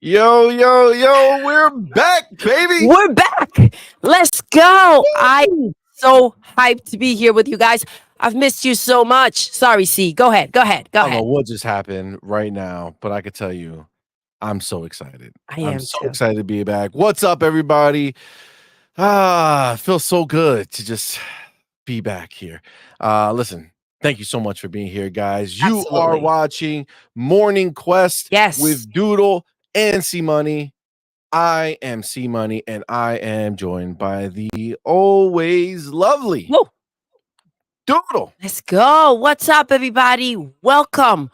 Yo, yo, yo, we're back, baby. We're back. Let's go. I'm so hyped to be here with you guys. I've missed you so much. Sorry, C. Go ahead. I don't know what just happened right now, but I could tell you, I'm so excited. I I'm am so too. excited to be back. What's up, everybody? It feels so good to just be back here. Listen, thank you so much for being here, guys. You are Absolutely. watching Morning Quest Yes. with Doodle and CMoney. I am CMoney, and I am joined by the always lovely Woo. Doodle. Let's go. What's up, everybody? Welcome.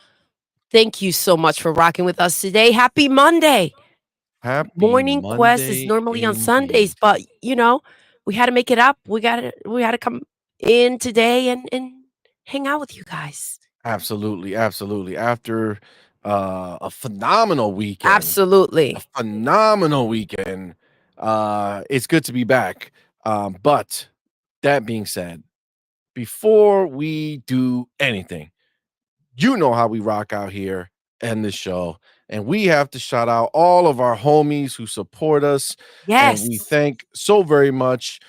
Thank you so much for rocking with us today. Happy Monday. Happy Morning Quest is Monday normally on Sundays, indeed. but we had to make it up. We had to come in today and hang out with you guys. Absolutely, absolutely. After a phenomenal weekend, Absolutely. it's good to be back. But that being said, before we do anything, you know how we rock out here in this show. And we have to shout out all of our homies who support us. And we Yes. thank so very much.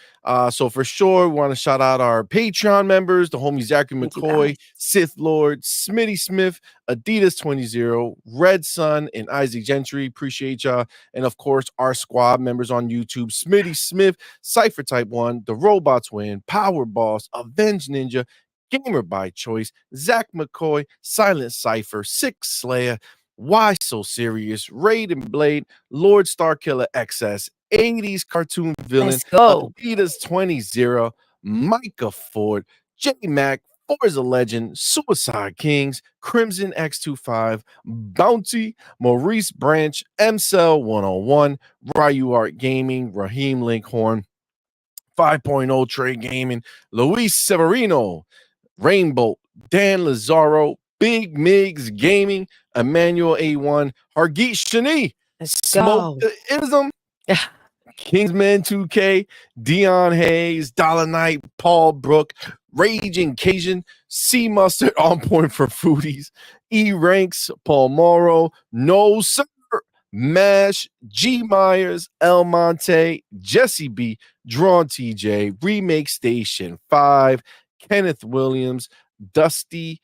So for sure, we want to shout out our Patreon members, the homies Zachary Thank you, McCoy, guys. Sith Lord, Smitty Smith, Adidas 20, Red Sun, and Isaac Gentry. Appreciate y'all. And of course, our squad members on YouTube, Smitty Smith, Cypher Type 1, The Robots Win, Power Boss, Avenge Ninja, Gamer by Choice, Zach McCoy, Silent Cypher, Six Slayer, Why So Serious, Raid and Blade, Lord Starkiller XS, 80s cartoon villain, Let's go. Adidas 20, Micah Ford, J Mac, Forza Legend, Suicide Kings, Crimson X25, Bounty, Maurice Branch, MCell 101, Ryu Art Gaming, Raheem Linkhorn, 5.0 Trade Gaming, Luis Severino, Rainbow, Dan Lazaro, Big Migs Gaming, Emmanuel A1, Hargeet Shani, Let's Smoke go. the Ism, Kingsman 2K, Dion Hayes, Dollar Knight, Paul Brook, Raging Cajun, C Mustard on point for foodies, E Ranks, Paul Morrow, No Sir, Mash, G Myers, El Monte, Jesse B, Drawn TJ, Remake Station 5, Kenneth Williams, Dusty,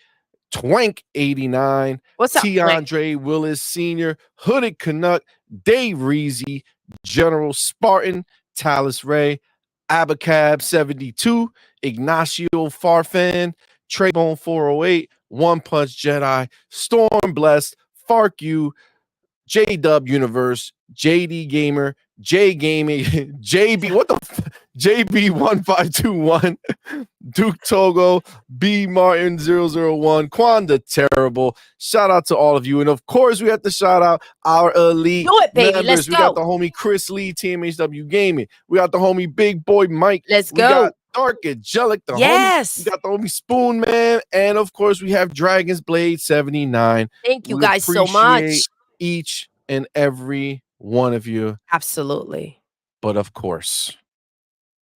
Twank 89, What's up, Twank? Tiandre Willis Sr., Hooded Canuck, Dave Reezy, General Spartan, Talus Ray, Abacab 72, Ignacio Farfan, Traybone 408, One Punch Jedi, Storm Blessed, Fark You, J Dub Universe, JD Gamer, J Gaming, JB, what the JB 1521, Duke Togo, B Martin 001, Quanda Terrible. Shout out to all of you. And of course, we have to shout out our elite Do it, baby. members. Let's We got go. the homie Chris Lee, TMHW Gaming. We got the homie Big Boy Mike. Let's We got go. Dark Angelic, the homie. Yes. We got the homie Spoon Man. And of course, we have Dragon's Blade 79. Thank you We guys so appreciate much. each and every one of you. Absolutely. But of course,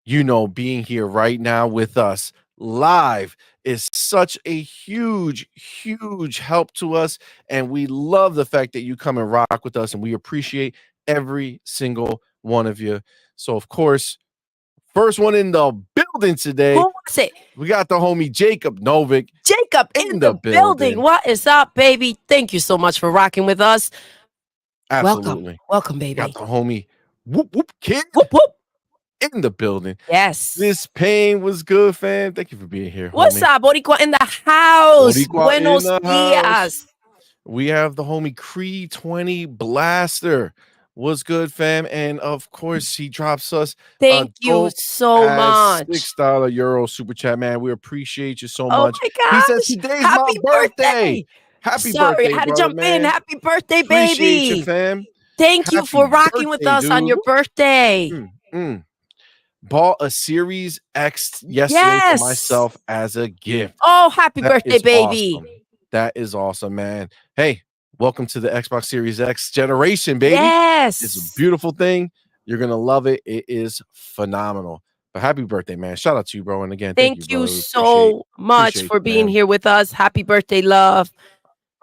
you know, being here right now with us live is such a huge, huge help to us. And we love the fact that you come and rock with us, and we appreciate every single one of you. So, of course, first one in the building today. Who was it? We got the homie Jacob Novick. Jacob in the building. What is up, baby? Thank you so much for rocking with us. Absolutely. Welcome, baby. Got the homie Whoop Whoop Kid Whoop whoop. in the building. Yes. This pain was good, fam. Thank you for being here. What's homie. up, Boricua in the house? Boricua in Buenos the dias. house. We have the homie Creed 20 Blaster. What's good, fam? And of course, he drops us. Thank you so much. $6 Euro super chat, man. We appreciate you so Oh much. my gosh. He says today's Happy my birthday. Happy Sorry, birthday, I had to brother, jump man. in. Happy birthday, Appreciate baby. you, fam. Thank you Happy for rocking with birthday, us on dude. your birthday. Bought a Series X yesterday for myself as a gift. Oh, happy That birthday, is baby. awesome. That is awesome, man. Hey, welcome to the Xbox Series X generation, baby. Yes. It's a beautiful thing. You're going to love it. It is phenomenal. But happy birthday, man. Shout out to you, bro. And again, Thank you brother. so much for being here with us. Happy birthday, love.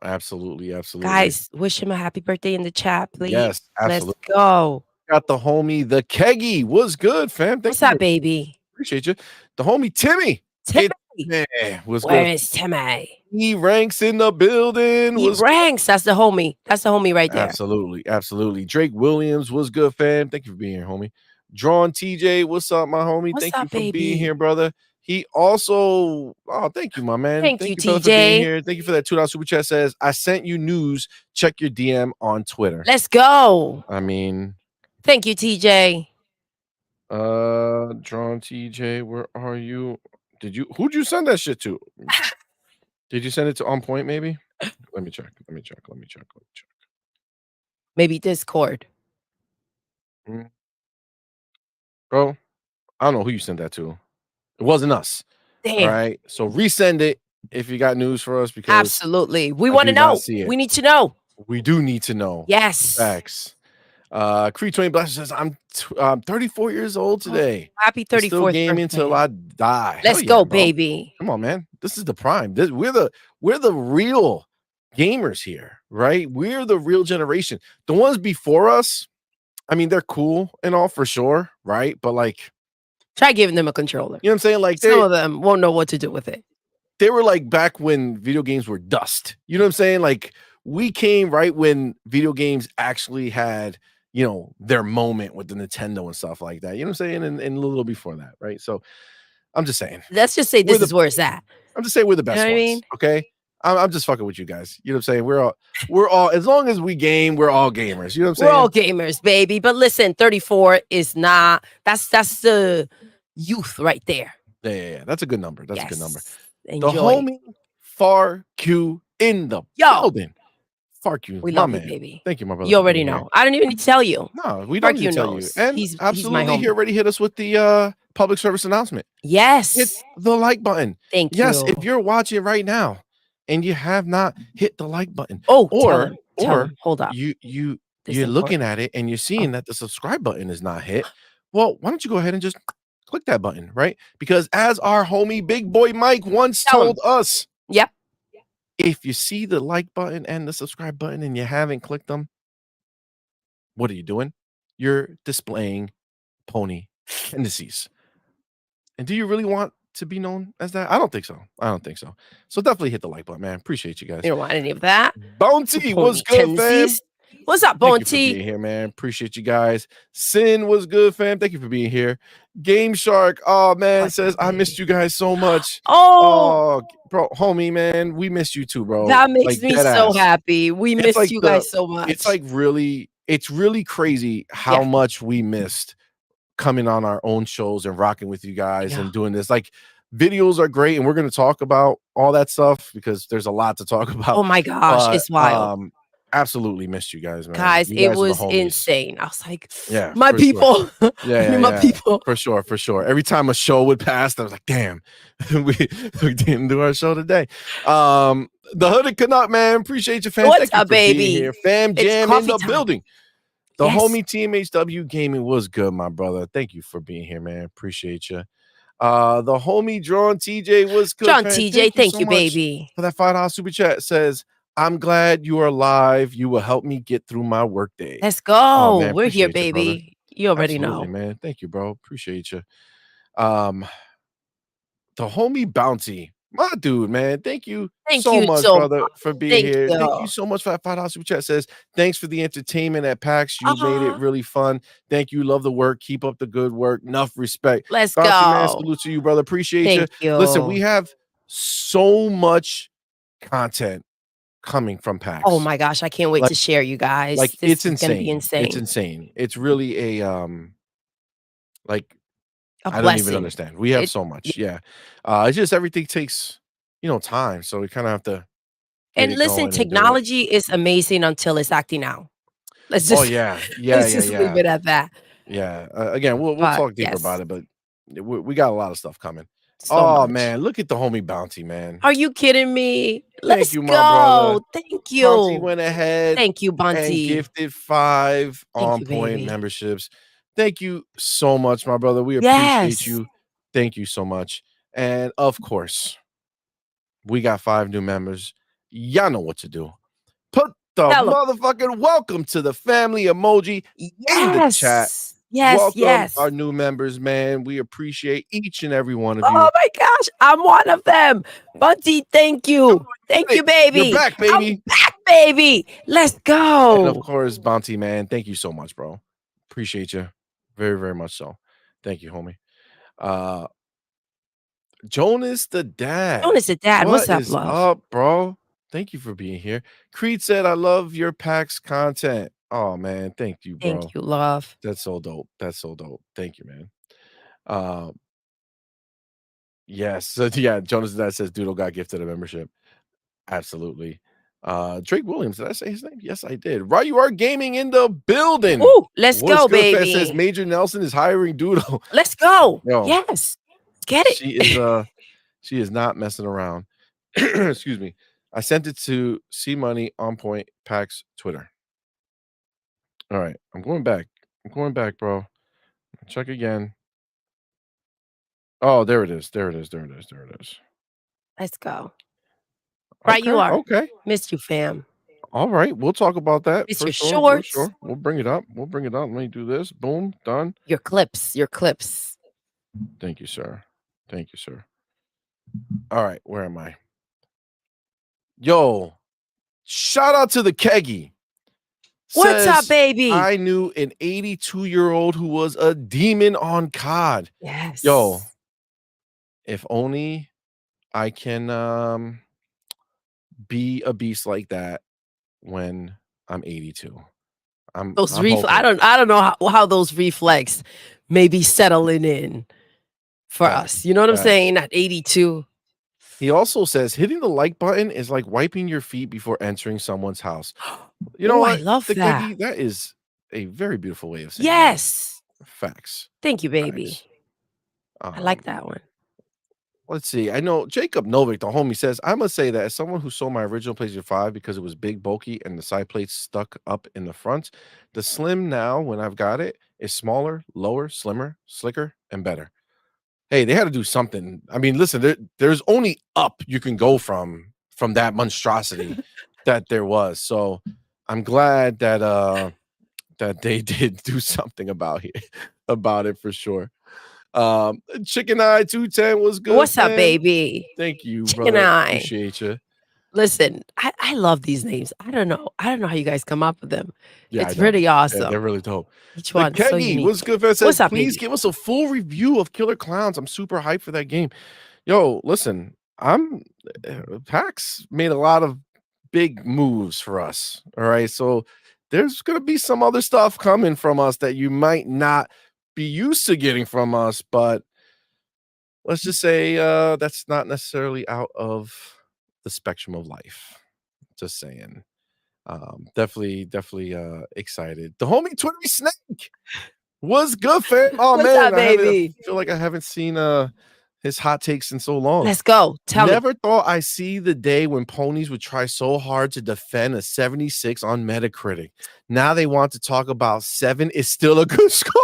Absolutely, absolutely. Guys, wish him a happy birthday in the chat, please. Yes, Let's absolutely. go. Got the homie, the Keggy. What's good, fam? Thank What's you up, for baby? appreciate you. The homie Timmy. Timmy. Man, what's Where good? is Timmy? He ranks in the building. He Was good? ranks. That's the homie. That's the homie right there. Absolutely, absolutely. Drake Williams was good, fam. Thank you for being here, homie. Drawn TJ, what's up, my homie? What's Thank you up, for being baby? here, brother. He also, oh, thank you, my man. Thank Thank you, you, brother, for being TJ. here. Thank you for that $2 super chat. Says, I sent you news. Check your DM on Twitter. Let's go. I mean, Thank you, TJ. Drawn TJ, where are you? Who'd you send that shit to? Did you send it to On Point, maybe? Let me check. Maybe Discord. Bro, I don't know who you sent that to. It wasn't us. Damn. All right. So resend it if you got news for us, because Absolutely. We I want to do not know. see it. We need to know. We do need to know. Yes. Facts. Creed 20 Blaster says, I'm 34 years old today. Happy I'm still 34th gaming birthday. till I die. Let's Hell yeah, go, bro. baby. Come on, man. This is the prime. We're the real gamers here, right? We're the real generation. The ones before us, I mean, they're cool and all for sure, right? But like, try giving them a controller. You know what I'm saying? Like some of them won't know what to do with it. They were like back when video games were dust. You know what I'm saying? Like we came right when video games actually had, you know, their moment with the Nintendo and stuff like that. You know what I'm saying? And a little before that, right? So I'm just saying. Let's just say this is where it's at. I'm just saying we're the best ones. I mean? Okay. I'm just fucking with you guys. You know what I'm saying? We're all as long as we game, we're all gamers. You know what I'm saying? We're all gamers, baby. But listen, 34 is not that's the youth right there. Yeah. That's a good number. That's a good number. Enjoy. The homie Far Q in the building. Far Q, we my love man. you, baby. Thank you, my brother. You already know. Here. I don't even need to tell you. No, we don't need to tell you. And he's absolutely, my homie. He already hit us with the public service announcement. Yes. Hit the like button. Thank you. Yes, if you're watching right now and you have not hit the like button, or hold up, you're looking at it and you're seeing that the subscribe button is not hit. Well, why don't you go ahead and just click that button, right? Because as our homie Big Boy Mike once told us, if you see the like button and the subscribe button and you haven't clicked them, what are you doing? You're displaying pony tendencies. And do you really want to be known as that? I don't think so. So definitely hit the like button, man. Appreciate you guys. You don't want any of that. Bounty, what's good, fam? What's up, Bounty? Thank you for Bounty? being here, man. Appreciate you guys. Sin was good, fam. Thank you for being here. Game Shark, oh man, says I missed you guys so much. Oh, bro, homie, man, we missed you too, bro. That makes me so happy. We missed you guys so much. It's like it's really crazy how much we missed coming on our own shows and rocking with you guys and doing this. Like videos are great, and we're going to talk about all that stuff because there's a lot to talk about. Oh my gosh, it's wild. Absolutely missed you guys, man. Guys, it was insane. I was like, yeah, my people. Sure. Yeah, my people. For sure. Every time a show would pass, I was like, damn, we didn't do our show today. The Hooded Canuck, man. Appreciate you, fam. What's up, baby? Here. Fam Jam in the building. The homie TMHW Gaming was good, my brother. Thank you for being here, man. Appreciate you. The homie Drawn TJ was good. John TJ, thank you, baby. For that $5 super chat. Says, I'm glad you are live. You will help me get through my workday. Let's go. Oh, man, we're here, baby. You already know, man. Thank you, bro. Appreciate you. The homie Bounty, my dude, man. Thank you so much, brother, for being here. Thank you so much for that $5 super chat. Says, thanks for the entertainment at PAX. You made it really fun. Thank you. Love the work. Keep up the good work. Enough respect. Let's Bounty, go. Man, salute to you, brother. Appreciate you. Listen, we have so much content coming from PAX. Oh my gosh, I can't wait to share, you guys. Like this it's insane. Gonna be insane. It's insane. It's really a like I blessing. Don't even understand. We have so much. Yeah. It's just everything takes, time. So we kind of have to. And listen, technology is amazing until it's acting out. Let's just let's just leave it at that. Yeah. Again, we'll talk deeper about it, but we got a lot of stuff coming. So man, look at the homie Bounty, man. Are you kidding me? Thank you, my brother. Thank you. Bounty went ahead. Thank you, Bounty. And gifted 5 On Point memberships. Thank you so much, my brother. We appreciate you. Thank you so much. And of course, we got 5 new members. y'all know what to do. Put the Tell 'em. motherfucking welcome to the family emoji in the chat. Yes, Welcome yes. our new members, man. We appreciate each and every one of you. Oh my gosh, I'm one of them. Bunty, thank you. Thank you, baby. You're back, baby. I'm back, baby. Let's go. And of course, Bounty, man. Thank you so much, bro. Appreciate you. Very, very much so. Thank you, homie. Jonas the Dad. Jonas the Dad, what's up, love? Up, bro? Thank you for being here. Creed said, I love your PAX content. Oh, man. Thank you, bro. Thank you, love. That's so dope. That's so dope. Thank you, man. Yes. So, yeah, Jonas the Dad says Doodle got gifted a membership. Absolutely. Drake Williams, did I say his name? Yes, I did. Right, you are gaming in the building. Ooh, let's go, baby. Says Major Nelson is hiring Doodle. Let's go. Yo, yes. Get it. She is not messing around. Excuse me. I sent it to CMoney on point PAX Twitter. All right. I'm going back, bro. Check again. Oh, there it is. Let's go. Right, Okay, you are. okay. Missed you, fam. All right, we'll talk about that. It's for your sure, shorts. For sure. We'll bring it up. Let me do this. Boom, done. Your clips. Thank you, sir. All right, where am I? Yo, shout out to the Keggy. What's up, baby? I knew an 82-year-old who was a demon on COD. Yes. Yo, if only I can be a beast like that when I'm 82. I don't know how those reflex may be settling in for us. You know what I'm saying? At 82. He also says hitting the like button is like wiping your feet before entering someone's house. You know what? I love that. Keggy, that is a very beautiful way of saying yes. That. Facts. Thank you, baby. Facts. I like that one. Let's see. I know Jacob Novick, the homie, says, I must say that as someone who sold my original PlayStation 5 because it was big, bulky, and the side plates stuck up in the front, the Slim now, when I've got it, is smaller, lower, slimmer, slicker, and better. Hey, they had to do something. I mean, listen, there's only up you can go from that monstrosity that there was. So I'm glad that that they did do something about it for sure. Chicken Eye 210 was good. What's up, baby? Thank you, Chicken brother. Eye. Appreciate you. Listen, I love these names. I don't know how you guys come up with them. Yeah, it's really awesome. Yeah, they're really dope. Each one so unique. What's good, fam? Says, What's up, please baby? give us a full review of Killer Clowns. I'm super hyped for that game. Yo, listen, PAX made a lot of big moves for us. All right, so there's gonna be some other stuff coming from us that you might not be used to getting from us, but let's just say that's not necessarily out of the spectrum of life. Just saying. Definitely excited. The homie Twittery Snake was good, fam. Oh, what's man, up, baby? I feel like I haven't seen his hot takes in so long. Let's go. Never thought I see the day when ponies would try so hard to defend a 76 on Metacritic. Now they want to talk about 7 is still a good score.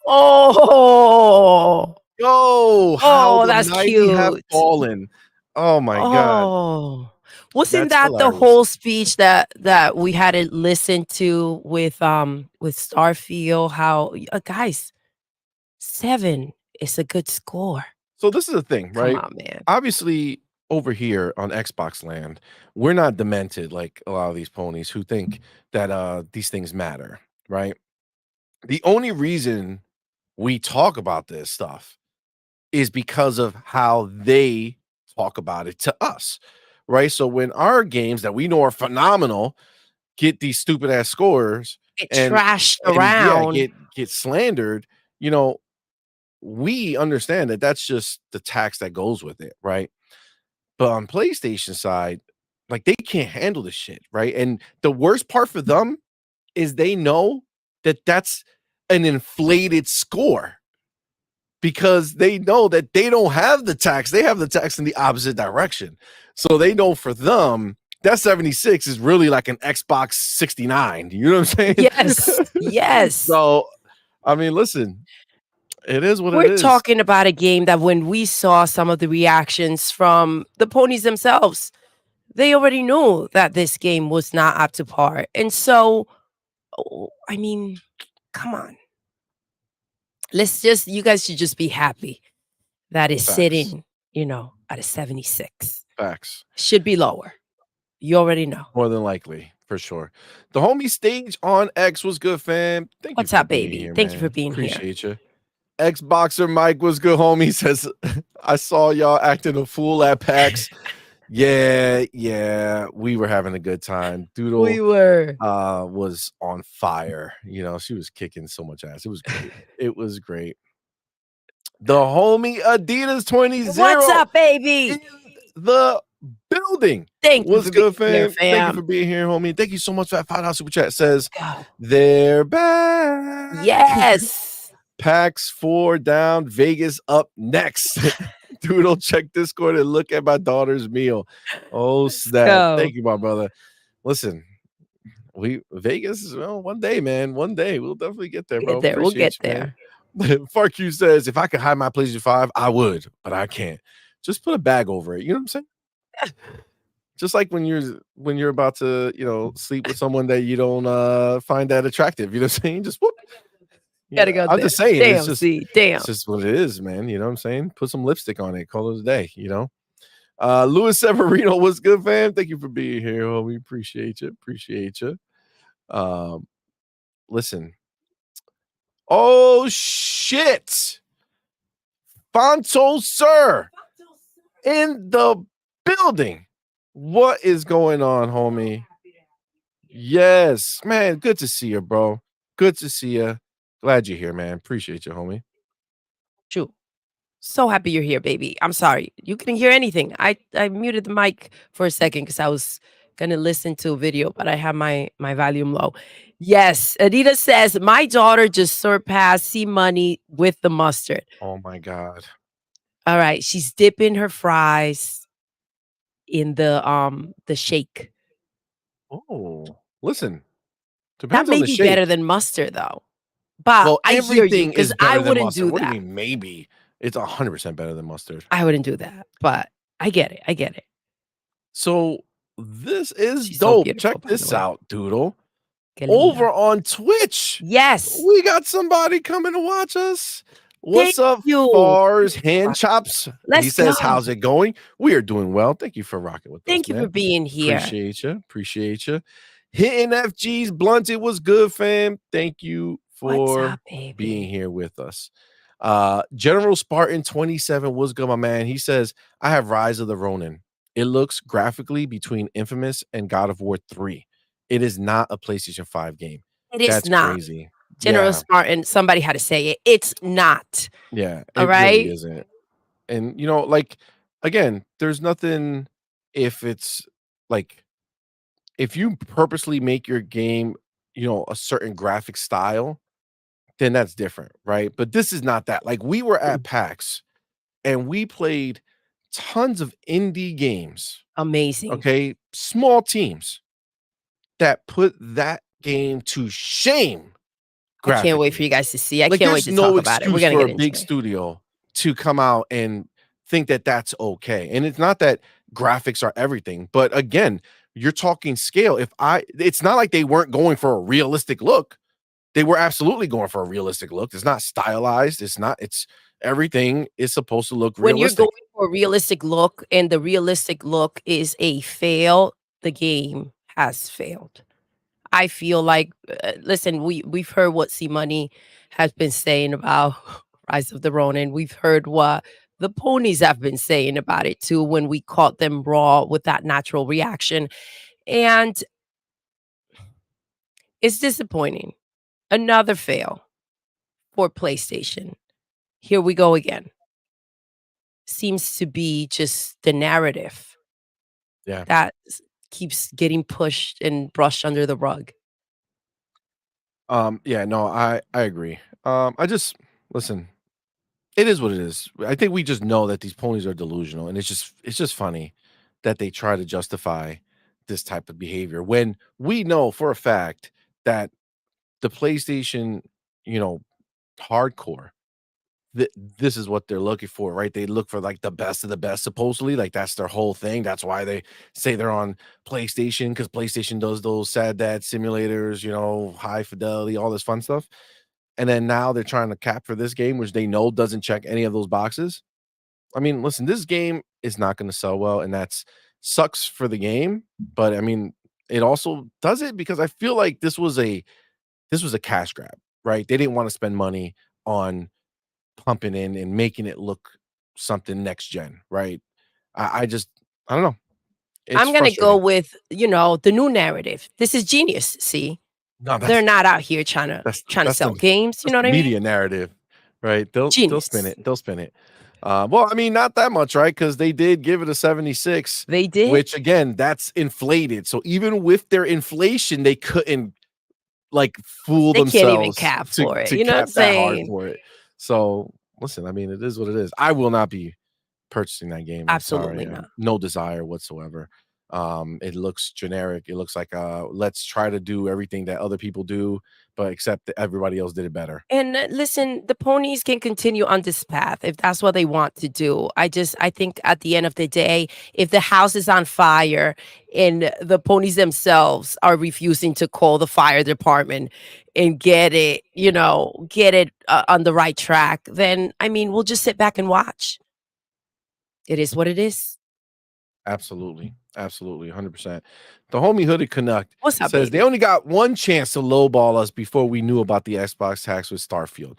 Oh, yo, how that's the cute. Have fallen. Oh my god. Oh, wasn't That's that the hilarious. whole speech that we had to listen to with Starfield? How guys, 7 is a good score. So this is the thing, right? Come on, man. Obviously, over here on Xbox land, we're not demented like a lot of these ponies who think that these things matter, right? The only reason we talk about this stuff is because of how they talk about it to us, right? So when our games that we know are phenomenal get these stupid ass scores, Get trashed and around, get slandered, you know, we understand that that's just the tax that goes with it, right? But on PlayStation side, like they can't handle this shit, right? And the worst part for them is they know that that's an inflated score because they know that they don't have the tax. They have the tax in the opposite direction. So they know for them, that 76 is really like an Xbox 69. You know what I'm saying? Yes. Yes. So, I mean, listen, it is what it is. We're talking about a game that when we saw some of the reactions from the ponies themselves, They already knew that this game was not up to par. And so, I mean, come on. You guys should just be happy that it's Facts. sitting, at a 76. Facts. Should be lower. You already know. More than likely, for sure. The homie stage on X was good, fam. Thank you What's for up, being baby? here, Thank you for man. being here. Appreciate you. Xboxer Mike was good, homie. Says, I saw y'all acting a fool at PAX. Yeah, we were having a good time. Doodle We were. was on fire. She was kicking so much ass. It was great. It was great. The homie Adidas 20 What's up, baby? in the building. Thank you What's for being good, here, fam? Thank you for fam. being here, homie. Thank you so much for that $5 super chat. Says Go. they're back. Yes. PAX 4 down, Vegas up next. Doodle, check Discord and look at my daughter's meal. Oh, snap. go. Thank you, my brother. Listen, Vegas, one day, man. One day. We'll definitely get there, bro. We'll get Appreciate you, there. man. FarQ says, if I could hide my PlayStation 5, I would, but I can't. Just put a bag over it. You know what I'm saying? Just like when you're about to, sleep with someone that you don't find that attractive. You know what I'm saying? Just whoop. Gotta go I'm there. just saying, Damn, damn. it's just what it is, man. You know what I'm saying? Put some lipstick on it, call it a day, Luis Severino, what's good, fam? Thank you for being here, homie. Appreciate you. Listen. Oh shit. Fonto Sir in the building. What is going on, homie? Yes, man. Good to see you, bro. Good to see you. Glad you're here, man. Appreciate you, homie. True. So happy you're here, baby. I'm sorry. You couldn't hear anything. I muted the mic for a second because I was gonna listen to a video, but I have my volume low. Yes, Anita says my daughter just surpassed CMoney with the mustard. Oh my God. All right, she's dipping her fries in the shake. Oh, listen. That Depends may on the be shake. better than mustard, though. But Well, I hear you everything because is I better than wouldn't mustard. do What do that. you mean maybe? It's 100% better than mustard. I wouldn't do that, but I get it. So this is She's so dope. beautiful, Check by the this way. out, Doodle. Qué Over linda. on Twitch, Yes. we got somebody coming to watch us. What's Thank up, you. Fars Hand Chops? Let's He says, go. how's it going? We are doing well. Thank you for rocking with us, Thank you man. for being here. Appreciate you. Hitting FG's Blunt, it was good, fam. Thank you What's for up, baby? being here with us. General Spartan 27 was good, my man. He says, I have Rise of the Ronin. It looks graphically between Infamous and God of War 3. It is not a PlayStation 5 game. It is That's not. crazy. General Spartan, somebody had to say it. It's not. Yeah, All it right? really isn't. And again, there's nothing if it's like if you purposely make your game, a certain graphic style, then that's different, right? But this is not that. Like we were at PAX and we played tons of indie games. Amazing. Okay, small teams that put that game to shame. I can't wait for you guys to see. I can't wait There's to no talk about it. We're excuse gonna for get a into big it. studio to come out and think that that's okay. And it's not that graphics are everything, but again, you're talking scale. It's not like they weren't going for a realistic look. They were absolutely going for a realistic look. It's not stylized. It's everything is supposed to look When you're realistic. going for a realistic look and the realistic look is a fail, the game has failed. I feel like, listen, we've heard what CMoney has been saying about Rise of the Ronin. We've heard what the ponies have been saying about it too when we caught them raw with that natural reaction. And it's disappointing. Another fail for PlayStation. Here we go again. Seems to be just the narrative that keeps getting pushed and brushed under the rug. Yeah, no, I agree. I just listen, it is what it is. I think we just know that these ponies are delusional, and it's just funny that they try to justify this type of behavior when we know for a fact that the PlayStation, hardcore this is what they're looking for, right? They look for like the best of the best, supposedly. Like that's their whole thing. That's why they say they're on PlayStation, because PlayStation does those sad dad simulators, high fidelity, all this fun stuff. And then now they're trying to capture this game, which they know doesn't check any of those boxes. I mean, listen, this game is not going to sell well, and that's sucks for the game. But I mean, it also does it because I feel like this was a cash grab, right? They didn't want to spend money on pumping in and making it look something next gen, right? I don't know. It's I'm gonna go frustrating. with, the new narrative. This is genius, see? No, They're not out here trying to that's trying to that's the sell games, you that's know the what I mean? media narrative, right? They'll spin Genius. it. They'll spin it. Well, I mean, not that much, right? Because they did give it a 76, They did. which again, that's inflated. So even with their inflation, they couldn't like fool They can't even themselves cap to for it, to you know what I'm cap that hard saying? for it. So listen, I mean, it is what it is. I will not be purchasing that game. I'm sorry. Absolutely not. No desire whatsoever. It looks generic. It looks like let's try to do everything that other people do, but except that everybody else did it better. And listen, the ponies can continue on this path if that's what they want to do. I think at the end of the day, if the house is on fire and the ponies themselves are refusing to call the fire department and get it on the right track, then I mean, we'll just sit back and watch. It is what it is. Absolutely. Absolutely. 100%. The homie Hooded Canuck What's up, says they baby? only got one chance to lowball us before we knew about the Xbox tax with Starfield.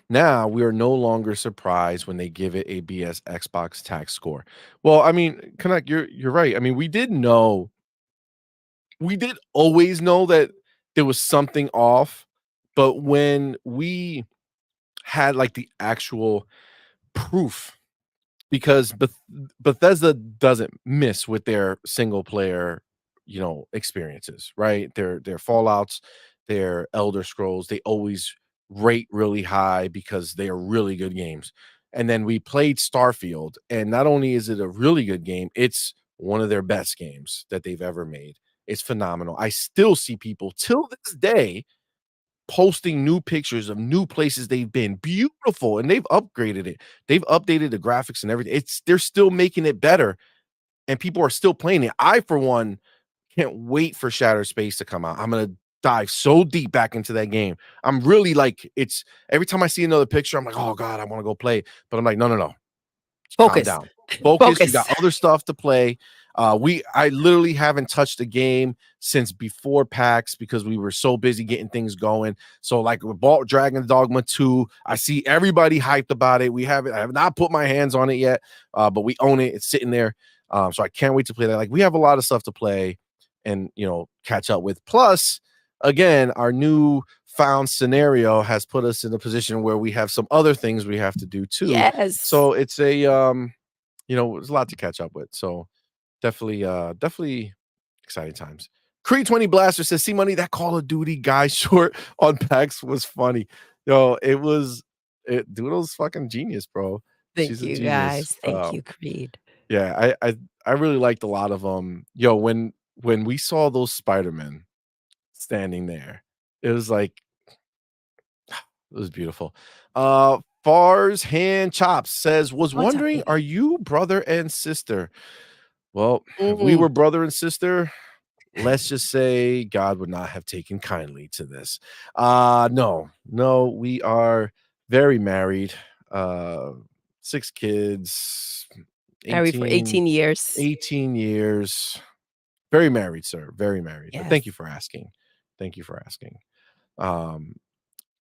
Now we are no longer surprised when they give it a BS Xbox tax score. Well, I mean, Canuck, you're right. I mean, we did always know that there was something off, but when we had like the actual proof, because Bethesda doesn't miss with their single player, experiences, right? Their Fallouts, their Elder Scrolls, they always rate really high because they are really good games. And then we played Starfield, and not only is it a really good game, it's one of their best games that they've ever made. It's phenomenal. I still see people till this day posting new pictures of new places they've been. Beautiful, and they've upgraded it. They've updated the graphics and everything. They're still making it better, and people are still playing it. I, for one, can't wait for Shattered Space to come out. I'm gonna dive so deep back into that game. I'm really like, it's every time I see another picture, I'm like, oh God, I want to go play. But I'm like, no, no, no, calm Focus. down. Focus. You got Focus. other stuff to play. I literally haven't touched a game since before PAX because we were so busy getting things going. So like we bought Dragon Dogma 2. I see everybody hyped about it. I have not put my hands on it yet, but we own it. It's sitting there. So I can't wait to play that. Like we have a lot of stuff to play and catch up with. Plus, again, our new found scenario has put us in a position where we have some other things we have to do too. Yes. So it's there's a lot to catch up with. So definitely exciting times. Creed 20 Blaster says, "See money, that Call of Duty guy short on PAX was funny." Doodle's fucking genius, bro. Thank She's a you, genius. guys. Thank you, Creed. Yeah, I really liked a lot of them. When we saw those Spider-Men standing there, it was like it was beautiful. Far's Hand Chops says, "Was What's up, wondering, are baby? you brother and sister?" Well, if we Mm, were brother and sister, let's just say God would not have taken kindly to this. No, we are very married. 6 kids, married for 18, 18 years. 18 years. Very married, sir. Very married. But Yes. thank you for asking. Thank you for asking. Um,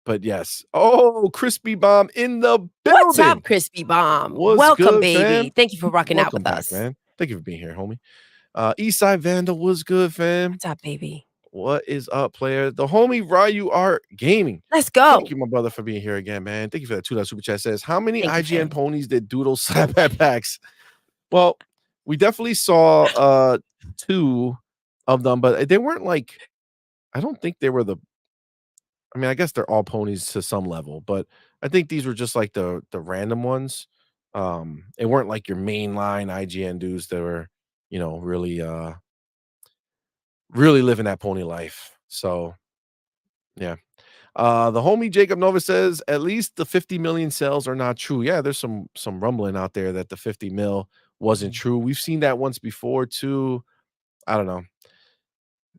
but yes. Oh, Crispy Bomb in the What's up, building. Crispy Bomb? Was Welcome, good, baby. fam. Thank you for rocking out Welcome with back, us. man. Thank you for being here, homie. Eastside Vandal was good, fam. What's up, baby? What is up, player? The homie Ryu Art Gaming. Let's Thank go. you, my brother, for being here again, man. Thank you for that $2 super chat. Says, how many Thank you, IGN fam. ponies did Doodle slap at PAX? Well, we definitely saw 2 of them, but they weren't like, I don't think they were I mean, I guess they're all ponies to some level, but I think these were just like the random ones. It weren't like your mainline IGN dudes that were, really living that pony life. So yeah. The homie Jacob Nova says at least the 50 million sales are not true. Yeah, there's some rumbling out there that the 50 mil wasn't true. We've seen that once before too. I don't know.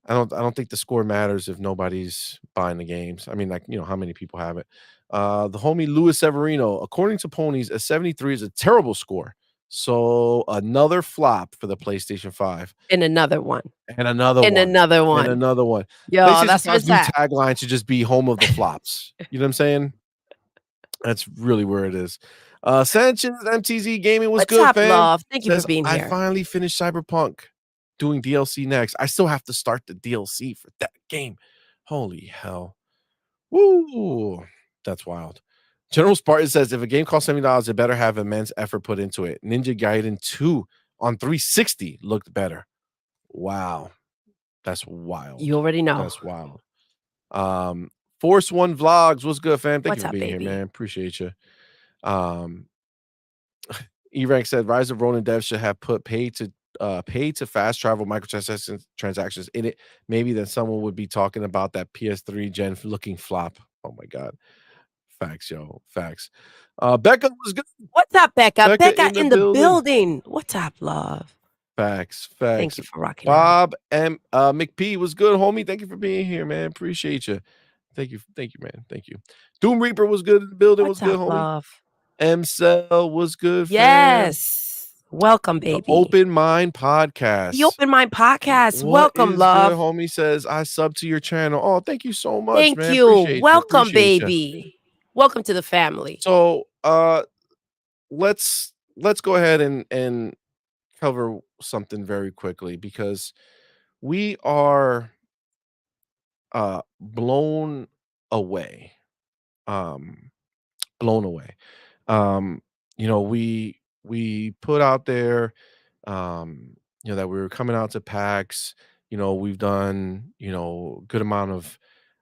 I don't think the score matters if nobody's buying the games. I mean, like, how many people have it. The homie Louis Severino, according to Ponies, a 73 is a terrible score. So another flop for the PlayStation 5. And another one. And another And one. another And one. another one. Yo, PlayStation that's where 5's it's new at. tagline should just be home of the flops. You know what I'm saying? That's really where it is. Sanchez MTZ Gaming was What's good, up, fam. love? Thank you for Says, being I here. finally finished Cyberpunk. Doing DLC next. I still have to start the DLC for that game. Holy hell. Woo. That's wild. General Spartan says, if a game costs $70, it better have immense effort put into it. Ninja Gaiden 2 on 360 looked better. Wow. That's wild. You already know. That's wild. Force One Vlogs, what's good, fam? Thank What's you for up, being baby? here, man. Appreciate you. E-Rank said Rise of Ronin devs should have put pay to fast travel transactions in it. Maybe then someone would be talking about that PS3 gen looking flop. Oh my god. Facts, yo. Facts. Becca was good. What's up, Becca? Becca in in the the building. building. What's up, love? Facts. Thank Facts. you for rocking out. Bob and McP was good, homie. Thank you for being here, man. Appreciate you. Thank you, man. Thank you. Doom Reaper was good in the building. What's Was good, up, homie. love? M-Cell was good, fam. Yes. Welcome, The baby. Open Mind Podcast. The Open Mind Podcast. What Welcome, is love. good, homie says, I sub to your channel. Oh, thank you so much, Thank man. you. Appreciate Welcome, appreciate you. baby. Welcome to the family. So, let's go ahead and cover something very quickly because we are blown away. Blown away. We put out there that we were coming out to PAX. We've done, good amount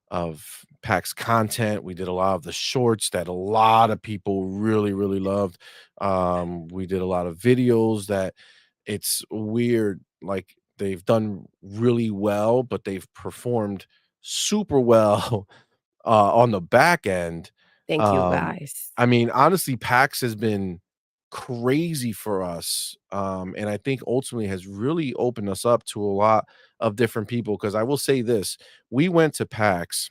of PAX content. We did a lot of the shorts that a lot of people really, really loved. We did a lot of videos that it's weird, like they've done really well, but they've performed super well on the back end. Thank you, guys. I mean, honestly, PAX has been crazy for us. And I think ultimately has really opened us up to a lot of different people. Because I will say this, we went to PAX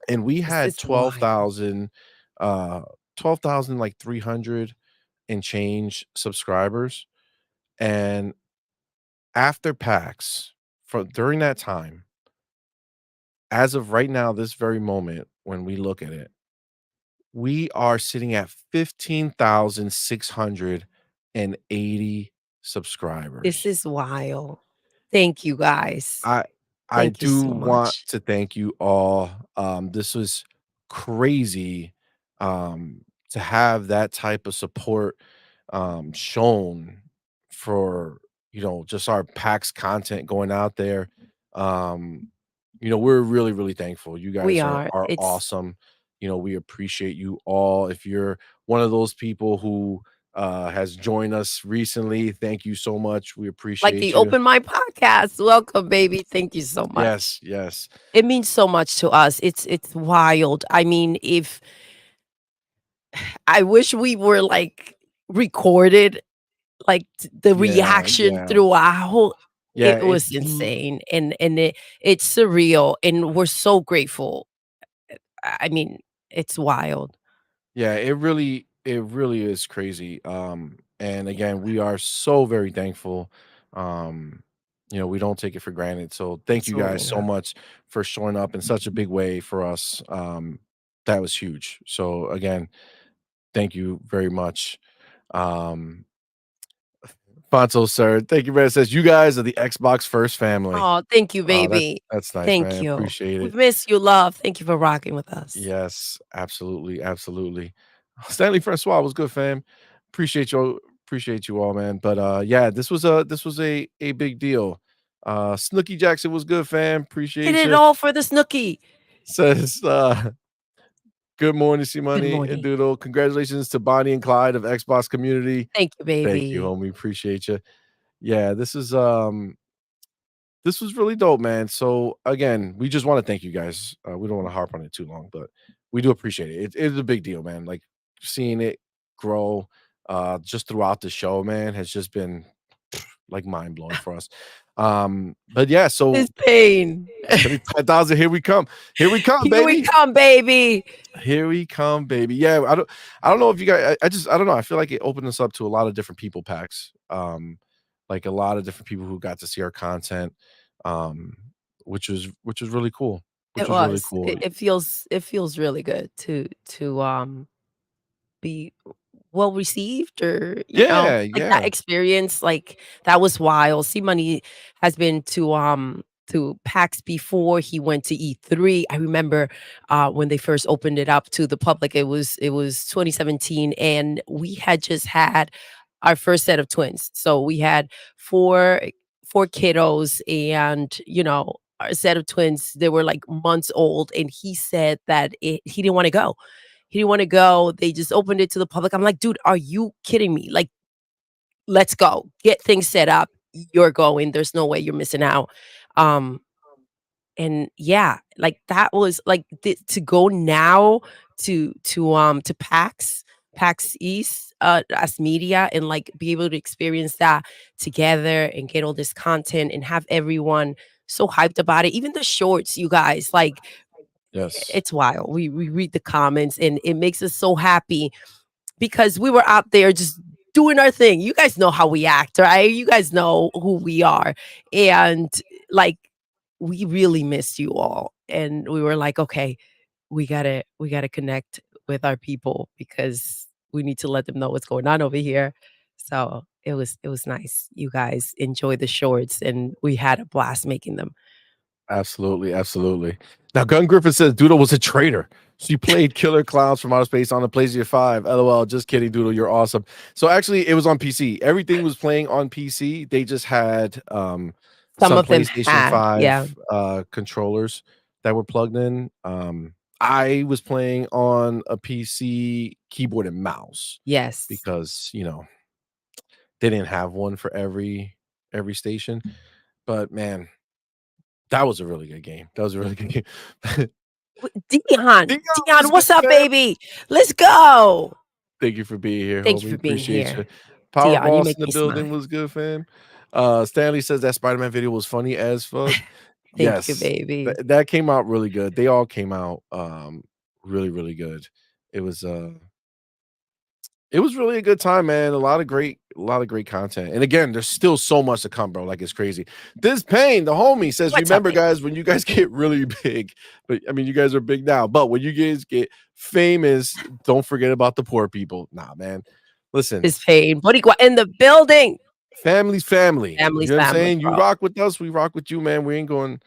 and we This had is wild. 12,000 like 300 and change subscribers. And after PAX, during that time, as of right now, this very moment, when we look at it, we are sitting at 15,680 subscribers. This is wild. Thank you, guys. I Thank you do so want much. to thank you all. This was crazy to have that type of support shown for just our PAX content going out there. We're really, really thankful. You guys We are are. It's awesome. We appreciate you all. If you're one of those people who has joined us recently, thank you so much. We like appreciate the you. Open Mind Podcast. Welcome, baby. Thank you so much. Yes, yes. It means so much to us. It's wild. I mean, if I wish we were like recorded, like the reaction throughout. Yeah, It was insane, and it's surreal, and we're so grateful. I mean, it's wild. Yeah, it really is crazy. And again, we are so very thankful. We don't take it for granted. So thank you guys Absolutely so not. much for showing up in such a big way for us. That was huge. So again, thank you very much. Um Fonso, sir. Thank you, man. Says you guys are the Xbox first family. Oh, thank you, Oh, baby. that's nice, Thank man. you. Appreciate We've it. missed you, love. Thank you for rocking with us. Yes, absolutely, absolutely. Stanley Francois was good, fam. Appreciate you all, man. But yeah, this was a big deal. Snooky Jackson was good, fam. Did Appreciate it you. all for the Snooki. Says good morning, Good CMoney morning. and Doodle. Congratulations to Bonnie and Clyde of Xbox community. Thank you, baby. Thank you, homie. Appreciate you. Yeah, this is this was really dope, man. So again, we just want to thank you guys. We don't want to harp on it too long, but we do appreciate it. It's a big deal, man. Like seeing it grow just throughout the show, man, has just been like mind blowing for us. But yeah, so His pain. 75,000. Here we come. Here we come, Here we baby. come, baby. Here we come, baby. Yeah, I don't know if you guys. I don't know. I feel like it opened us up to a lot of different people, PAX. Like a lot of different people who got to see our content, um, which was really cool. It Which was really was. cool. It feels really good to be well received, or Yeah, like that yeah. experience, like that was wild. C-Money has been to PAX before. He went to E3. I remember when they first opened it up to the public. It was 2017, and we had just had our first set of twins. So we had four kiddos, and our set of twins, they were like months old, and he said that he didn't want to go. He didn't want to go. They just opened it to the public. I'm like, dude, are you kidding me? Like, let's go. Get things set up. You're going. There's no way you're missing out. Um, and yeah, like that was like to go now to PAX East as media, and like be able to experience that together and get all this content and have everyone so hyped about it. Even the shorts, you guys, like Yes. it's wild. We read the comments, and it makes us so happy because we were out there just doing our thing. You guys know how we act, right? You guys know who we are. And like we really missed you all. And we were like, okay, we gotta connect with our people because we need to let them know what's going on over here. So it was nice. You guys enjoy the shorts, and we had a blast making them. Absolutely, absolutely. Now, Gun Griffin says Doodle was a traitor. She played Killer Clowns from Outer Space on the PlayStation 5. LOL. Just kidding, Doodle. You're awesome. So actually, it was on PC. Everything was playing on PC. They just had Some some of them PlayStation had, yeah. 5 controllers that were plugged in. I was playing on a PC keyboard and mouse Yes. because they didn't have one for every station. But man, that was a really good game. That was a really good game. Dion, Dion was Dion, good, what's up, fam. baby? Let's go. Thank you for being here, Thank you homie. for being Appreciate you. here. Power Dion, you Boss make in the me smile. building was good, fam. Stanley says that Spider-Man video was funny as fuck. Thank you, Yes, baby. that came out really good. They all came out really, really good. It was it was really a good time, man. A lot of great content. And again, there's still so much to come, bro. Like it's crazy. This Pain, the homie, says, What's up, remember, baby? guys, when you guys get really big, but I mean, you guys are big now, but when you guys get famous, don't forget about the poor people. Nah, man. Listen, His pain. Boricua in the building. family's family. You Family's know what I'm family, saying? You bro. rock with us, we rock with you, man. We ain't doing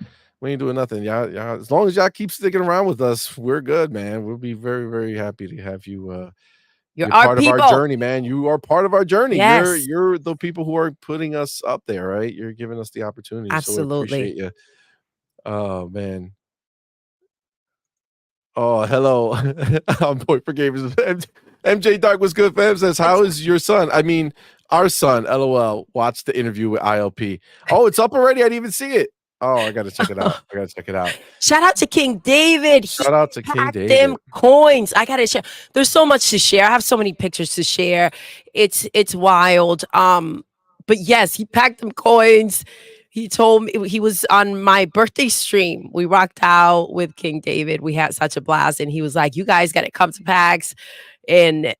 nothing. Y'all, as long as y'all keep sticking around with us, we're good, man. We'll be very, very happy to have you You're you're our part of our people. journey, man. You are part of our journey. You're Yes, you're the people who are putting us up there, right? You're giving us the opportunity, so we appreciate absolutely. you. Oh man. Oh, hello. Boy for gamers. MJ Dark was good, fam. Says, What's how is your son? I mean, our son, LOL. Watch the interview with ILP. Oh, it's up already. I didn't even see it. Oh, I gotta check it out. I gotta check it out. Shout out to King David. He Shout out to King packed them David. coins. I gotta share. There's so much to share. I have so many pictures to share. It's wild. But yes, he packed them coins. He told me he was on my birthday stream. We rocked out with King David. We had such a blast, and he was like, "You guys got to come to PAX." And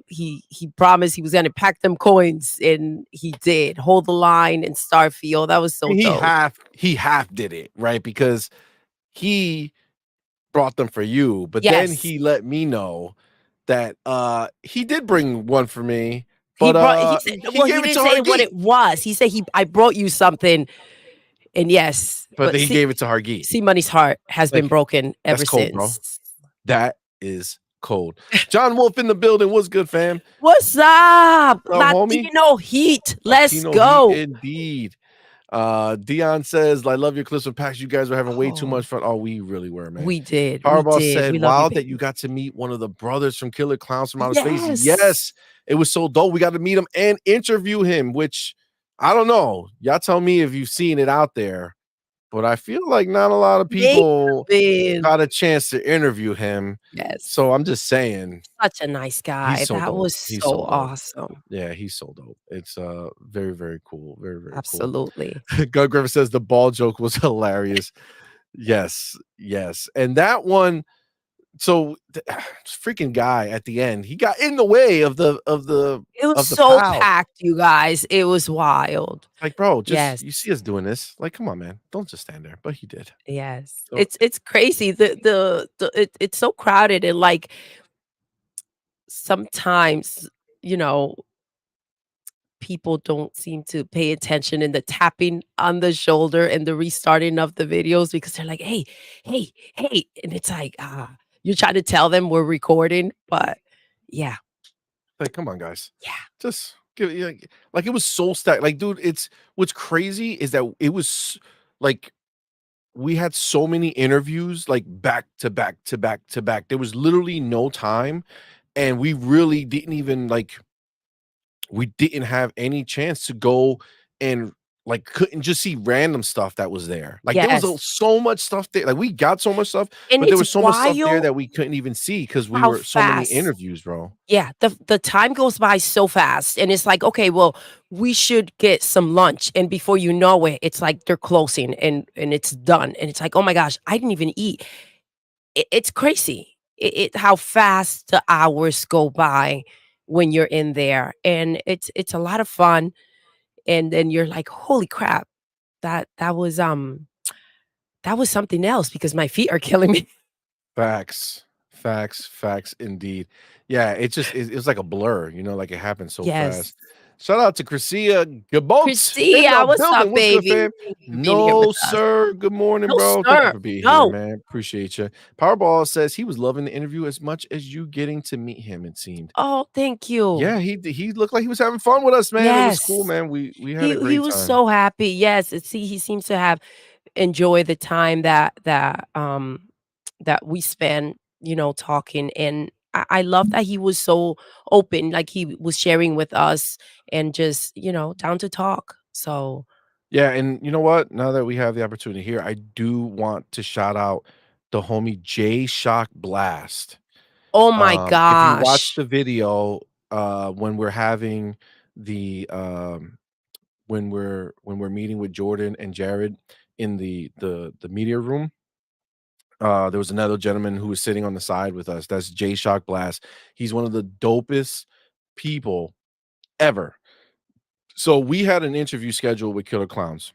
he promised he was gonna pack them coins, and he did. Hold the line in Starfield. That was so dope. He half did it, right? Because he brought them for you, but then Yes. he let me know that he did bring one for me, He but brought he said, he well, he gave it to didn't say what Hargeet. it was. He said I brought you something. And yes, But but then he gave it to Hargeet. C-Money's heart has been Like, broken that's ever cold, bro. since. That is cold. John Wolf in the building. What's good, fam? What's up? What's up, homie? Latino heat. Let's Latino heat go. indeed. Dion says, I love your clips with PAX. You guys were having way too Oh, much fun. Oh, we really were, man. we did. We Powerball did. said, We love you, wow, that you baby. got to meet one of the brothers from Killer Clowns from Outer Space. Yes. Yes, it was so dope. We got to meet him and interview him, which I don't know. Y'all tell me if you've seen it out there. but I feel like not a lot of They people have been. got a chance to interview him. Yes. So I'm just saying, Such a nice he's guy. so That dope. was He's so so dope. awesome. Yeah, he's so dope. It's very, very cool. Very, very cool. Absolutely. Gun Griffin says the ball joke was hilarious. Yes, yes. And that one, so freaking guy at the end, he got in the way of It was the so pal. packed, you guys. It was wild. Like, bro, just Yes. you see us doing this. Like, come on, man. Don't just stand there. But he did. Yes. So It's crazy. It's so crowded and, like, sometimes, you know, people don't seem to pay attention in the tapping on the shoulder and the restarting of the videos because they're like, "Hey, hey, hey," and it's like, you're trying to tell them we're recording, but yeah, like, come on, guys. yeah. Just give like it was so stacked. Like, dude, it's what's crazy is that it was like we had so many interviews like back to back to back to back. There was literally no time, and we really didn't even like we didn't have any chance to go and like couldn't just see random stuff that was there. Like there was Yes, so much stuff there. Like we got so much stuff, and but there it's was so much stuff there wild that we couldn't even see because we how were so many fast. interviews, bro. Yeah, the time goes by so fast, and it's like, "Okay, well, we should get some lunch," and before you know it, it's like they're closing and it's done, and it's like, "Oh my gosh, I didn't even eat." It's crazy. How fast the hours go by when you're in there, and it's a lot of fun, and then you're like, "Holy crap, that was something else because my feet are killing me." Facts. Facts, facts indeed. Yeah, it was like a blur, like it happened so Yes. fast. Shout out to Chrisia Gabolt in Christia, the what's building. up, What's good, baby? fam? Thank you for being here with No, us. sir. Good morning, No, bro. Thank you sir. for being here, No. man. Appreciate you. Powerball says he was loving the interview as much as you getting to meet him, it seemed. Oh, thank you. Yeah, he looked like he was having fun with us, man. It was cool, Yes. man. We had a He great was time. so happy. Yes, he seems to have enjoyed the time that we spent, talking, and I love that he was so open, like he was sharing with us and just, down to talk. So, Yeah, and you know what? Now that we have the opportunity here, I do want to shout out the homie J Shock Blast. oh my If you watch gosh. the video, when we're having the when we're meeting with Jordan and Jared in the media room, there was another gentleman who was sitting on the side with us. That's J Shock Blast. He's one of the dopest people ever. So we had an interview scheduled with Killer Clowns,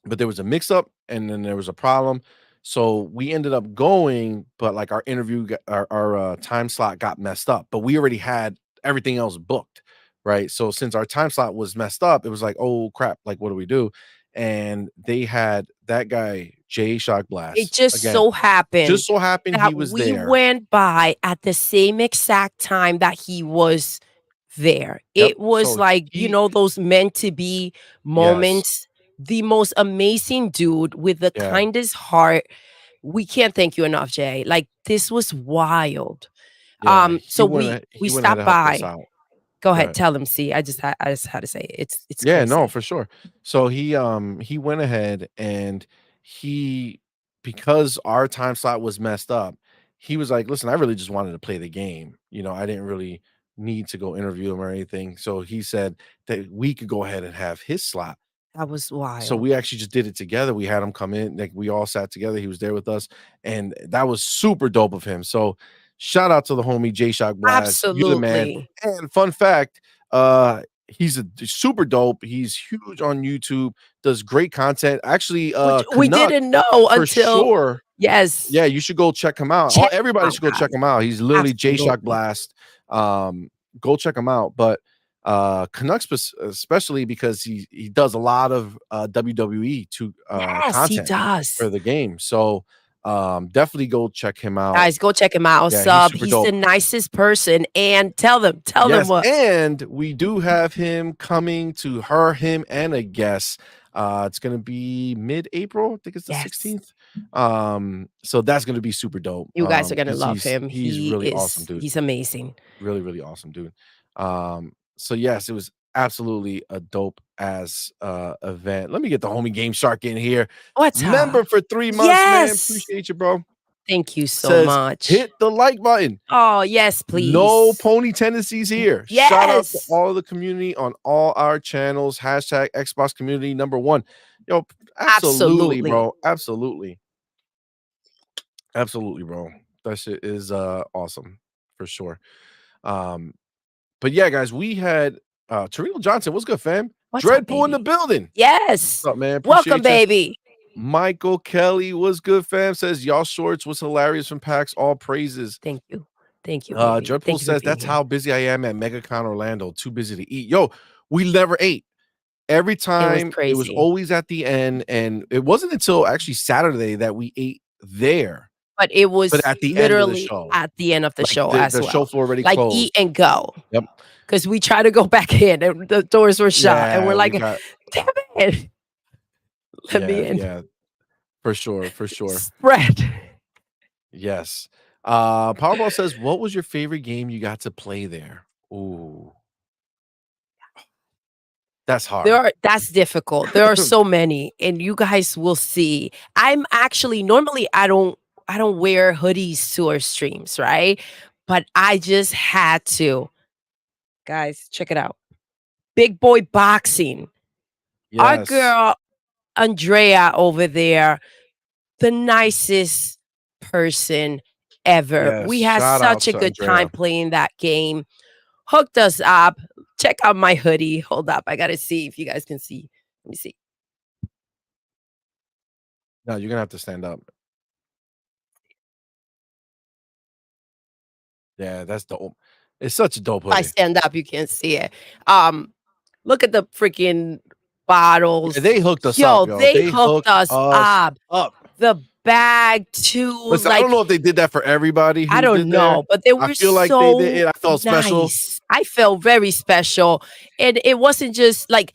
but there was a mix up and then there was a problem. So we ended up going, but like our interview, our time slot got messed up, but we already had everything else booked. Right. So since our time slot was messed up, it was like, oh crap, like what do we do? And they had that guy, Jay Shock It Blast. just Again, so happened just so happened he that was we there. went by at the same exact time that he was there. Yep. It was So like, he, those meant to be yes. moments. The most amazing dude with the Yeah. kindest heart. We can't thank you enough, Jay. Like, this was wild. Yeah. So we He went ahead stopped and helped us by. out. Go Go ahead, ahead. tell them. See, I just had to say it. It's Yeah, no, crazy. for sure. So he went ahead and he because our time slot was messed up, he was like, "Listen, I really just wanted to play the game. I didn't really need to go interview him or anything." So he said that we could go ahead and have his slot. That was So wild. we actually just did it together. We had him come in, like we all sat together. He was there with us, and that was super dope of him. So shout out to the homie J Shock Blast. You're the man. Absolutely. And fun fact, he's super dope. He's huge on YouTube, does great content. Actually, Which we Canuck didn't know for until. sure. Yes. Yeah, you should go check him out. Check him Everybody out, should go check guys. him out. He's literally J Shock Absolutely. Blast. Um, go check him out. But Canucks especially because he does a lot of WWE to Yes, he content for does. the game. So definitely go check him out. Guys, go check him out, Yeah, he's sub. super He's the dope. nicest person, and tell them Yes, what. and we do have him coming to him and a guest. It's gonna be mid-April. I think it's the Yes. 16th. So that's gonna be super dope. You guys are gonna Because love him. he's really awesome, dude. He's amazing. Really, really awesome, dude. So yes, it was absolutely a dope ass event. Let me get the homie Game Shark in here. What's Member up? for 3 months, man. Yes. Appreciate you, bro. Thank you so Says much. hit the like button. Oh, yes, No please. pony tendencies here. Shout out to Yes. all the community on all our channels. Hashtag Xbox community #1. Yo, absolutely, Absolutely. bro. Absolutely. Absolutely, bro. That shit is awesome for sure. Um, but yeah, guys, we had Torino Johnson. What's good, fam? What's up, Dreadpool in the baby? building. Yes. What's up, man? Welcome, Appreciate you. baby. Michael Kelly, what's good, fam? Says y'all shorts was hilarious from PAX. All praises. Thank you. Thank you, baby. Dreadpool Thank you for says being that's here. how busy I am at MegaCon Orlando. Too busy to eat. Yo, we never ate. Every It was time it was crazy. always at the end, and it wasn't until actually Saturday that we ate there. But it was But at the end of the literally show, at the end of the like show as the show well. floor already Like closed. eat and go. Yep. Because we tried to go back in and the doors were shut. And Yeah, we're we like, got damn it. Let me in. yeah, for sure, for sure. Spread. Yes. Powerball says, "What was your favorite game you got to play there?" Ooh, that's hard. That's difficult. There are so many, and you guys will see. I'm actually normally I don't wear hoodies to our streams, right? But I just had to. Guys, check it out. Big boy boxing. Our Yes. girl Andrea over there, the nicest person ever. Yes. We had Shout out such a to good time Andrea. playing that game. Hooked us up. Check out my hoodie. Hold up. I gotta see if you guys can see. Let me see. No, you're gonna have to stand up. Yeah, that's dope. It's such a dope If I hoodie. stand up, you can't see it. Look at the freaking Yeah, bottles. they hooked us Yo, up, yo. they They hooked hooked us us up. up. The bag too. Listen, I don't know if they did that for everybody I who don't did there. know, but they I were feel like they did so it. I felt special. nice. I felt very special. And it wasn't just like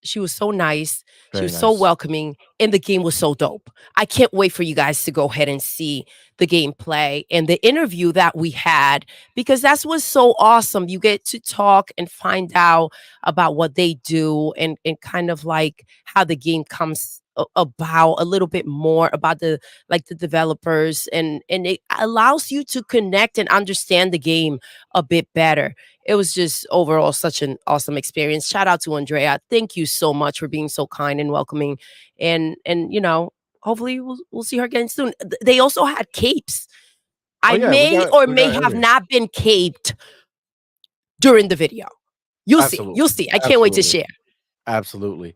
she was so nice. She Very was so nice. welcoming, and the game was so dope. I can't wait for you guys to go ahead and see the gameplay and the interview that we had because that's what's so awesome. You get to talk and find out about what they do and kind of like how the game comes about a little bit more about the like the developers and it allows you to connect and understand the game a bit better. It was just overall such an awesome experience. Shout out to Andrea. Thank you so much for being so kind and welcoming. And you know, hopefully we'll see her again soon. They also had capes. Oh I yeah, may or we may got have everything. not been caped during the video. You'll see. Absolutely. You'll see. I can't wait to Absolutely. share. Absolutely.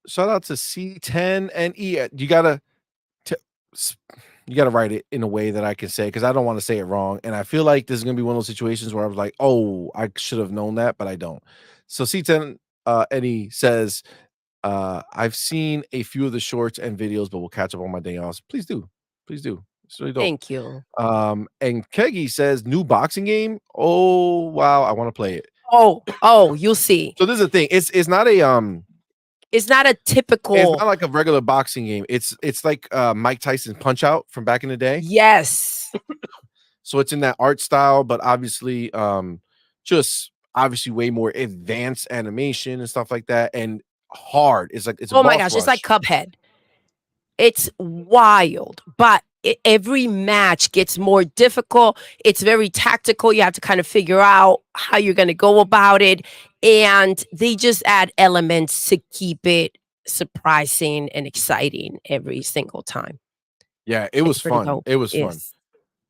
Shout out to C10 and E. You gotta write it in a way that I can say because I don't want to say it wrong. And I feel like this is gonna be one of those situations where I was like, oh, I should have known that, but I don't. So C10 Eddie says, I've seen a few of the shorts and videos, but we'll catch up on my day off. Please do. Please do. It's really dope. Thank you. And Keggy says, new boxing game. Oh wow, I want to play it. Oh, you'll see. So this is the thing. It's not a It's not a it's typical. not like a regular boxing game. It's like Mike Tyson's Punch Out from back in the day. Yes. So it's in that art style, but obviously just obviously way more advanced animation and stuff like that, and hard. It's like it's a Oh my boss gosh, it's like rush. Cuphead. It's wild, but every match gets more difficult. It's very tactical. You have to kind of figure out how you're going to go about it. And they just add elements to keep it surprising and exciting every single time. Yeah, it was pretty fun. dope. It was fun. Yes.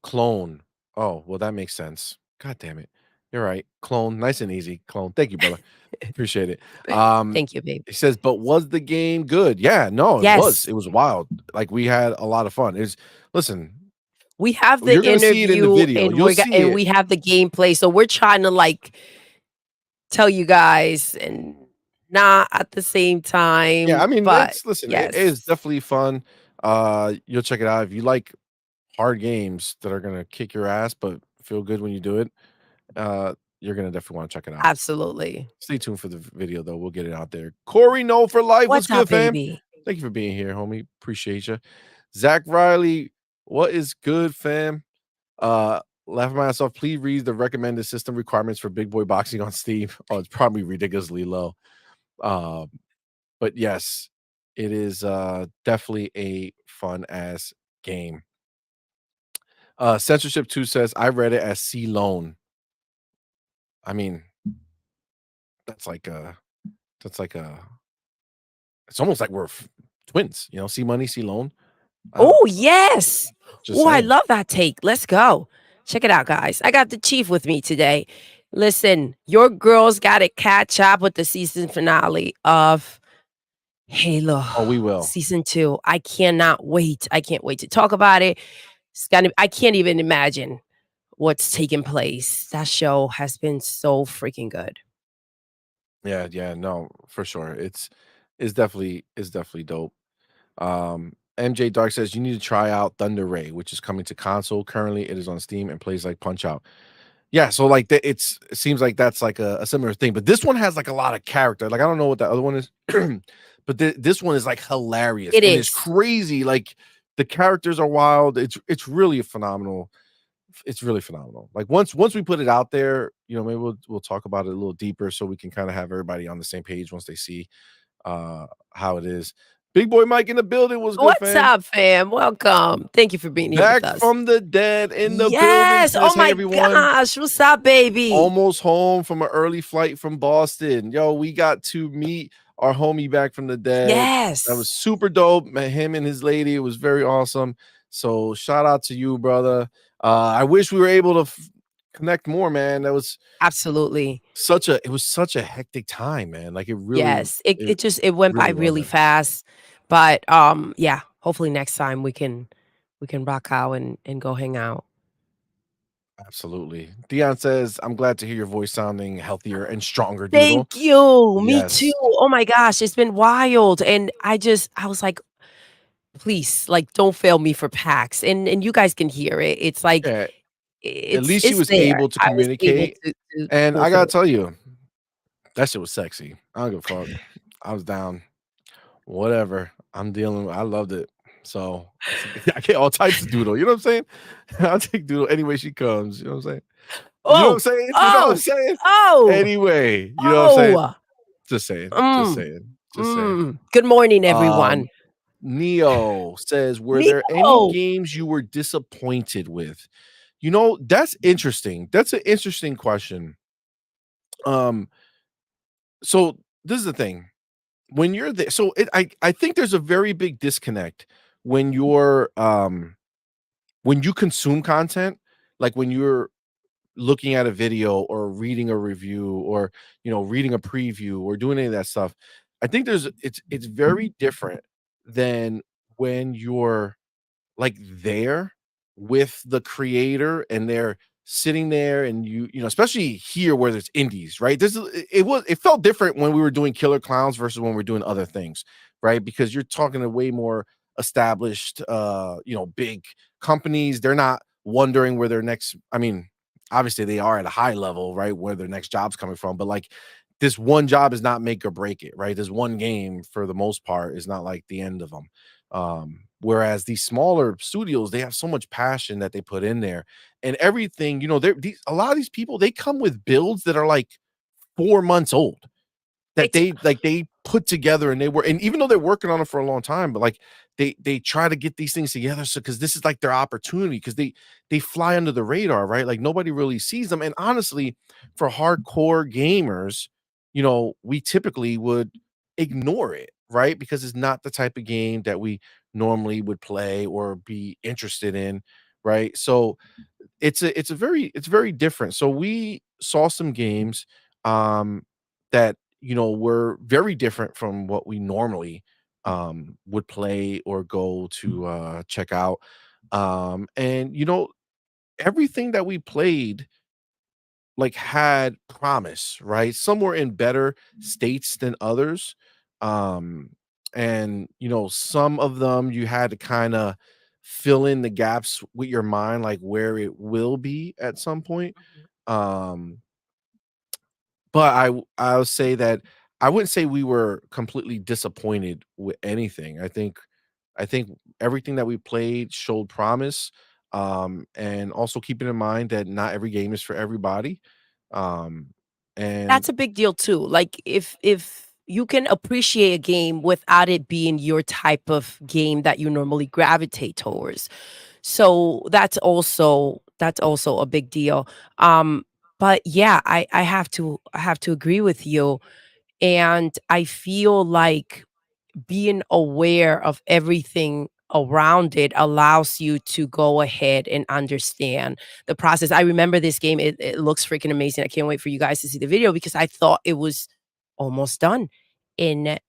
Clone. Oh, well, that makes sense. God damn it. You're right. Clone, nice and easy. Clone. Thank you, brother. Appreciate it. Thank you, babe. He says, but was the game good? Yeah, no, it was. Yes. It was wild. Like we had a lot of fun. It's listen, We have the you're gonna see it in the interview video. and You'll see it. we have the gameplay. So we're trying to like tell you guys and not at the same time. Yeah, I mean, but it's listen, yes. it is definitely fun. You'll check it out if you like hard games that are gonna kick your ass, but feel good when you do it. You're gonna definitely want to check it out. Absolutely. Stay tuned for the video though. We'll get it out there. Corey, no for life. What's good, up, fam? baby? Thank you for being here, homie. Appreciate you. Zach Riley, what is good, fam? Laughing myself. Please read the recommended system requirements for Big Boy Boxing on Steam. Oh, it's probably ridiculously low. Um, but yes, it is definitely a fun ass game. Censorship 2 says I read it as C Loan. I mean, that's like a that's like a it's almost like we're twins, you know, C Money, C Loan. Oh, yes. Just Oh, I saying. love that take. Let's go. Check it out, guys. I got the chief with me today. Listen, your girls got to catch up with the season finale of Halo Oh, we will. season 2. I cannot wait. I can't wait to talk about it. I can't even imagine what's taking place. That show has been so freaking good. Yeah, no, for sure. It's definitely dope. MJ Dark says you need to try out Thunder Ray, which is coming to console. Currently, it is on Steam and plays like Punch Out. Yeah, so like it seems like that's like a similar thing, but this one has like a lot of character. Like I don't know what the other one is, but this one is like hilarious It and it's is. crazy. Like the characters are wild. It's really phenomenal. It's really phenomenal. Like once we put it out there, you know, maybe we'll talk about it a little deeper so we can kind of have everybody on the same page once they see how it is. Big boy Mike in the building was good, What's fam. up, fam? Welcome. Thank you for being here with Back us. from the dead in the building. Yes. Oh Says, hey my everyone. gosh. What's up, baby? Almost home from an early flight from Boston. Yo, we got to meet our homie back from the dead. That was Yes. super dope. Met him and his lady. It was very awesome. So shout out to you, brother. I wish we were able to connect more, man. That was Absolutely. such a hectic time, man. Like Yes. It went by really really wasn't. fast. But yeah, hopefully next time we can rock out and go hang out. Absolutely. Dion says, I'm glad to hear your voice sounding healthier and stronger, Doodle. Thank you. Me too. Yes. Oh my gosh, it's been wild. And I was like, please, like, don't fail me for PAX. And you guys can hear it. It's like Yeah. At it's least she it's was there. able to I was able communicate. to And pull I gotta through. tell you, that shit was sexy. I don't give a fuck. I was down. Whatever. I loved it. So I get all types of Doodle. You know what I'm saying? I'll take Doodle any way she comes. You know what I'm saying? You know what I'm Oh, saying? You know what I'm oh, saying? oh, Anyway, you know what I'm saying? oh. Just saying. Just Mm, saying. Just saying. Good morning, everyone. Um, Neo says, were there any Neo. games you were disappointed with? You know, that's interesting. That's an interesting question. Um, so this is the thing. When you're there, so I think there's a very big disconnect when when you consume content, like when you're looking at a video or reading a review or reading a preview or doing any of that stuff. I think it's very different than when you're like there with the creator and they're sitting there and especially here where there's indies, right? It felt different when we were doing Killer Clowns versus when we're doing other things, right? Because you're talking to way more established big companies. They're not wondering where their next, I mean, obviously they are at a high level, right? Where their next job's coming from, but like this one job is not make or break it, right? This one game for the most part is not like the end of them. Whereas these smaller studios, they have so much passion that they put in there and everything, a lot of these people, they come with builds that are like 4 months old that It's they put together and even though they're working on it for a long time, but like they try to get these things together so because this is like their opportunity because they fly under the radar, right? Like nobody really sees them. And honestly, for hardcore gamers, we typically would ignore it, right? Because it's not the type of game that we normally would play or be interested in, right? So it's very different. So we saw some games that were very different from what we normally would play or go to check out. And everything that we played like had promise, right? Some were in better states than others. Um, and some of them you had to kind of fill in the gaps with your mind, like where it will be at some point. Um, but I'll say that I wouldn't say we were completely disappointed with anything. I think everything that we played showed promise. And also keeping in mind that not every game is for everybody. Um, and That's a big deal too. Like if you can appreciate a game without it being your type of game that you normally gravitate towards. So that's also a big deal. But yeah, I have to agree with you. And I feel like being aware of everything around it allows you to go ahead and understand the process. I remember this game. It looks freaking amazing. I can't wait for you guys to see the video because I thought it was almost done. And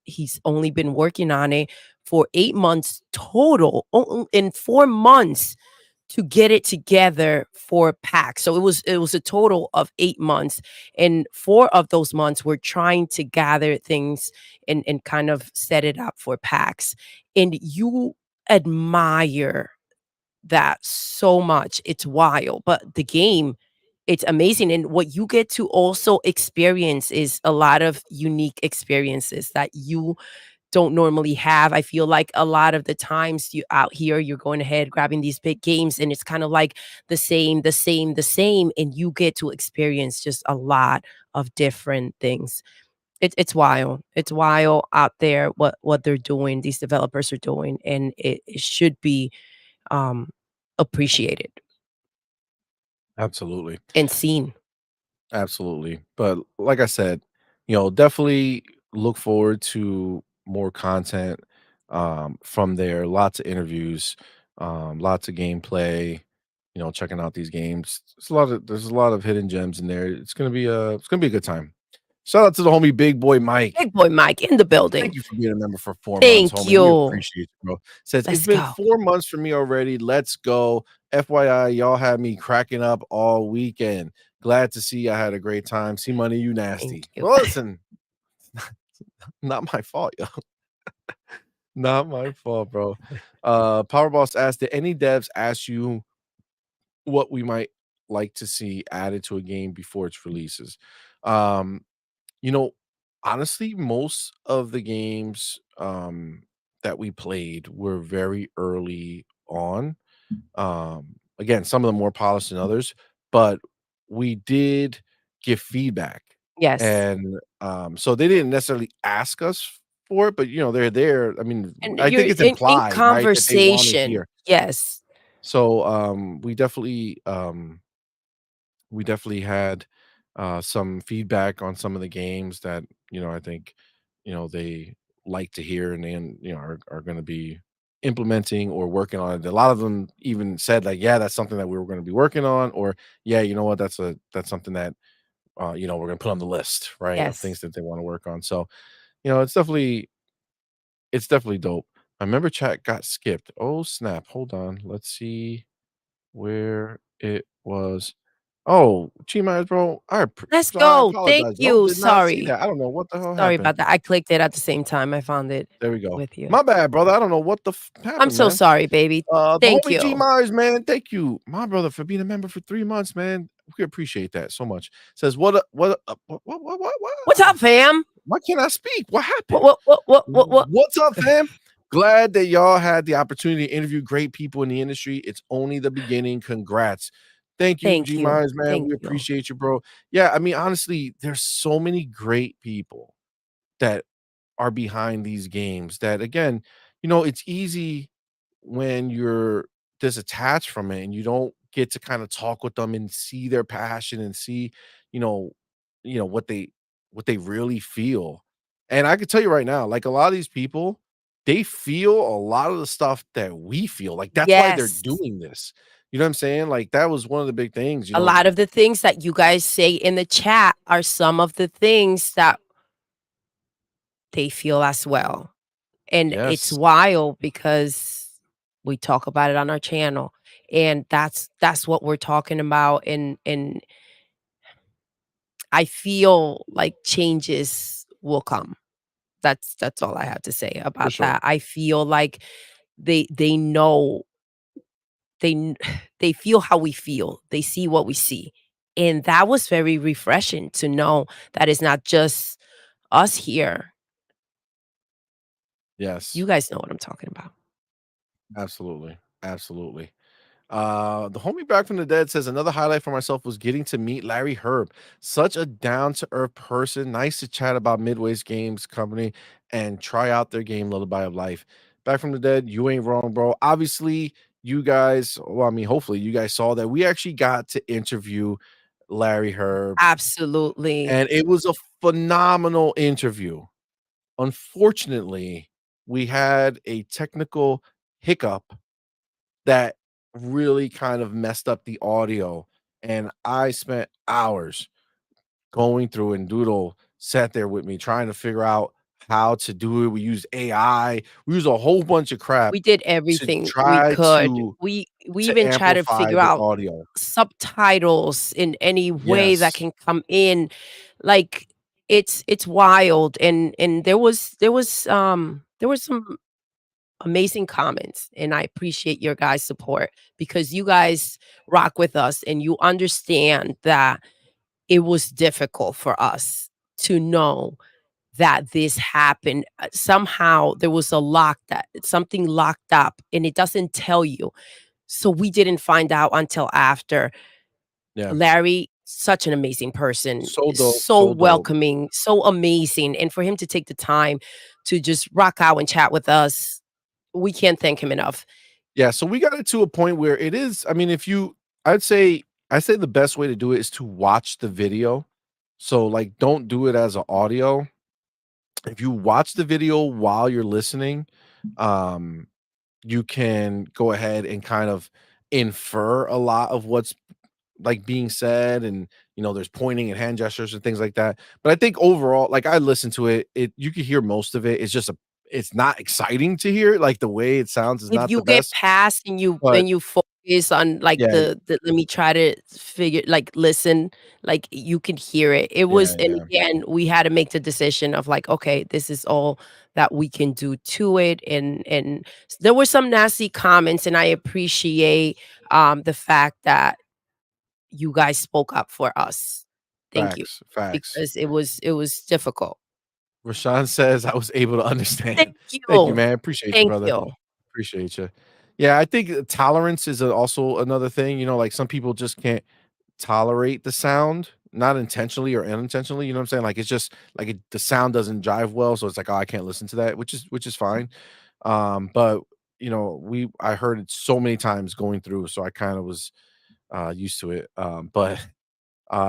he's only been working on it for 8 months total. In 4 months to get it together for PAX. So it was a total of 8 months, and 4 of those months we're trying to gather things and kind of set it up for PAX. And you admire that so much. It's wild, but the game, it's amazing. And what you get to also experience is a lot of unique experiences that you don't normally have. I feel like a lot of the times you out here, you're going ahead grabbing these big games and it's kind of like the same, the same, the same, and you get to experience just a lot of different things. It's wild. It's wild out there what they're doing, these developers are doing, and it should be um appreciated absolutely. and seen. Absolutely. But like I said, definitely look forward to more content from there. Lots of interviews, lots of gameplay, checking out these games. There's a lot of hidden gems in there. It's gonna be a good time. Shout out to the homie Big Boy Mike. Big boy Mike in the Thank building. you for being a member for 4 months, Thank homie. We you. appreciate you, bro. Says it's Let's been go. 4 months for me already. Let's go. FYI, y'all had me cracking up all weekend. Glad to see I had a great time. See money, you Thank nasty. you. Well, listen, not my fault, yo. Not my fault, bro. Powerboss asked, did any devs ask you what we might like to see added to a game before its releases? Um, You know, honestly, most of the games, that we played were very early on. Again, some of them more polished than others, but we did give feedback. Yes. And, so they didn't necessarily ask us for it, but, they're there. I mean, And I you're think it's in implied, right, that they wanna conversation. hear. Yes. So, we definitely had some feedback on some of the games that I think they like to hear, and then are going to be implementing or working on it. A lot of them even said like, yeah, that's something that we were going to be working on, or yeah, you know what, that's something that we're going to put on the list, right, of things Yes. that they want to work on. So it's definitely dope. I remember chat got skipped. Oh snap, hold on, let's see where it was. Oh, Chi bro, Let's so I go. Thank apologize, bro, you. did not see Sorry. that. I don't know what the hell Sorry happened. about that. I clicked it at the same time. I found it There we go. with you. My bad, brother, I don't know what the I'm happened, so man. sorry, baby. The Thank homie G you. Myers, man, thank you, my brother, for being a member for 3 months, man. We appreciate that so much. Says, what? What's up, fam? Why can't I speak? What What happened? what what what what what? What's up, fam? Glad that y'all had the opportunity to interview great people in the industry. It's only the beginning. Congrats. Thank you, Thank G you. Mines, man. Thank We you. appreciate you, bro. Yeah, I mean, honestly, there's so many great people that are behind these games that, again, it's easy when you're disattached from it and you don't get to kind of talk with them and see their passion and see, you know, what they really feel. And I can tell you right now, like a lot of these people, they feel a lot of the stuff that we feel. Like that's why they're Yes. doing this. You know what I'm saying? Like that was one of the big things, A lot of the things that you guys say in the chat are some of the things that they feel as well. And it's Yes, wild because we talk about it on our channel. And that's what we're talking about. And I feel like changes will come. That's all I have to say for about sure. that. I feel like they know they feel how we feel. They see what we see. And that was very refreshing to know that it's not just us here. Yes. You guys know what I'm talking about. Absolutely. Absolutely. The homie back from the dead says another highlight for myself was getting to meet Larry Herb. Such a down to earth person. Nice to chat about Midway's Games Company and try out their game Lullaby of Life. Back from the dead, you ain't wrong, bro. Obviously, you guys, well, I mean, hopefully, you guys saw that we actually got to interview Larry Herb, Absolutely. and it was a phenomenal interview. Unfortunately, we had a technical hiccup that really kind of messed up the audio, and I spent hours going through, and Doodle sat there with me trying to figure out how to do it. We used AI, we used a whole bunch of crap We did to everything we try could. to We even tried to amplify figure the out audio. subtitles in any way that Yes. can come in. Like, it's wild, and there was some amazing comments, and I appreciate your guys' support because you guys rock with us, and you understand that it was difficult for us to know that this happened. Somehow there was a lock that something locked up, and it doesn't tell you. So we didn't find out until after. Yeah. Larry, such an amazing person, So dope, so so dope. welcoming, so amazing, and for him to take the time to just rock out and chat with us, we can't thank him enough. Yeah, so we got it to a point where it is, I mean, if you I'd say the best way to do it is to watch the video. So, like, don't do it as a audio. If you watch the video while you're listening, um, you can go ahead and kind of infer a lot of what's, like, being said, and, there's pointing and hand gestures and things like that. But I think overall, like, I listened to it, you could hear most of it. It's not exciting to hear, like, the way it sounds is If not the you get best, past but and you focus on, like, yeah, the let me try to figure like, listen, like, you could hear it. It yeah, was, and yeah. again, we had to make the decision of, like, "Okay, this is all that we can do to it," and there were some nasty comments, and I appreciate, the fact that you guys spoke up for us. Thank you, Facts, facts. because it was difficult. Rashawn says, "I was able to understand." Thank Thank you, you. man. Appreciate you, Thank brother. you. Appreciate you. Yeah, I think tolerance is also another thing, like, some people just can't tolerate the sound, not intentionally or unintentionally, you know what I'm saying? Like, it's just like the sound doesn't jive well, so it's like, "Oh, I can't listen to that," which is fine. But, I heard it so many times going through, so I kinda was, used to it. But,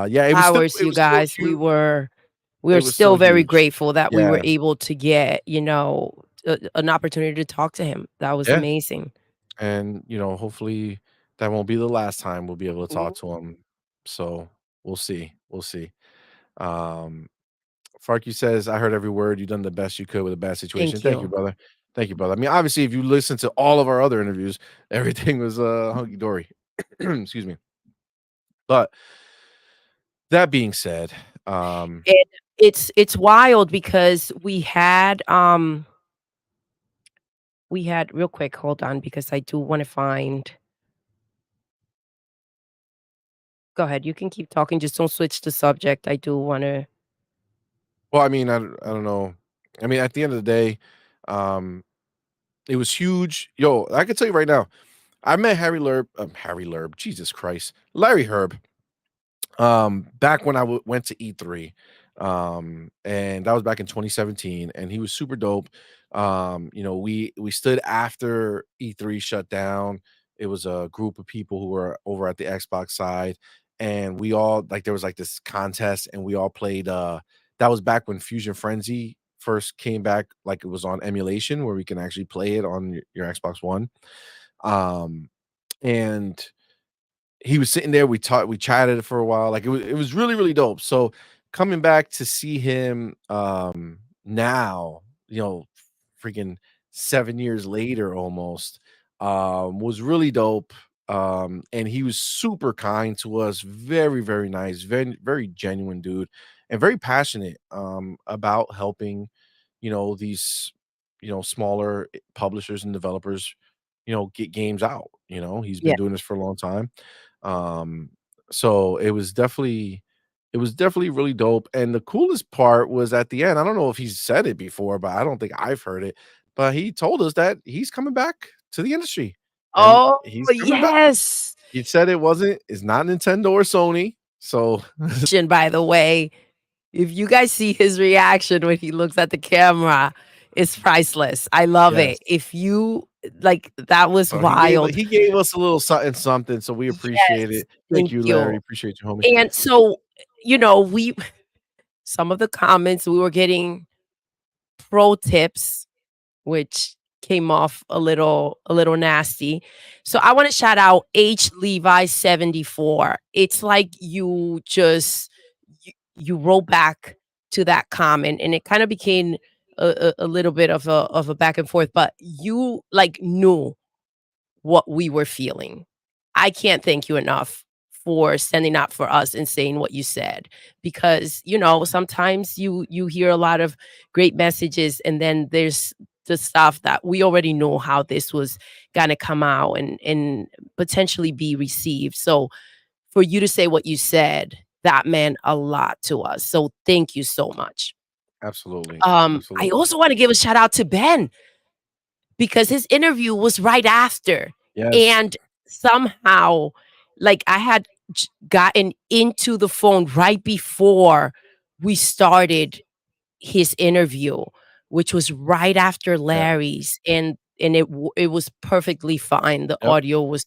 yeah, it was still Hours, it you was still guys. huge. We It are was still still very huge. grateful that we were Yeah. able to get, an opportunity to talk to him. That was Yeah. amazing. And, hopefully that won't be the last time we'll be able to talk Mhm. to him. So we'll see. We'll see. Um, Farky says, I heard every word. You done the best you could with a bad situation. Thank Thank you, you. brother. Thank you, brother. I mean, obviously, if you listen to all of our other interviews, everything was hunky dory. Excuse me. But that being said, And it's wild because we had real quick, hold on, because I do wanna find go ahead, you can keep talking, just don't switch the subject. I do wanna well, I mean, I don't know. I mean, at the end of the day, um, it was huge. Yo, I can tell you right now, I met Harry Lerb, Jesus Christ, Larry Herb, back when I went to E3, and that was back in 2017, and he was super dope. We stood after E3 shut down. It was a group of people who were over at the Xbox side, and we all, like, there was like this contest, and we all played. That was back when Fusion Frenzy first came back, like, it was on emulation where we can actually play it on your Xbox One. Um, and he was sitting there, we chatted for a while, like, it was really, really dope. So, coming back to see him, now, freaking 7 years later almost, was really dope. And he was super kind to us, very, very nice, very, very genuine dude, and very passionate, about helping, these, smaller publishers and developers, get games out. He's yeah. been doing this for a long time. Um, so it was definitely really dope. And the coolest part was at the end. I don't know if he's said it before, but I don't think I've heard it. But he told us that he's coming back to the industry. and Oh, he's coming back. yes. He said it's not Nintendo or Sony. So By the way, if you guys see his reaction when he looks at the camera, it's priceless. I love yes. it. If you like, that was So wild. he gave us a little something something. So we appreciate Yes, it. Thank thank you, Larry. you. Appreciate you, homie. And so, we some of the comments we were getting pro tips, which came off a little nasty. So I want to shout out H Levi 74. It's like you roll back to that comment, and it kind of became a little bit of a back and forth, but you like knew what we were feeling. I can't thank you enough for standing up for us and saying what you said, because sometimes you hear a lot of great messages, and then there's the stuff that we already know how this was going to come out and potentially be received. So for you to say what you said, that meant a lot to us. So thank you so much. Absolutely. I Absolutely. also want to give a shout out to Ben, because his interview was right after. Yes. And somehow, like, I had gotten into the phone right before we started his interview, which was right after Yeah. Larry's, and it was perfectly fine. The Yep. audio was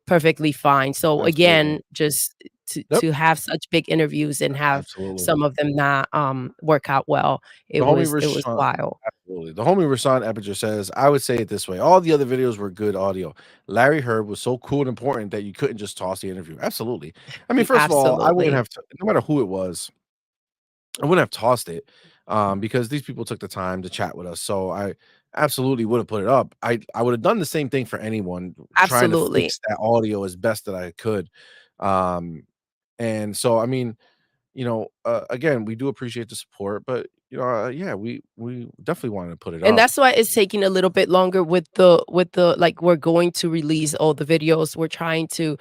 perfectly fine. So Absolutely. again, just to Yep. to have such big interviews and have Absolutely. some of them not work out well, The it homie was Rashawn, wild. absolutely. The homie Rashawn Epinger says, I would say it this way. All the other videos were good audio. Larry Herb was so cool and important that you couldn't just toss the interview. Absolutely. I mean, first of all, I wouldn't Absolutely. have, no matter who it was, I wouldn't have tossed it because these people took the time to chat with us. So I absolutely would have put it up. I would have done the same thing for anyone trying to Absolutely. fix that audio as best that I could. Um, and so, I mean, again, we do appreciate the support, but yeah, we definitely wanted to put it And up. that's why it's taking a little bit longer with the like, we're going to release all the videos. We're trying to,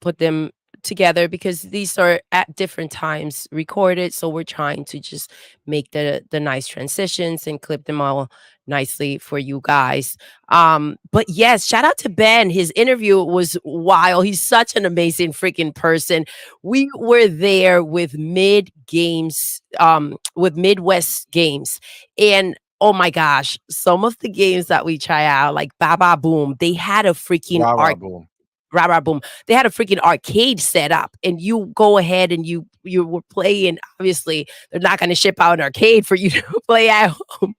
put them together, because these are at different times recorded. So we're trying to just make the nice transitions and clip them all nicely for you guys. But yes, shout out to Ben. His interview was wild. He's such an amazing freaking person. We were there with with Midwest Games, and oh my gosh, some of the games that we try out, like Baba Boom, they had a freaking Rah rah boom. Rah Rah Boom. They had a freaking arcade set up, and you go ahead and you were playing. Obviously, they're not going to ship out an arcade for you to play at home.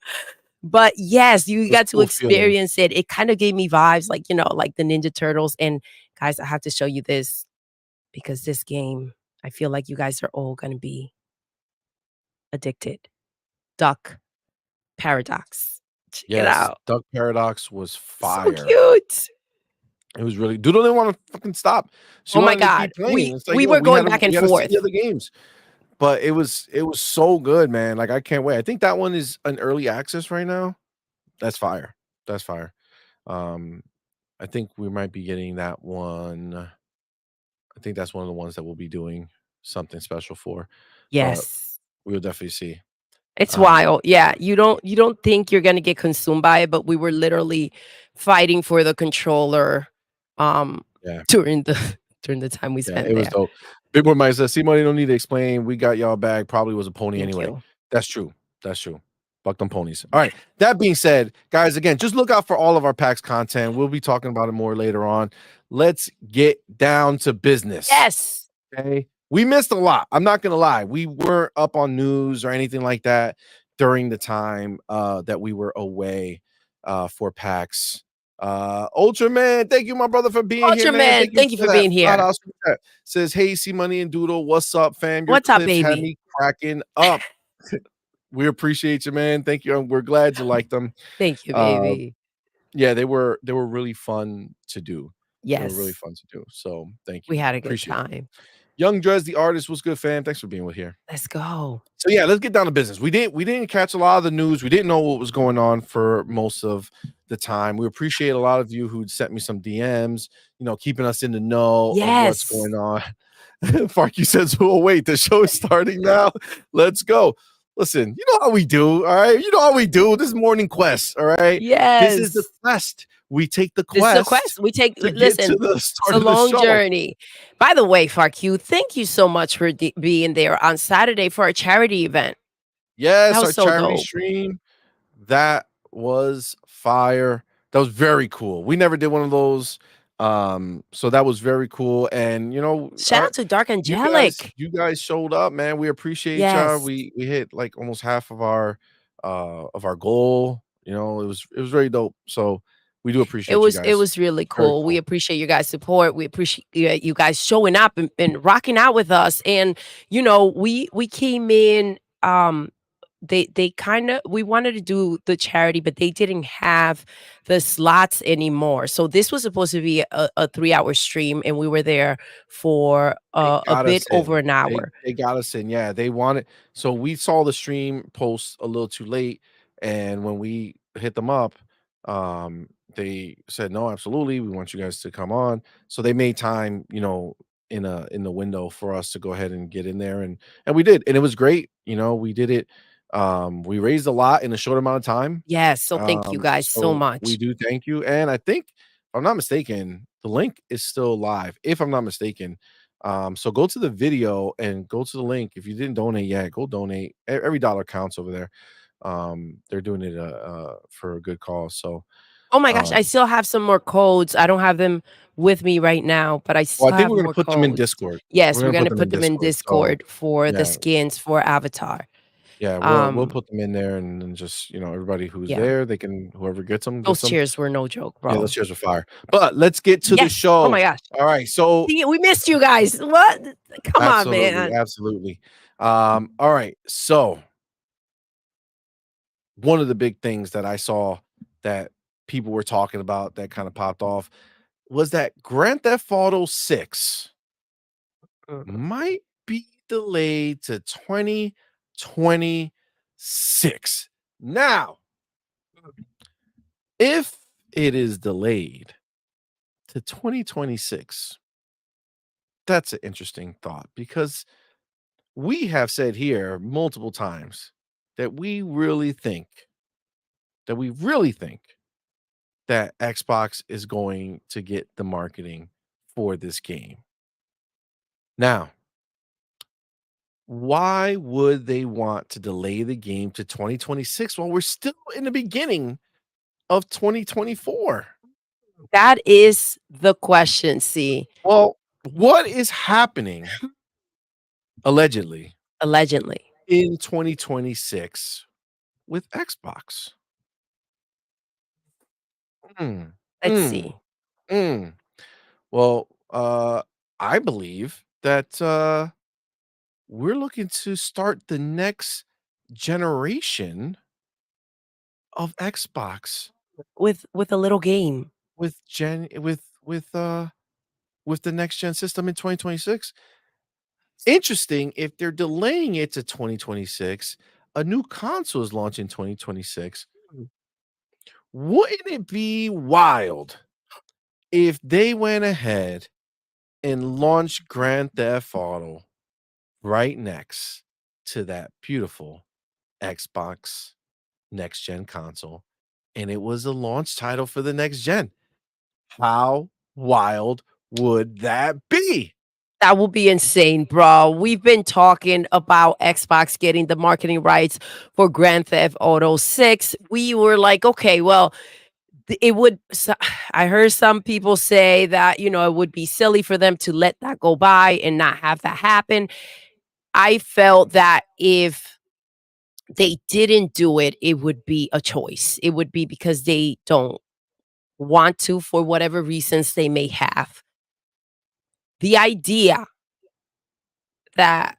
But yes, It you was got to cool feeling. experience it. It kind of gave me vibes like, like the Ninja Turtles. And guys, I have to show you this, because this game, I feel like you guys are all going to be addicted. Duck Paradox. Check it Yes, out. Duck Paradox was So fire. cute. It was really Doodle didn't want to fucking stop. She Oh my wanted to god. keep playing. We It's like, we yo, were we going had to back and we got to see the forth. other games. But it was so good, man. Like I can't wait. I think that one is an early access right now. That's fire. That's fire. Um, I think we might be getting that one. I think that's one of the ones that we'll be doing something special for, but Yes. we'll definitely see. It's Um, wild. Yeah, you don't think you're gonna get consumed by it, but we were literally fighting for the controller um yeah, during the during the time we yeah, spent it was there. dope. Big Boy Mike says, "CMoney don't need to explain. We got y'all back. Probably was a pony Thank anyway." you. That's true. That's true. Fuck them ponies. All right. That being said, guys, again, just look out for all of our PAX content. We'll be talking about it more later on. Let's get down to business. Yes. Okay. We missed a lot. I'm not gonna lie. We weren't up on news or anything like that during the time that we were away for PAX. Ultraman, thank you, my brother, for being here, man. Ultraman, Thank you thank you for for that being flat here. out super chat. Says, hey, C Money and Doodle, what's up, fam? Your What's up, clips had baby? me cracking up. We appreciate you, man. Thank you. And we're glad you like them. Thank you, Uh, baby. yeah, they were really fun to do. They were really Yes. fun to do. So thank We you. had a good Appreciate you. time. Young Drez, the artist, was good, fam. Thanks for being with here. Let's go. So yeah, let's get down to business. We didn't catch a lot of the news. We didn't know what was going on for most of the time. We appreciate a lot of you who sent me some DMs, keeping us in the know of what's Yes. going on. Farky says, "Oh wait, the show is starting now. Let's go." listen, you know how we do, all right? You know how we do. This is Morning Quest, all right? This is the Yes. quest. We take the This is a quest quest. We take to get to listen, the it's start a of the long show. journey. By the way, FARQ, thank you so much for being there on Saturday for our charity event. That Yes, was our so charity dope. stream. That was fire. That was very cool. We never did one of those. So that was very cool. And Shout out to Dark Angelic. you guys showed up, man. We appreciate y'all. Yes. We hit like almost half of our goal. It was very dope. So we do It appreciate you was it guys. was really Very cool. We cool. appreciate your guys' support. We appreciate you guys showing up and rocking out with us. And we came in. They kind of we wanted to do the charity, but they didn't have the slots anymore. So this was supposed to be a 3 hour stream, and we were there for They a got bit us over in. an hour. They got us in. Yeah, they wanted so we saw the stream post a little too late, and when we hit them up, they said, "No, absolutely, we want you guys to come on." So they made time, in the window for us to go ahead and get in there, and we did, and it was great. We did it. We raised a lot in a short amount of time. Yes. So thank you guys so So we much. do thank you, and I think, if I'm not mistaken, the link is still live, if I'm not mistaken. So go to the video and go to the link. If you didn't donate yet, go donate. Every dollar counts over there. They're doing it for a good cause. So, Oh my gosh, um, I still have some more codes. I don't have them with me right now, but I well, I still think have we're gonna more put them in codes. Discord. We're Yes, we're gonna put gonna them in put them in Discord. So Discord for the yeah, skins for Avatar. yeah, we'll Um, put them in there, and then just everybody who's yeah, there, they can whoever gets them gets those them. cheers were no joke, Yeah, those bro. shares are fire. But let's get to the Yes. Oh my show. gosh. All right, so See, we missed you guys. What? Come on, absolutely, man. absolutely. All right, so one of the big things that I saw that people were talking about that kind of popped off was that Grand Theft Auto 6 Mm. might be delayed to 2026. Now, if it is delayed to 2026, that's an interesting thought because we have said here multiple times that we really think that Xbox is going to get the marketing for this game. Now, why would they want to delay the game to 2026 while we're still in the beginning of 2024? That is the question, see, Well, what is happening allegedly allegedly. in 2026 with Xbox? Mm, Let's mm, see. mm. Well, I believe that we're looking to start the next generation of Xbox With a little game. with gen with the next gen system in 2026. Interesting, if they're delaying it to 2026, a new console is launching 2026. Wouldn't it be wild if they went ahead and launched Grand Theft Auto right next to that beautiful Xbox next gen console, and it was a launch title for the next gen? How wild would that be? That would be insane, bro. We've been talking about Xbox getting the marketing rights for Grand Theft Auto 6. We were like, okay, well, it would. I heard some people say that, it would be silly for them to let that go by and not have that happen. I felt that if they didn't do it, it would be a choice. It would be because they don't want to for whatever reasons they may have. The idea that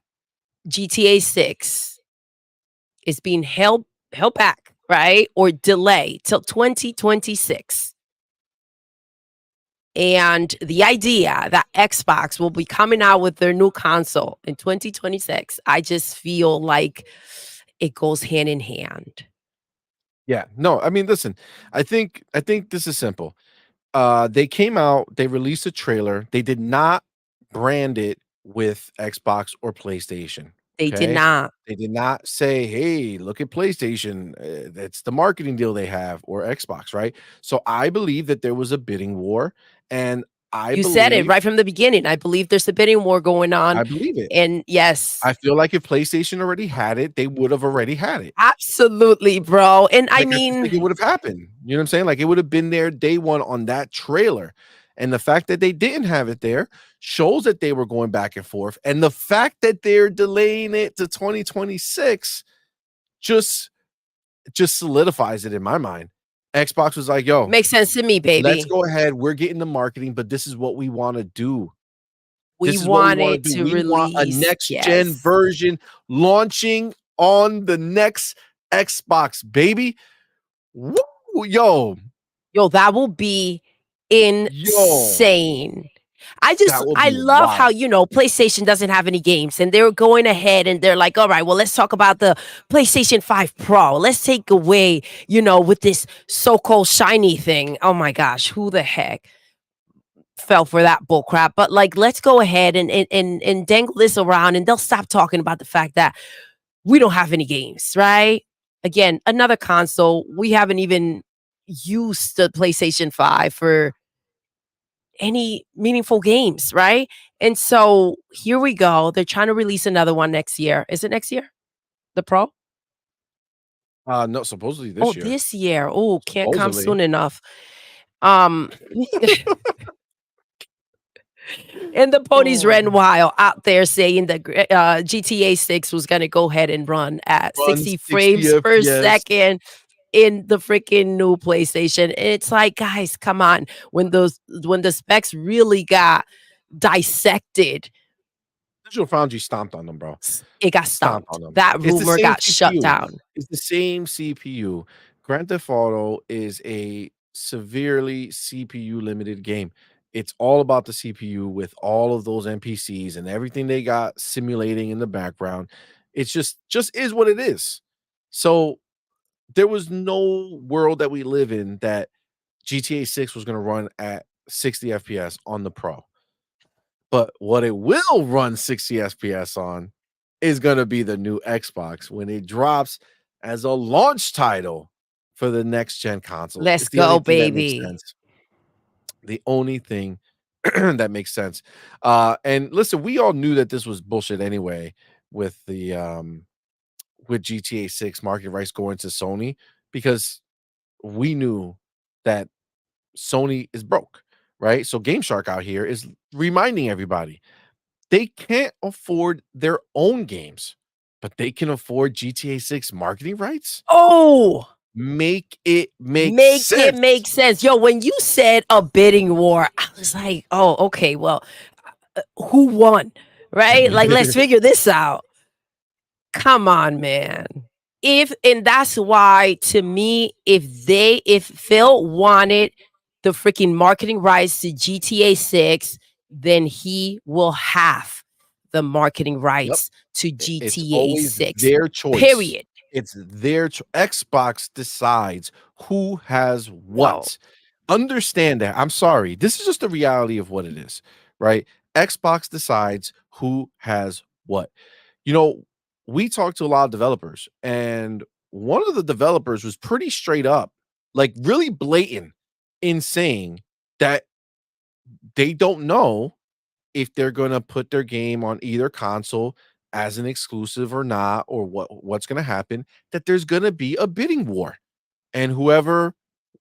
GTA 6 is being held back, right? Or delayed till 2026. And the idea that Xbox will be coming out with their new console in 2026, I just feel like it goes hand in hand. Yeah, no, I mean, listen, I think this is simple. They came out, they released a trailer. They did not brand it with Xbox or PlayStation. They did Okay. not. They did not say, hey, look at PlayStation. That's the marketing deal they have, or Xbox, right? So I believe that there was a bidding war. And I You said it believe, right from the beginning. I believe there's a bidding war going on. I believe it. And yes, I feel like if PlayStation already had it, they would have already had it. absolutely, bro. And I Like, I just think it mean, would have happened. You know what I'm saying? Like, it would have been there day one on that trailer. And the fact that they didn't have it there shows that they were going back and forth. And the fact that they're delaying it to 2026 just solidifies it in my mind. Xbox was like, yo, makes sense to me, let's baby. go ahead. We're getting the marketing, but this is what we want to do. We This is what we want wanted to do. to We want a release, next gen yes. version launching on the next Xbox, baby. Woo, yo, Yo, that will be yo, insane. that will I be love how, wild. you know, PlayStation doesn't have any games and they're going ahead and they're like, all right, well, let's talk about the PlayStation 5 Pro. Let's take away, you know, with this so-called shiny thing. Oh my gosh, who the heck fell for that bull crap? But like, let's go ahead and dangle this around and they'll stop talking about the fact that we don't have any games, right? Again, another console. We haven't even used the PlayStation 5 for any meaningful games, right? And so here we go. They're trying to release another one next year. Is it next year? The Pro? No, supposedly Oh, this year. this year. Oh, can't come Supposedly. soon enough. Um, and the ponies Oh, ran wild out there saying that GTA 6 was going to go ahead and run at run 60 60 frames per FPS. second in the freaking new PlayStation. And it's like, guys, come on. When the specs really got dissected, Digital Foundry stomped on them, bro. it got Stomped stumped. on them. That It's the rumor same got shut CPU. down. It's the same CPU. Grand Theft Auto is a severely CPU limited game. It's all about the CPU with all of those NPCs and everything they got simulating in the background. It's just is what it is. So there was no world that we live in that GTA 6 was going to run at 60 FPS on the Pro. But what it will run 60 FPS on is going to be the new Xbox when it drops as a launch title for the next gen consoles. Let's It's the only go, thing that makes baby. sense. The only thing that makes sense. And listen, we all knew that this was bullshit anyway with the with GTA 6 market rights going to Sony, because we knew that Sony is broke, right? So Game Shark out here is reminding everybody they can't afford their own games, but they can afford GTA 6 marketing rights. Oh, Make it make make it sense. make sense. Yo, when you said a bidding war, I was like, oh, okay, well, who won? Right? Like, let's figure this out. Come on, man. If and that's why to me, if Phil wanted the freaking marketing rights to GTA 6, then he will have the marketing Yep. rights to It's GTA always 6. their choice. Period. It's their Xbox decides who has Yo, what. Understand that. I'm sorry. This is just the reality of what it is, right? Xbox decides who has what. You know, we talked to a lot of developers, and one of the developers was pretty straight up, like really blatant in saying that they don't know if they're going to put their game on either console as an exclusive or not, or what's going to happen, that there's going to be a bidding war, and whoever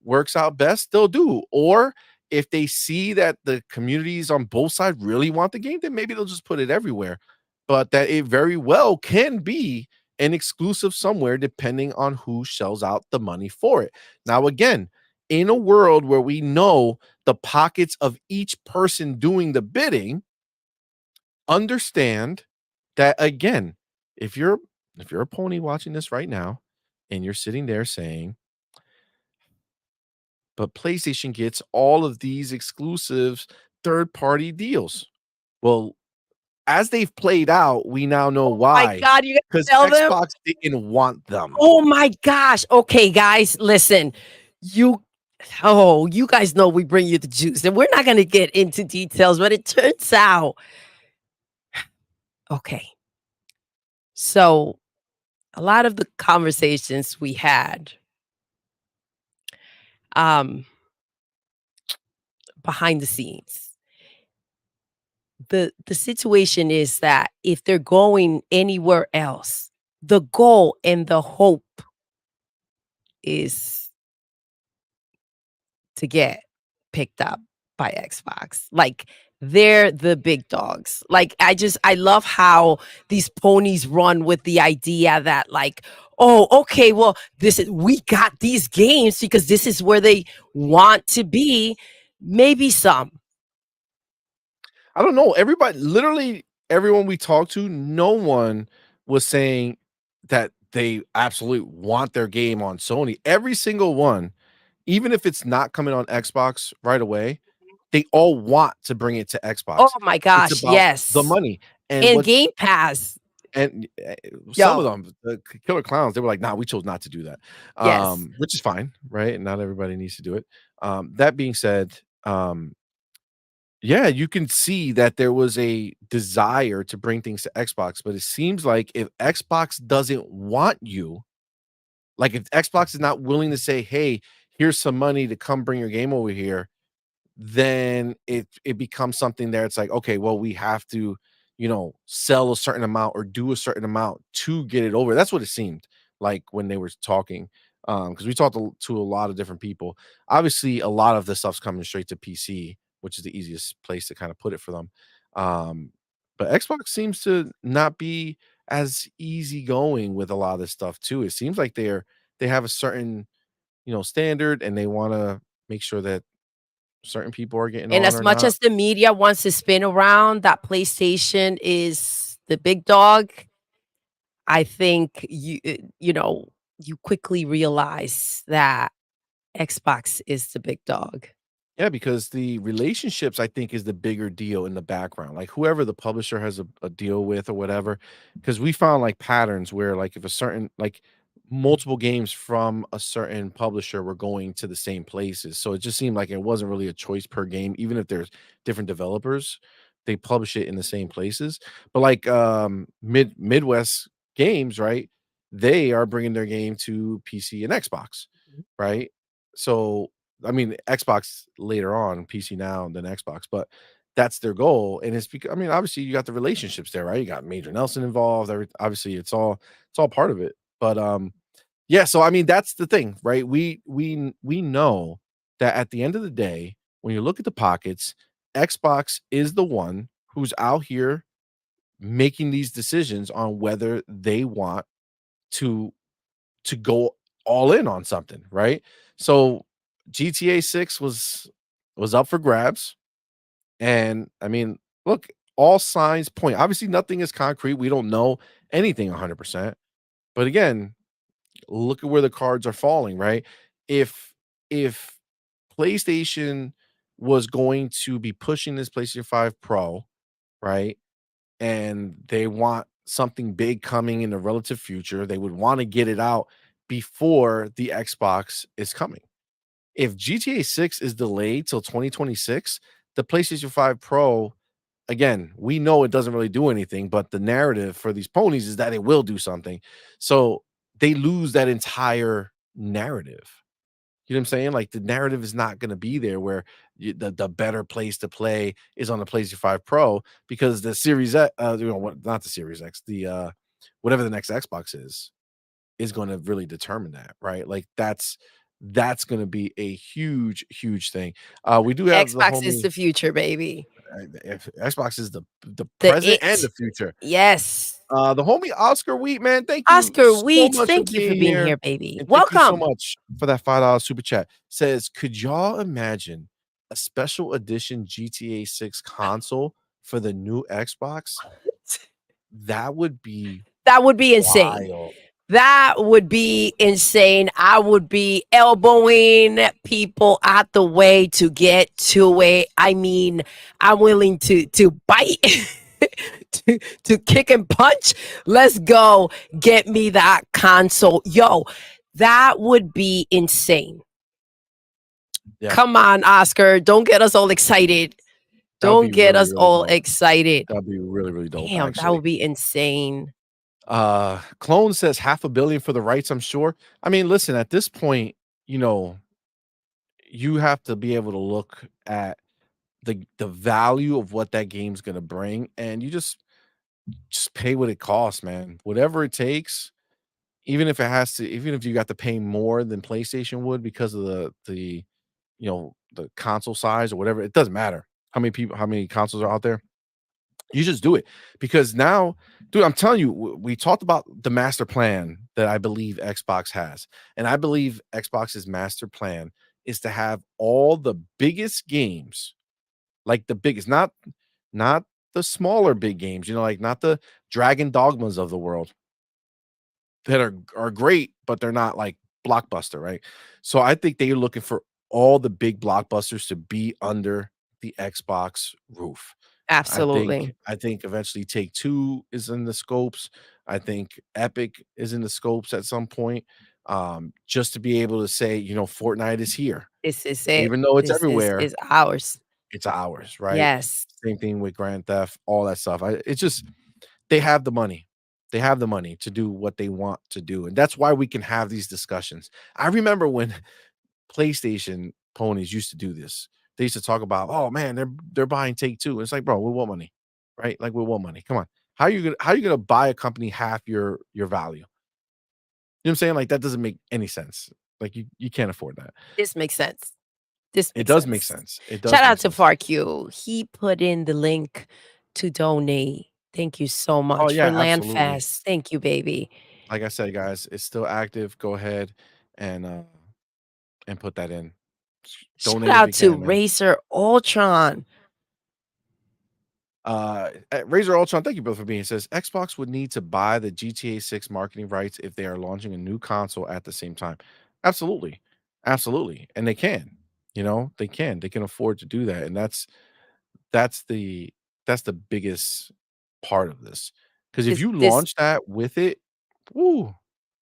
works out best they'll do. Or if they see that the communities on both sides really want the game, then maybe they'll just put it everywhere, but that it very well can be an exclusive somewhere depending on who shells out the money for it. Now again, in a world where we know the pockets of each person doing the bidding, understand that again, if you're a pony watching this right now and you're sitting there saying, but PlayStation gets all of these exclusives third party deals. Well, as they've played out, we now know my why. God, you Because gotta tell them. Xbox didn't want them. Oh my gosh. Okay, guys, listen. You you guys know we bring you the juice, and we're not gonna get into details, but it turns out okay. So a lot of the conversations we had um, behind the scenes, the situation is that if they're going anywhere else, the goal and the hope is to get picked up by Xbox. Like they're the big dogs. Like I love how these ponies run with the idea that like, oh, okay, well, this is we got these games because this is where they want to be. Maybe some. I don't know. Everybody, literally everyone we talked to, no one was saying that they absolutely want their game on Sony. Every single one, even if it's not coming on Xbox right away, they all want to bring it to Oh Xbox. my It's gosh, about the yes. money. And And what's Game Pass. and some of Yo, them, the killer clowns, they were like, "Nah, we chose not to do that," yes. which is fine, right? Not everybody needs to do it. That being said, yeah, you can see that there was a desire to bring things to Xbox, but it seems like if Xbox doesn't want you, like if Xbox is not willing to say, "Hey, here's some money to come bring your game over here," then it becomes something there. It's like, okay, well, we have to, sell a certain amount or do a certain amount to get it over. That's what it seemed like when they were talking. Because we talked to a lot of different people. Obviously, a lot of this stuff's coming straight to PC, which is the easiest place to kind of put it for them. Um, but Xbox seems to not be as easygoing with a lot of this stuff too. It seems like they have a certain standard, and they want to make sure that certain people are getting And on as or much not. as the media wants to spin around that PlayStation is the big dog, I think you quickly realize that Xbox is the big dog. Yeah, because the relationships, I think, is the bigger deal in the background. Like whoever the publisher has a deal with or whatever. Because we found like patterns where like if a certain like multiple games from a certain publisher were going to the same places. So it just seemed like it wasn't really a choice per game, even if there's different developers, they publish it in the same places. But like Midwest games, right? They are bringing their game to PC and Xbox, right? So I mean, Xbox later on, PC now, and then Xbox, but that's their goal. And it's because I mean, obviously, you got the relationships there, right? You got Major Nelson involved. Obviously, it's all part of it. But yeah. So I mean, that's the thing, right? We know that at the end of the day, when you look at the pockets, Xbox is the one who's out here making these decisions on whether they want to go all in on something, right? So GTA 6 was up for grabs. And I mean, look, all signs point. Obviously, nothing is concrete. We don't know anything 100%. But again, look at where the cards are falling, right? If PlayStation was going to be pushing this PlayStation 5 Pro, right? And they want something big coming in the relative future. They would want to get it out before the Xbox is coming. If GTA 6 is delayed till 2026, the PlayStation 5 Pro, again, we know it doesn't really do anything, but the narrative for these ponies is that it will do something. So they lose that entire narrative. You know what I'm saying? Like the narrative is not going to be there where the better place to play is on the PlayStation 5 Pro because the Series X, what, not the Series X, the whatever the next Xbox is going to really determine that, right? Like that's going to be a huge, huge thing. We do have the Xbox is homie. the future, baby. If Xbox is the The present and it. the future. Yes. The homie Oscar Wheat, man, thank you Oscar so Weeds, much for thank you for being being here. here, baby. And thank you so Welcome. much for that $5 super chat. Says, could y'all imagine a special edition GTA 6 console for the new Xbox? That would be That would be insane. wild. That would be insane. I would be elbowing people out the way to get to it. I mean, I'm willing to bite, to kick and punch. Let's go. Get me that console. Yo, that would be insane. Yeah, Come on, Oscar. Don't get us all excited. that would Don't be get really, us really all dope. excited. That'd be really, really dope, Damn, that actually. would be insane. Clone says $500 million for the rights, I'm sure. I mean, listen, at this point, you know, you have to be able to look at the value of what that game's gonna bring, and you just pay what it costs, man. Whatever it takes, even if you got to pay more than PlayStation would because of the console size or whatever, it doesn't matter how many consoles are out there. You just do it because now, dude, I'm telling you, we talked about the master plan that I believe Xbox has, and I believe Xbox's master plan is to have all the biggest games, like the biggest, not the smaller big games, like not the Dragon Dogmas of the world that are great, but they're not like blockbuster, right? So I think they're looking for all the big blockbusters to be under the Xbox roof. I think Absolutely. I think eventually Take Two is in the scopes. I think Epic is in the scopes at some point. Just to be able to say, Fortnite is here, This is it. even though it's This everywhere, is ours. it's ours, right? Yes. Same thing with Grand Theft, all that stuff. It's just they have the money. They have the money to do what they want to do, and that's why we can have these discussions. I remember when PlayStation ponies used to do this. They used to talk about, "Oh, man, they're buying Take-Two." It's like, "Bro, with what money?" Right? Like, with what money? Come on. How you gonna buy a company half your value? You know what I'm saying? Like, that doesn't make any sense. Like, you can't afford that. This makes sense. This It makes does make sense. sense. It Shout does make out to sense. FarQ. He put in the link to donate. Thank you so Oh, much for yeah, absolutely. LandFest. Thank you, baby. Like I said, guys, it's still active. Go ahead and, uh and put that in. Shout Donate if out you to can, man. Racer Ultron. Razor Ultron, thank you both for being here. Says Xbox would need to buy the GTA 6 marketing rights if they are launching a new console at the same time. Absolutely. Absolutely. And they can. They can. They can afford to do that. And that's the that's the biggest part of this. Because if This you this launch that with it, woo.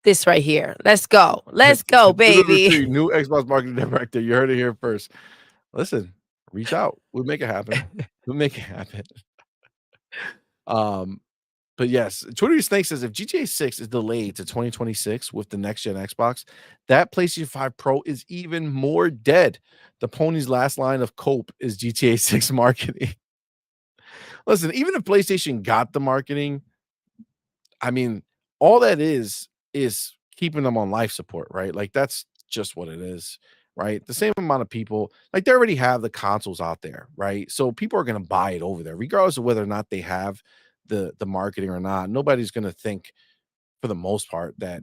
this right here. Let's go. Let's go, Doodle baby. C, new Xbox marketing director. You heard it here first. Listen, reach out. We'll make it happen. We'll make it happen. Um, but yes, Twitter Snake says if GTA 6 is delayed to 2026 with the next gen Xbox, that PlayStation 5 Pro is even more dead. The pony's last line of cope is GTA 6 marketing. Listen, even if PlayStation got the marketing, I mean, all that is keeping them on life support, right? Like that's just what it is, right? The same amount of people, like they already have the consoles out there, right? So people are going to buy it over there, regardless of whether or not they have the marketing or not. Nobody's going to think, for the most part, that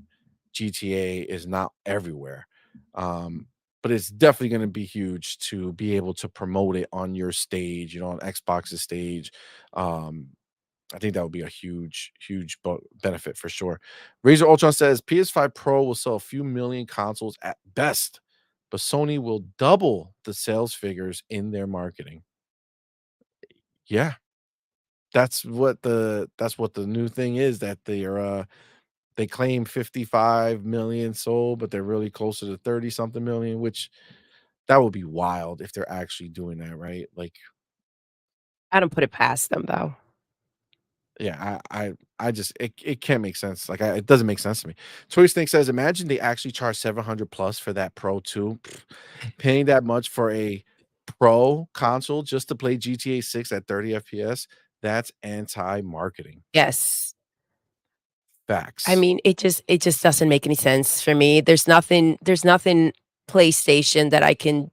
GTA is not everywhere. Um, but it's definitely going to be huge to be able to promote it on your stage, on Xbox's stage. Um, I think that would be a huge, huge benefit for sure. Razer Ultron says PS5 Pro will sell a few million consoles at best, but Sony will double the sales figures in their marketing. Yeah, that's what the new thing is, that they claim 55 million sold, but they're really closer to 30 something million, which that would be wild if they're actually doing that, right? Like, I don't put it past them though. yeah, I just it can't make sense. Like, it doesn't make sense to me. Choice Thing says, imagine they actually charge 700 plus for that Pro 2. Paying that much for a Pro console just to play GTA 6 at 30 FPS. That's anti-marketing. Yes. I Facts. mean, it just doesn't make any sense for me. There's nothing PlayStation that I can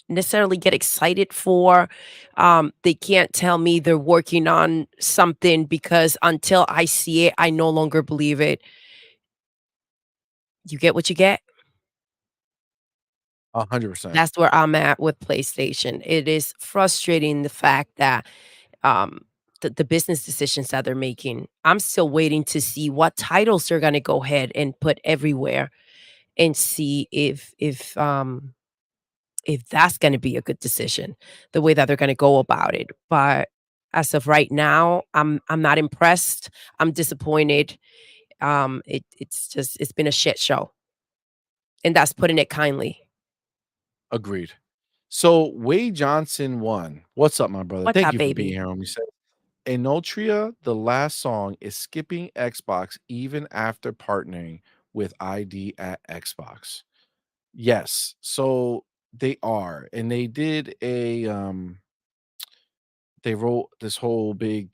necessarily get excited for. They can't tell me they're working on something because until I see it, I no longer believe it. You get what you get. 100%. That's where I'm at with PlayStation. It is frustrating the fact that um, the business decisions that they're making. I'm still waiting to see what titles they're going to go ahead and put everywhere and see if that's gonna be a good decision, the way that they're gonna go about it. But as of right now, I'm not impressed. I'm disappointed. It's been a shit show, and that's putting it kindly. Agreed. So Wade Johnson won. What's up, my brother? What's Thank up, you for being baby? here, homie. Enotria, the last song, is skipping Xbox even after partnering with ID at Xbox. Yes, so they are, and they did they wrote this whole big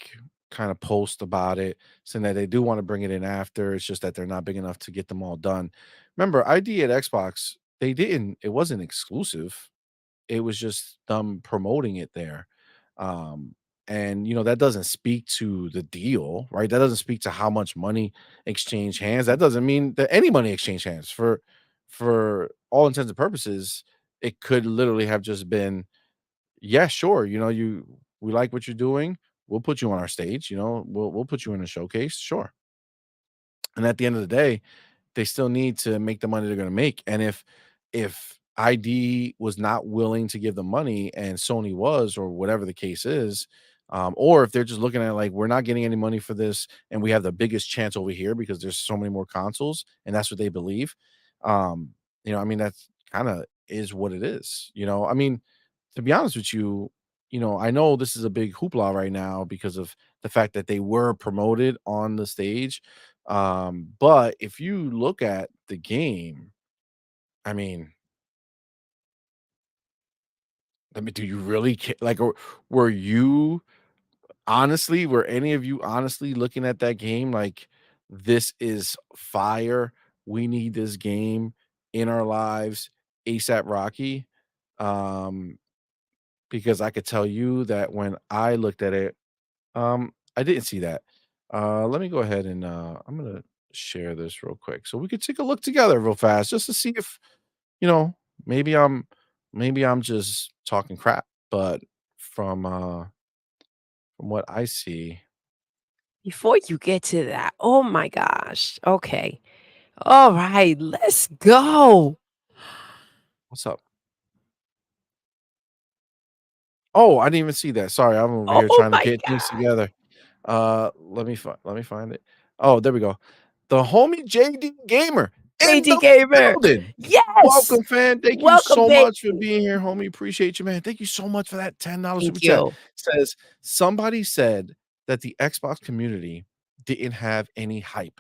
kind of post about it, saying that they do want to bring it in after. It's just that they're not big enough to get them all done. Remember, ID at Xbox, they didn't. It wasn't exclusive. It was just them promoting it there. Um, and that doesn't speak to the deal, right? That doesn't speak to how much money exchange hands. That doesn't mean that any money exchange hands. For all intents and purposes, it could literally have just been, yeah, sure. We like what you're doing. We'll put you on our stage. We'll put you in a showcase. Sure. And at the end of the day, they still need to make the money they're going to make. And if ID was not willing to give the money and Sony was, or whatever the case is, or if they're just looking at it like, we're not getting any money for this and we have the biggest chance over here because there's so many more consoles and that's what they believe. I mean, that's kind of is what it is. I mean, to be honest with you, I know this is a big hoopla right now because of the fact that they were promoted on the stage. But if you look at the game, I mean, do you really like, or were any of you honestly looking at that game like, this is fire? We need this game in our lives, ASAP Rocky. Um, because I could tell you that when I looked at it, I didn't see that. Let me go ahead and I'm gonna share this real quick so we could take a look together real fast just to see if you know maybe I'm just talking crap, but from what I see. Before you get to that, oh my gosh. Okay. All right, let's go. What's up? Oh, I didn't even see that. Sorry, I'm over here Oh trying to my get things god. together. Let me find it. Oh, there we go. The homie JD Gamer in JD the Gamer. building. Yes. Welcome, fan. Thank you Welcome, so baby. much for being here, homie. Appreciate you, man. Thank you so much for that $10 super Thank chat. you. Says somebody said that the Xbox community didn't have any hype.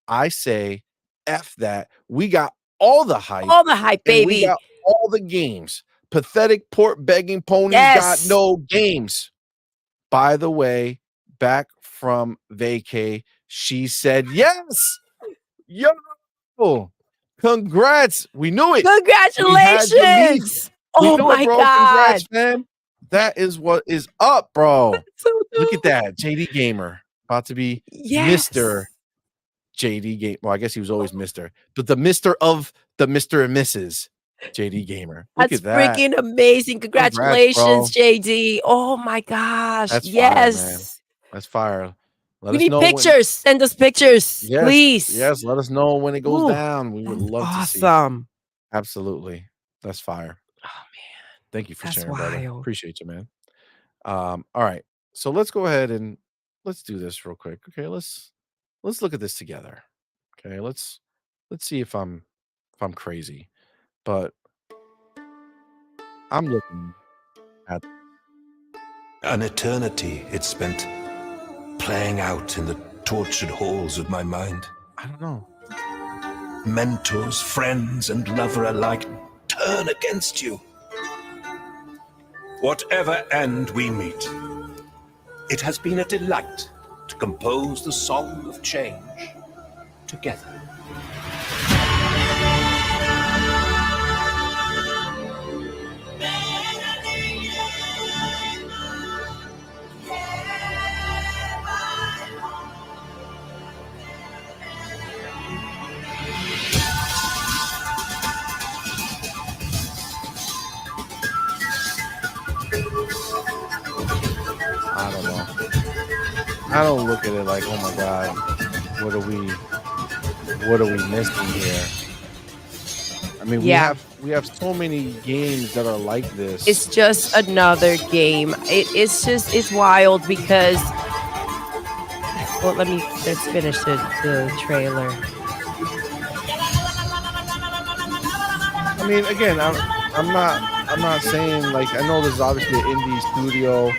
I say F that. We got all the hype All the hype, and we baby. got all the games. Pathetic port begging ponies got Yes. no games. By the way, back from vacay, she said yes. Yo, congrats. We knew it. We had belief. Congratulations. We Oh knew it, my bro. god. Congrats, man. That is what is up, bro. So Look at dope. that. JD Gamer about to be Mr. Yes. JD Game. Well, I guess he was always Mr. But the Mr. of the Mr. and Mrs. JD Gamer. Look That's at that. freaking amazing. Congrats, Congratulations, bro. JD. Oh my gosh. That's fire, man. Yes. That's fire. Let We us need know when. pictures. Send us pictures, Yes, please. yes. Let us know when it goes Ooh, down. We would that's love to see. awesome. Absolutely. That's fire. Oh man, Thank you for that's sharing, brother. wild. Appreciate you, man. All right. So let's go ahead and let's do this real quick. Okay, let's look at this together. Okay, let's see if I'm crazy. But I'm looking at An eternity it spent playing out in the tortured halls of my mind. I don't know. Mentors, friends, and lover alike turn against you. Whatever end we meet, it has been a delight to compose the song of change together. I don't know. I don't look at it like, oh my God, what are we missing here? I mean, Yeah. we have so many games that are like this. It's just another game. It's wild because well, let's finish the trailer. I mean, again, I'm not saying, like, I know this is obviously an indie studio,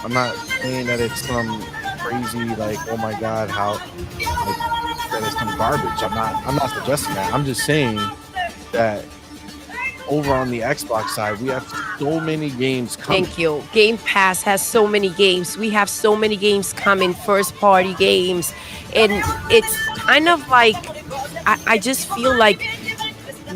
I'm not saying that it's some crazy like, oh my god, how like that is some garbage. I'm not suggesting that. I'm just saying that over on the Xbox side, we have so many games coming. Thank you. Game Pass has so many games. We have so many games coming, first party games. And it's kind of like I just feel like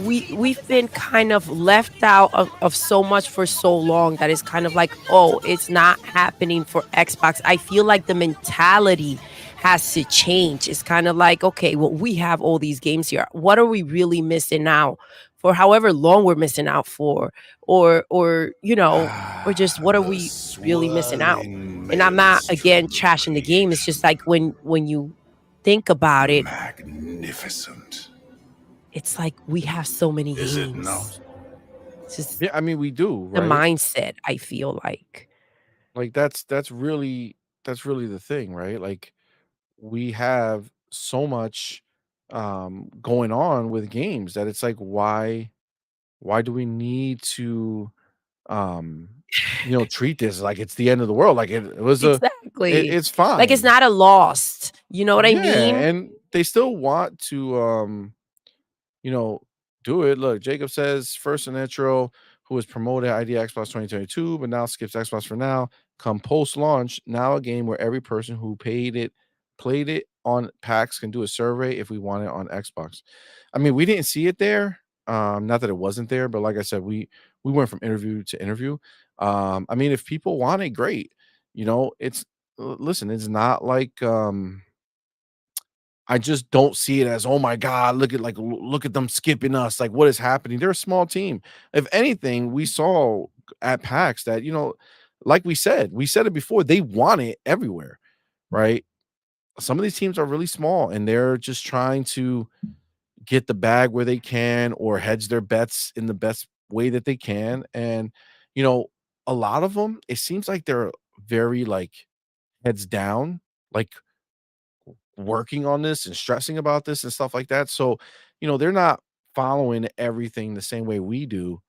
we've been kind of left out of so much for so long that it's kind of like, oh, it's not happening for Xbox. I feel like the mentality has to change. It's kind of like, okay, well, we have all these games here. What are we really missing out for however long we're missing out for? Or or just what are The we really missing out? swirling And I'm not again maelstrom trashing the game. It's just like when you think about it, magnificent. it's like we have so many Is it games. not? It's just Yeah, I mean we do, the right? mindset, I feel like. Like that's really the thing, right? Like we have so much going on with games that it's like why do we need to um treat this like it's the end of the world? Like it was Exactly. it's Like, it's fine. not a lost, you know what I Yeah, mean? and they still want to you know, do it. Look, Jacob says first an intro who was promoted ID Xbox 2022, but now skips Xbox for now. Come post launch, now a game where every person who played it on PAX can do a survey if we want it on Xbox. I mean, we didn't see it there. Not that it wasn't there, but like I said, we went from interview to interview. I mean, if people want it, great. It's listen, it's not like I just don't see it as, "Oh my god, look at them skipping us, like, what is happening?" They're a small team. If anything, we saw at PAX that, like we said it before, they want it everywhere, right? Some of these teams are really small, and they're just trying to get the bag where they can or hedge their bets in the best way that they can, and, you know, a lot of them, it seems like they're very, like, heads down, like working on this and stressing about this and stuff like that. So, they're not following everything the same way we do.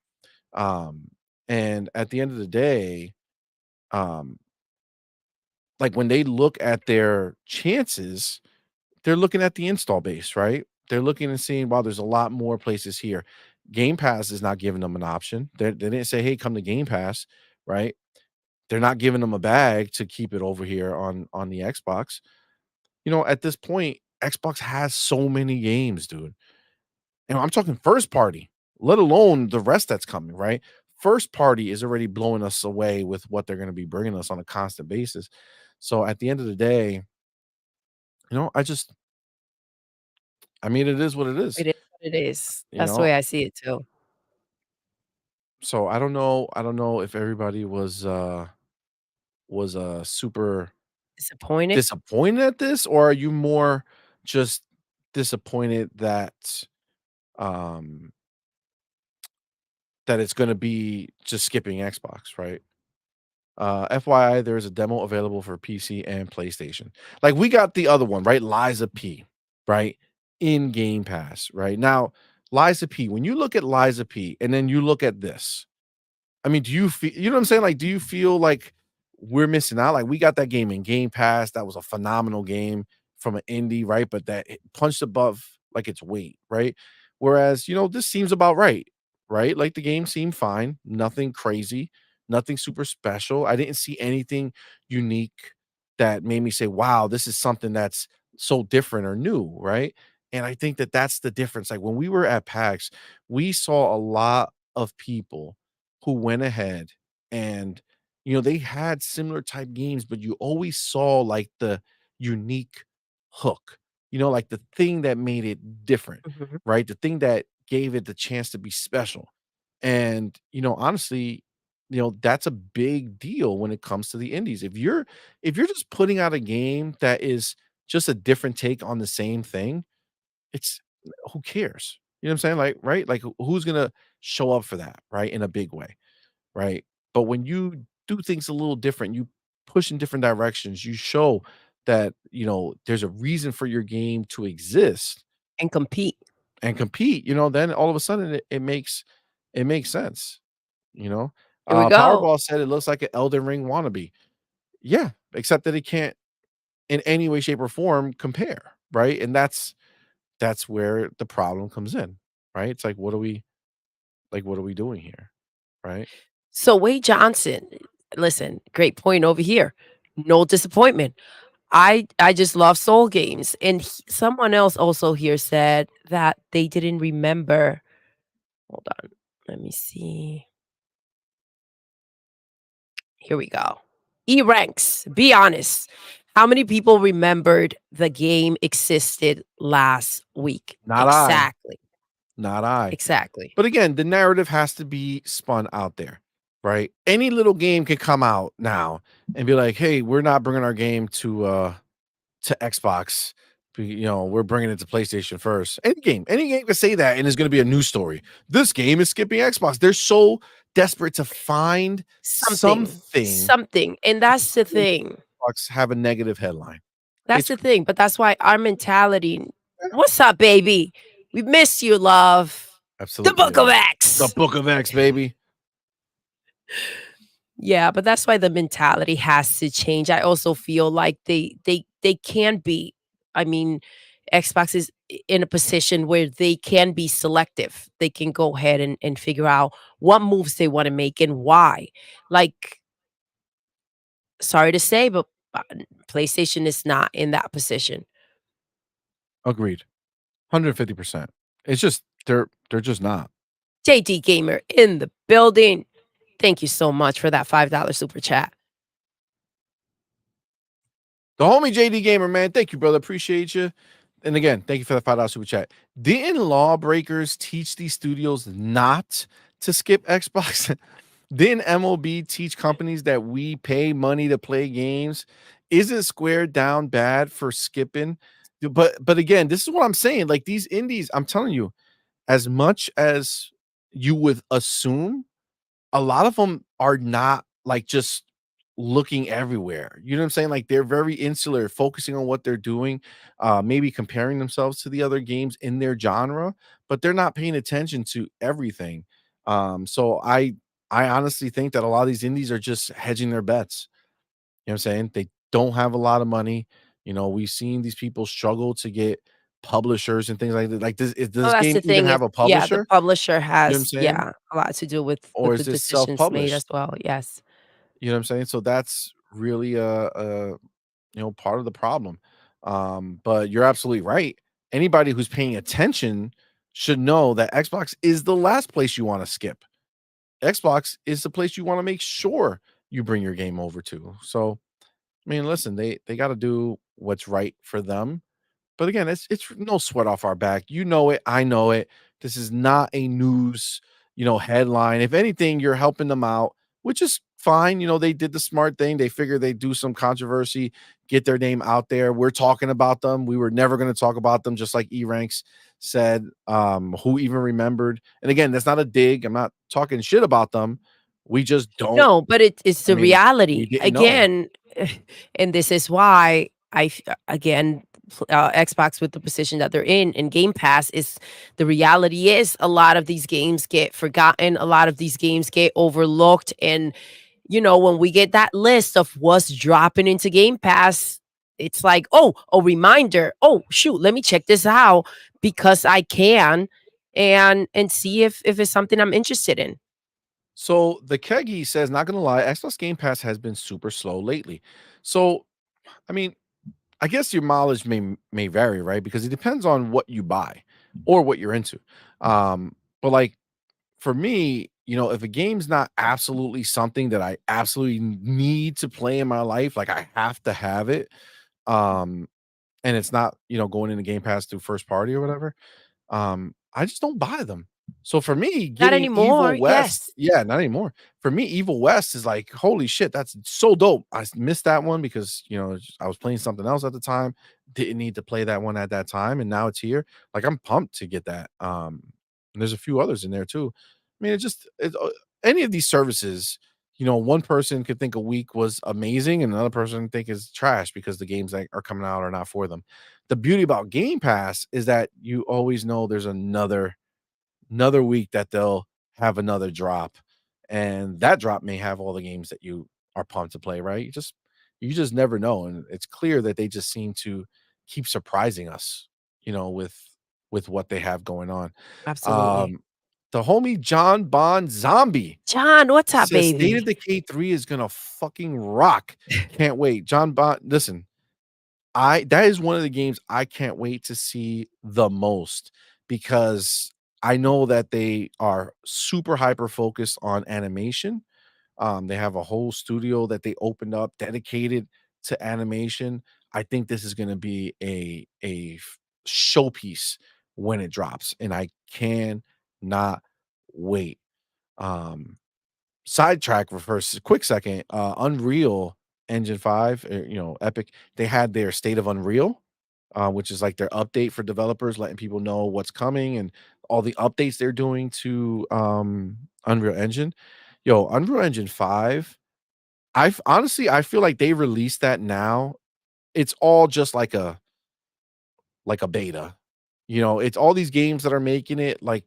Um, and at the end of the day, um, like when they look at their chances, they're looking at the install base, right? They're looking and seeing, wow, there's a lot more places here. Game Pass is not giving them an option. They didn't say, hey, come to Game Pass, right? They're not giving them a bag to keep it over here on the Xbox. At this point, Xbox has so many games, dude. And I'm talking first party, let alone the rest that's coming, right? First party is already blowing us away with what they're going to be bringing us on a constant basis. So at the end of the day, I mean, it is what it is, It is what it is. you That's the know? way I see it too. So I don't know if everybody was super Disappointed disappointed at this, or are you more just disappointed um that it's going to be just skipping Xbox, right? FYI, there's a demo available for PC and PlayStation. Like we got the other one, right? Liza P, right? In Game Pass, right? Now, Liza P, when you look at Liza P and then you look at this, I mean, do you feel, you know what I'm saying? Like, do you feel like we're missing out? Like, we got that game in Game Pass. That was a phenomenal game from an indie, right? But that it punched above like its weight, right? Whereas, this seems about right, right? Like the game seemed fine, nothing crazy, nothing super special. I didn't see anything unique that made me say, wow, this is something that's so different or new, right? And I think that that's the difference. Like when we were at PAX, we saw a lot of people who went ahead and they had similar type games, but you always saw like the unique hook, like the thing that made it different, Mhm. right? The thing that gave it the chance to be special. And honestly, that's a big deal when it comes to the indies. If you're just putting out a game that is just a different take on the same thing, it's who cares? You know what I'm saying? Like, right? Like who's gonna show up for that, right? In a big way, right? But when you do things a little different, you push in different directions, you show that, there's a reason for your game to exist And compete. and compete, then all of a sudden it makes sense, you know? Here we go. Powerball said it looks like an Elden Ring wannabe. Yeah, except that it can't in any way, shape, or form compare, right? And that's where the problem comes in, right? It's like, what are we doing here, right? So Wade Johnson, listen, great point over here. No disappointment. I just love soul games, and someone else also here said that they didn't remember. Hold on, let me see. Here we go. E ranks. Be honest. How many people remembered the game existed last week? Not I, Exactly. not I. Exactly. But again, the narrative has to be spun out there, right? Any little game can come out now and be like, "Hey, we're not bringing our game to Xbox. We're bringing it to PlayStation first." Any game can say that, and it's going to be a news story. This game is skipping Xbox. They're so desperate to find Something. something Something. And that's the thing. Xbox have a negative headline. That's It's the thing. But that's why our mentality. What's up, baby? We missed you, love. The absolutely Book of the X. Book of X, baby. Yeah, but that's why the mentality has to change. I also feel like they can be. I mean, Xbox is in a position where they can be selective. They can go ahead and figure out what moves they want to make and why. Like, sorry to say, but PlayStation is not in that position. Agreed. 150%. It's just they're just not. JD Gamer in the building. Thank you so much for that $5 super chat. The homie JD Gamer, man. Thank you, brother. Appreciate you. And again, thank you for the $5 super chat. Didn't lawbreakers teach these studios not to skip Xbox? Didn't MLB teach companies that we pay money to play games? Isn't Square down bad for skipping? But again, this is what I'm saying. Like these indies, I'm telling you, as much as you would assume, a lot of them are not like just looking everywhere. You know what I'm saying? Like they're very insular, focusing on what they're doing, maybe comparing themselves to the other games in their genre, but they're not paying attention to everything. So I honestly think that a lot of these indies are just hedging their bets. You know what I'm saying? They don't have a lot of money. We've seen these people struggle to get publishers and things like that. Like, does Oh, this that's game the even thing is, have a yeah, the publisher? publisher You know what I'm has, saying? yeah, a lot to do Or with is the this decisions made as self-published? well. Yes. You know what I'm saying? So that's really part of the problem. But you're absolutely right. Anybody who's paying attention should know that Xbox is the last place you want to skip. Xbox is the place you want to make sure you bring your game over to. So, I mean, listen, they got to do what's right for them. But again, it's no sweat off our back. You know it. I know it. This is not a news, headline. If anything, you're helping them out, which is fine. They did the smart thing. They figured they'd do some controversy, get their name out there. We're talking about them. We were never going to talk about them, just like E Ranks said. Who even remembered? And again, that's not a dig. I'm not talking shit about them. We just don't. No, but it's I the mean, reality. we didn't know. Again, and this is why again, Xbox with the position that they're in and Game Pass is the reality is a lot of these games get forgotten. A lot of these games get overlooked. And, when we get that list of what's dropping into Game Pass, it's like, oh, a reminder. Oh, shoot, let me check this out because I can and see if it's something I'm interested in. So the Keggy says, not gonna lie, Xbox Game Pass has been super slow lately. So, I mean, I guess your mileage may vary, right? Because it depends on what you buy or what you're into. But like for me, if a game's not absolutely something that I absolutely need to play in my life, like I have to have it, um, and it's not, going into Game Pass through first party or whatever, I just don't buy them. So for me, Not getting anymore. Evil West, Yes. yeah, not anymore. For me, Evil West is like, holy shit, that's so dope. I missed that one because I was playing something else at the time. Didn't need to play that one at that time, and now it's here. Like I'm pumped to get that. And there's a few others in there too. I mean, any of these services, one person could think a week was amazing, and another person think is trash because the games that are coming out are not for them. The beauty about Game Pass is that you always know there's another week that they'll have another drop, and that drop may have all the games that you are pumped to play, right? you just never know. And it's clear that they just seem to keep surprising us, with what they have going on. Absolutely. Um, the homie John Bond Zombie John, what's up, says State of baby? Decay 3 is gonna fucking rock. Can't wait. John Bond, listen, I that is one of the games I can't wait to see the most because I know that they are super hyper focused on animation. They have a whole studio that they opened up dedicated to animation. I think this is going to be a showpiece when it drops, and I can not wait. Um, Sidetrack for first quick second. Unreal Engine 5, Epic, they had their State of Unreal, which is like their update for developers, letting people know what's coming and all the updates they're doing to Unreal Engine. Yo, Unreal Engine 5, I feel like they released that now. It's all just like a beta. It's all these games that are making it like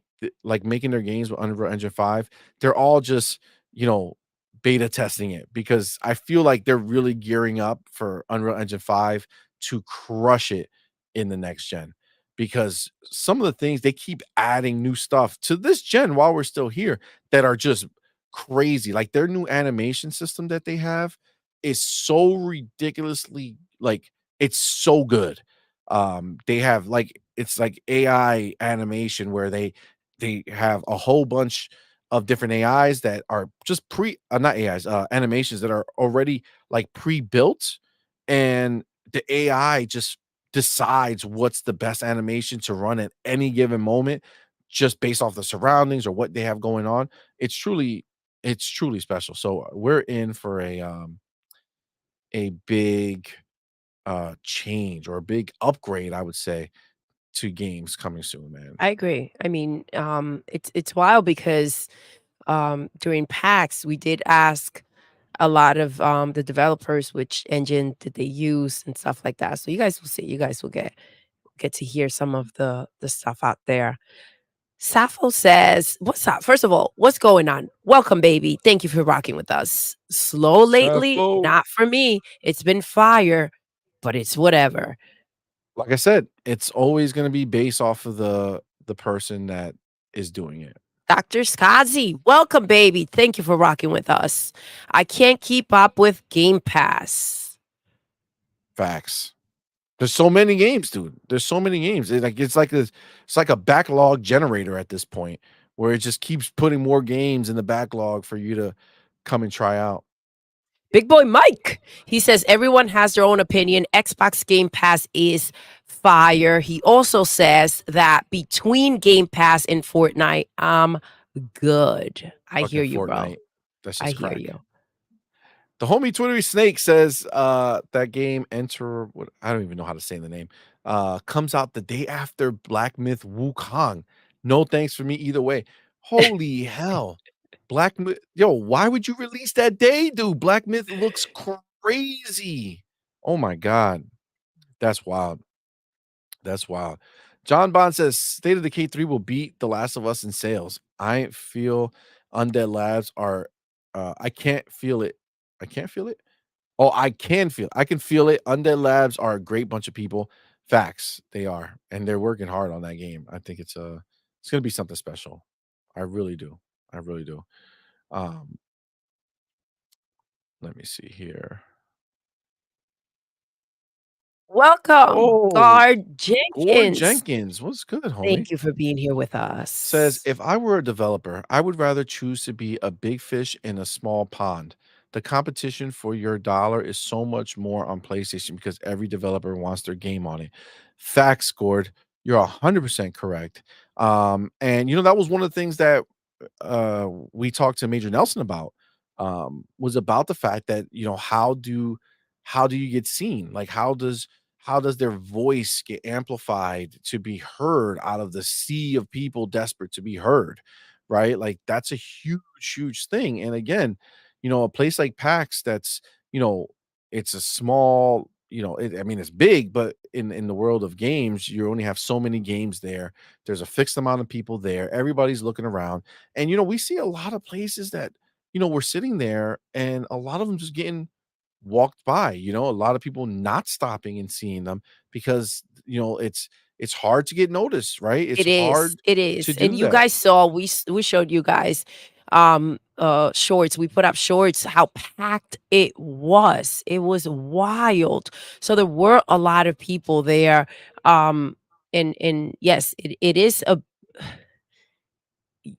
making their games with Unreal Engine 5. They're all just, you know, beta testing it because I feel like they're really gearing up for Unreal Engine 5 to crush it in the next gen. Because some of the things they keep adding new stuff to this gen while we're still here that are just crazy. Like their new animation system that they have is so ridiculously like it's so good. They have like it's like AI animation where they have a whole bunch of different AIs that are just not AIs, animations that are already like pre-built, and the AI just decides what's the best animation to run at any given moment just based off the surroundings or what they have going on. It's truly special. So we're in for a big change or a big upgrade, I would say, to games coming soon, man. I agree. I mean, it's wild because during PAX we did ask a lot of the developers which engine did they use and stuff like that. So you guys will see. You guys will get to hear some of the stuff out there. Sappho says, "What's up? First of all, what's going on? Welcome, baby. Thank you for rocking with us. Slow lately, Sappho. not for me. It's been fire, but it's whatever." Like I said, it's always gonna be based off of the person that is doing it. Dr. Skazi, welcome, baby. Thank you for rocking with us. I can't keep up with Game Pass. Facts. There's so many games, dude. There's so many games. It's like a backlog generator at this point where it just keeps putting more games in the backlog for you to come and try out. Big boy Mike, he says everyone has their own opinion. Xbox Game Pass is fire. He also says that between Game Pass and Fortnite, I'm good. I Fucking hear you, bro. Fortnite. That's I just hear crack. you. The homie Twittery Snake says that game Enter what I don't even know how to say the name. Comes out the day after Black Myth Wukong. No thanks for me either way. Holy hell. Black Myth, yo, why would you release that day, dude? Black Myth looks crazy. Oh my god. That's wild. That's wild. John Bond says State of Decay 3 will beat The Last of Us in sales. I feel Undead Labs are I can't feel it. I can't feel it. Oh, I can feel it. Undead Labs are a great bunch of people. Facts. They are. And they're working hard on that game. I think it's gonna be something special. I really do. I really do. Um, let me see here. Welcome, Oh, Guard Gord Jenkins. Jenkins. What's good, homie? Thank you for being here with Says, us. if I were a developer, I would rather choose to be a big fish in a small pond. The competition for your dollar is so much more on PlayStation because every developer wants their game on it. Facts, scored. You're 100% correct. And that was one of the things that we talked to Major Nelson about. Was about the fact that how do you get seen? Like how does their voice get amplified to be heard out of the sea of people desperate to be heard, right? Like that's a huge thing. And again, a place like PAX that's, it's a small, I mean it's big, but in the world of games, you only have so many games there. There's a fixed amount of people there. Everybody's looking around. And we see a lot of places that, we're sitting there and a lot of them just getting walked by, you know, a lot of people not stopping and seeing them because, you know, it's hard to get noticed, right? It's hard It to is, and do you that. guys saw we showed you guys, shorts, we put up shorts, how packed it was wild. So there were a lot of people there, and yes, it is a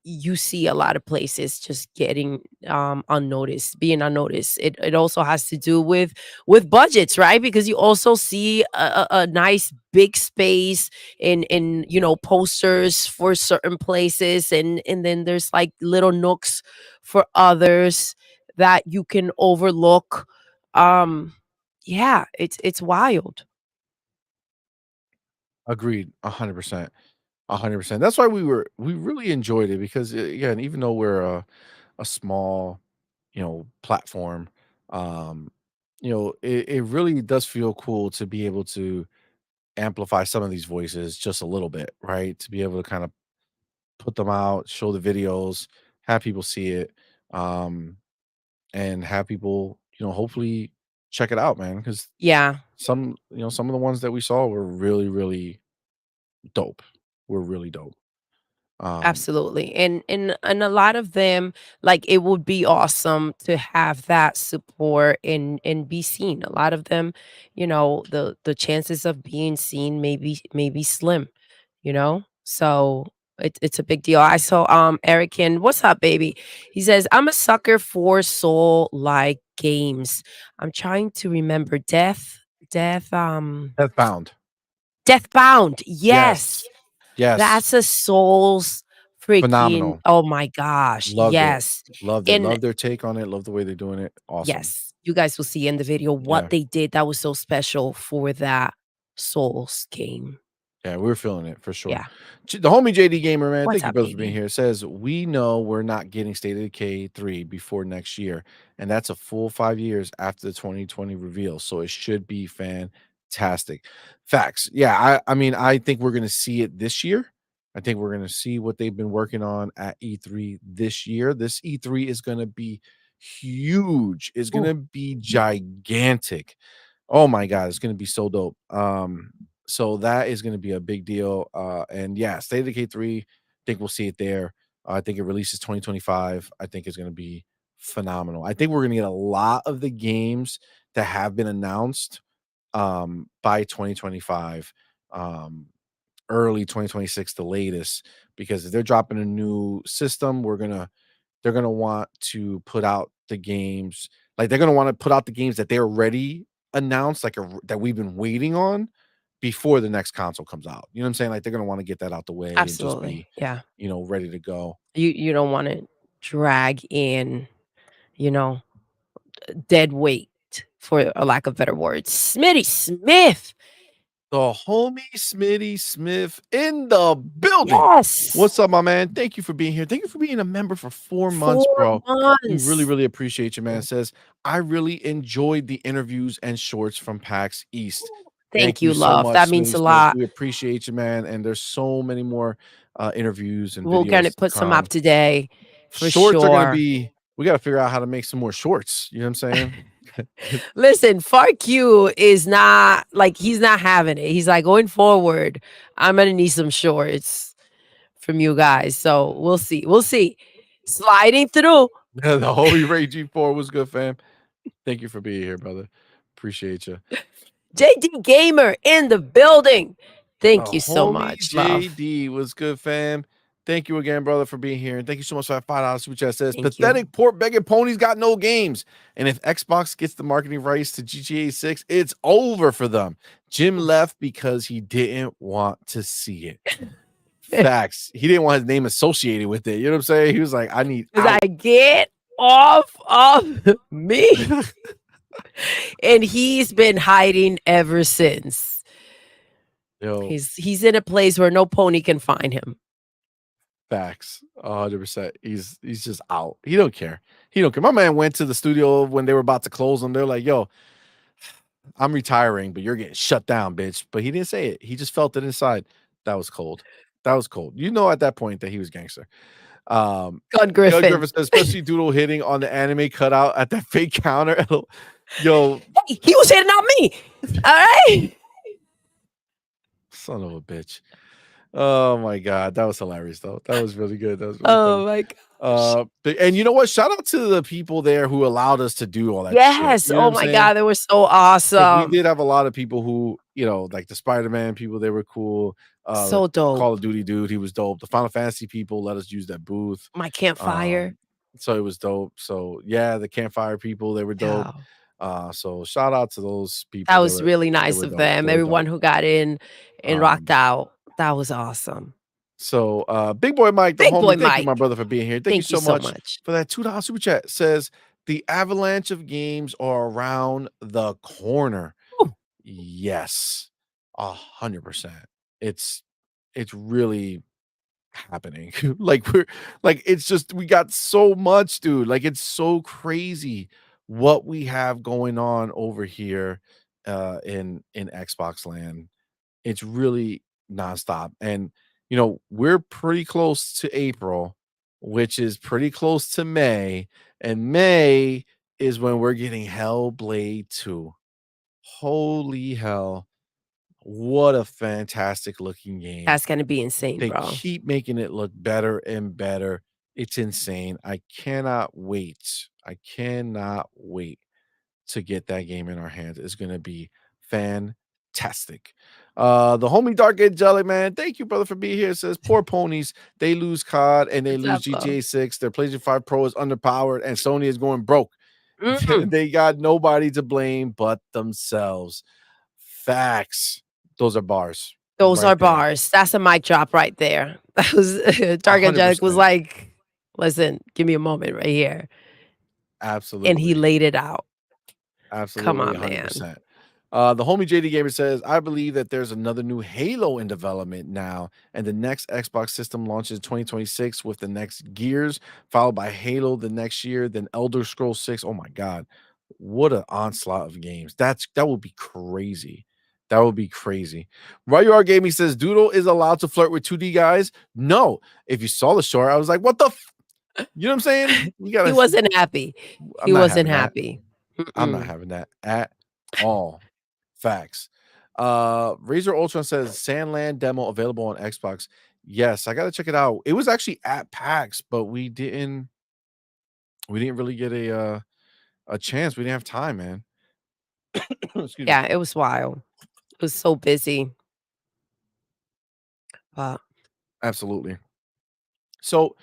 you see a lot of places just getting unnoticed, being unnoticed. It also has to do with budgets, right? Because you also see a nice big space in posters for certain places, and then there's like little nooks for others that you can overlook. um yeah, it's wild. Agreed, 100%. 100%. That's why we really enjoyed it because again, even though we're a small, you know, platform, um, you know, it really does feel cool to be able to amplify some of these voices just a little bit, right? To be able to kind of put them out, show the videos, have people see it, um, and have people, you know, hopefully check it out, man. Because Yeah. some of the ones that we saw were really, really dope. Were really dope. Um, Absolutely. And a lot of them, like, it would be awesome to have that support and be seen. A lot of them, the chances of being seen may be slim, you know? So it's a big deal. I saw Erican, what's up, baby? He says, I'm a sucker for soul like games. I'm trying to remember death Deathbound. Deathbound. Yes. Yes. Yes. That's a Souls freaking, Phenomenal. oh my gosh, Loved it. yes. Loved it. And Loved their take on it. Loved the way they're doing it. Awesome. yes, you guys will see in the video what Yeah. they did that was so special for that Souls game. Yeah, we were feeling it for sure. Yeah. The homie JD Gamer, man, What's thank you, up, brother, for being baby? here. Says, we know we're not getting State of Decay 3 before next year, and that's a full 5 years after the 2020 reveal. So it should be fantastic. Facts. Yeah, I mean, I think we're gonna see it this year. I think we're gonna see what they've been working on at E3 this year. This E3 is gonna be huge, is Ooh, gonna be gigantic. Oh my god, it's gonna be so dope. So that is gonna be a big deal. And yeah, State of Decay 3, I think we'll see it there. I think it releases 2025. I think it's gonna be phenomenal. I think we're gonna get a lot of the games that have been announced by 2025, early 2026, the latest, because if they're dropping a new system, they're gonna want to put out the games like, they're gonna wanna put out the games that they already announced, like, that we've been waiting on before the next console comes out. You know what I'm saying? Like, they're gonna wanna get that out the way and just absolutely. be, Yeah. you know, ready to go. You don't want to drag in, you know, dead weight, for a lack of better words. Smitty Smith. The homie Smitty Smith in the building. Yes. What's up, my man? Thank you for being here. Thank you for being a member for 4 months, 4 bro. We really, months. really appreciate you, man. Says, I really enjoyed the interviews and shorts from PAX East. Thank Thank you you, so love. That much, means Smitty a Smith. lot. We appreciate you, man. And there's so many more interviews and We're gonna videos to put some up come. today for Shorts are gonna sure. be, we got to figure out how to make some more shorts. You know what I'm saying? Listen, Farq is not like he's not having it. He's like, going forward, I'm gonna need some shorts from you guys. So we'll see. We'll see. Sliding through. The Holy Ray G4 was good, fam. Thank you for being here, brother. Appreciate you. JD Gamer in the building. The Thank you so homie much, love. JD was good, fam. Thank you again, brother, for being here. And thank you so much for that $5 super chat. Says, Thank you. pathetic pork begging ponies got no games. And if Xbox gets the marketing rights to GTA 6, it's over for them. Jim left because he didn't want to see it. Facts. He didn't want his name associated with it. You know what I'm saying? He was like, I need Because out. I get off of me. And he's been hiding ever since. Yo, He's in a place where no pony can find him. facts. 100%. He's just out. He don't care. He don't care. My man went to the studio when they were about to close them. They're like, yo, I'm retiring, but you're getting shut down, bitch. But he didn't say it. He just felt it inside. That was cold. That was cold. You know, at that point that he was gangster. Gun Gun Griffin. Griffin says, especially Doodle hitting on the anime cutout at that fake counter. Yo, Hey, he was hitting on me. All right. son of a bitch. Oh my god, that was hilarious though. That was really good. That was really Oh funny. my gosh. And you know what? Shout out to the people there who allowed us to do all that shit. Yes. You know Oh what I'm my saying? God, they were so 'Cause we awesome. did have a lot of people who, you know, like the Spider-Man people, they were cool. So The Call dope. of Duty dude, he was dope. The Final Fantasy people let us use that booth. My campfire. So it was dope. So yeah, the campfire people, they were dope. Yeah. So shout out to those people. That was really nice of dope. them. They were Everyone dope. who got in and rocked out. That was awesome. So Big Boy Mike, the Big homie, Boy thank you, my Mike. brother, for being here. Thank you so much for that $2 super chat. Says the avalanche of games are around the corner. Ooh. Yes, 100%. It's really happening. It's just, we got so much, dude. Like, it's so crazy what we have going on over here in Xbox land. It's really nonstop. And you know, we're pretty close to April, which is pretty close to May, and May is when we're getting Hellblade 2. Holy hell. What a fantastic looking game. That's gonna be insane, They bro. keep making it look better and better. It's insane. I cannot wait. I cannot wait to get that game in our hands. It's gonna be fantastic. The homie Dark Angelic, man, thank you, brother, for being here. It says poor ponies, they lose COD and they What's lose up, bro? GTA 6. Their PlayStation 5 Pro is underpowered and Sony is going broke. Mm-mm. They got nobody to blame but themselves. Facts. Those are bars. Those right are there. bars. That's a mic drop right there. That was Dark Angelic was 100%. like, listen, give me a moment right here. Absolutely. And he laid it out. Absolutely. Come on, 100%. man. The homie JD Gamer says, I believe that there's another new Halo in development now, and the next Xbox system launches 2026 with the next Gears, followed by Halo the next year, then Elder Scrolls 6. Oh my god, what an onslaught of games. That would be crazy. That would be crazy. Ryur Gaming says, Doodle is allowed to flirt with 2D guys. No, if you saw the short, I was like, what the you know what I'm saying? You gotta, He wasn't happy. I'm He not wasn't having that. happy. I'm not having that at all. Facts. Razor Ultron says Sandland demo available on Xbox. Yes, I gotta check it out. It was actually at PAX, but we didn't really get a chance. We didn't have time, man. Excuse me. Yeah, it was wild. It was so busy. Absolutely. So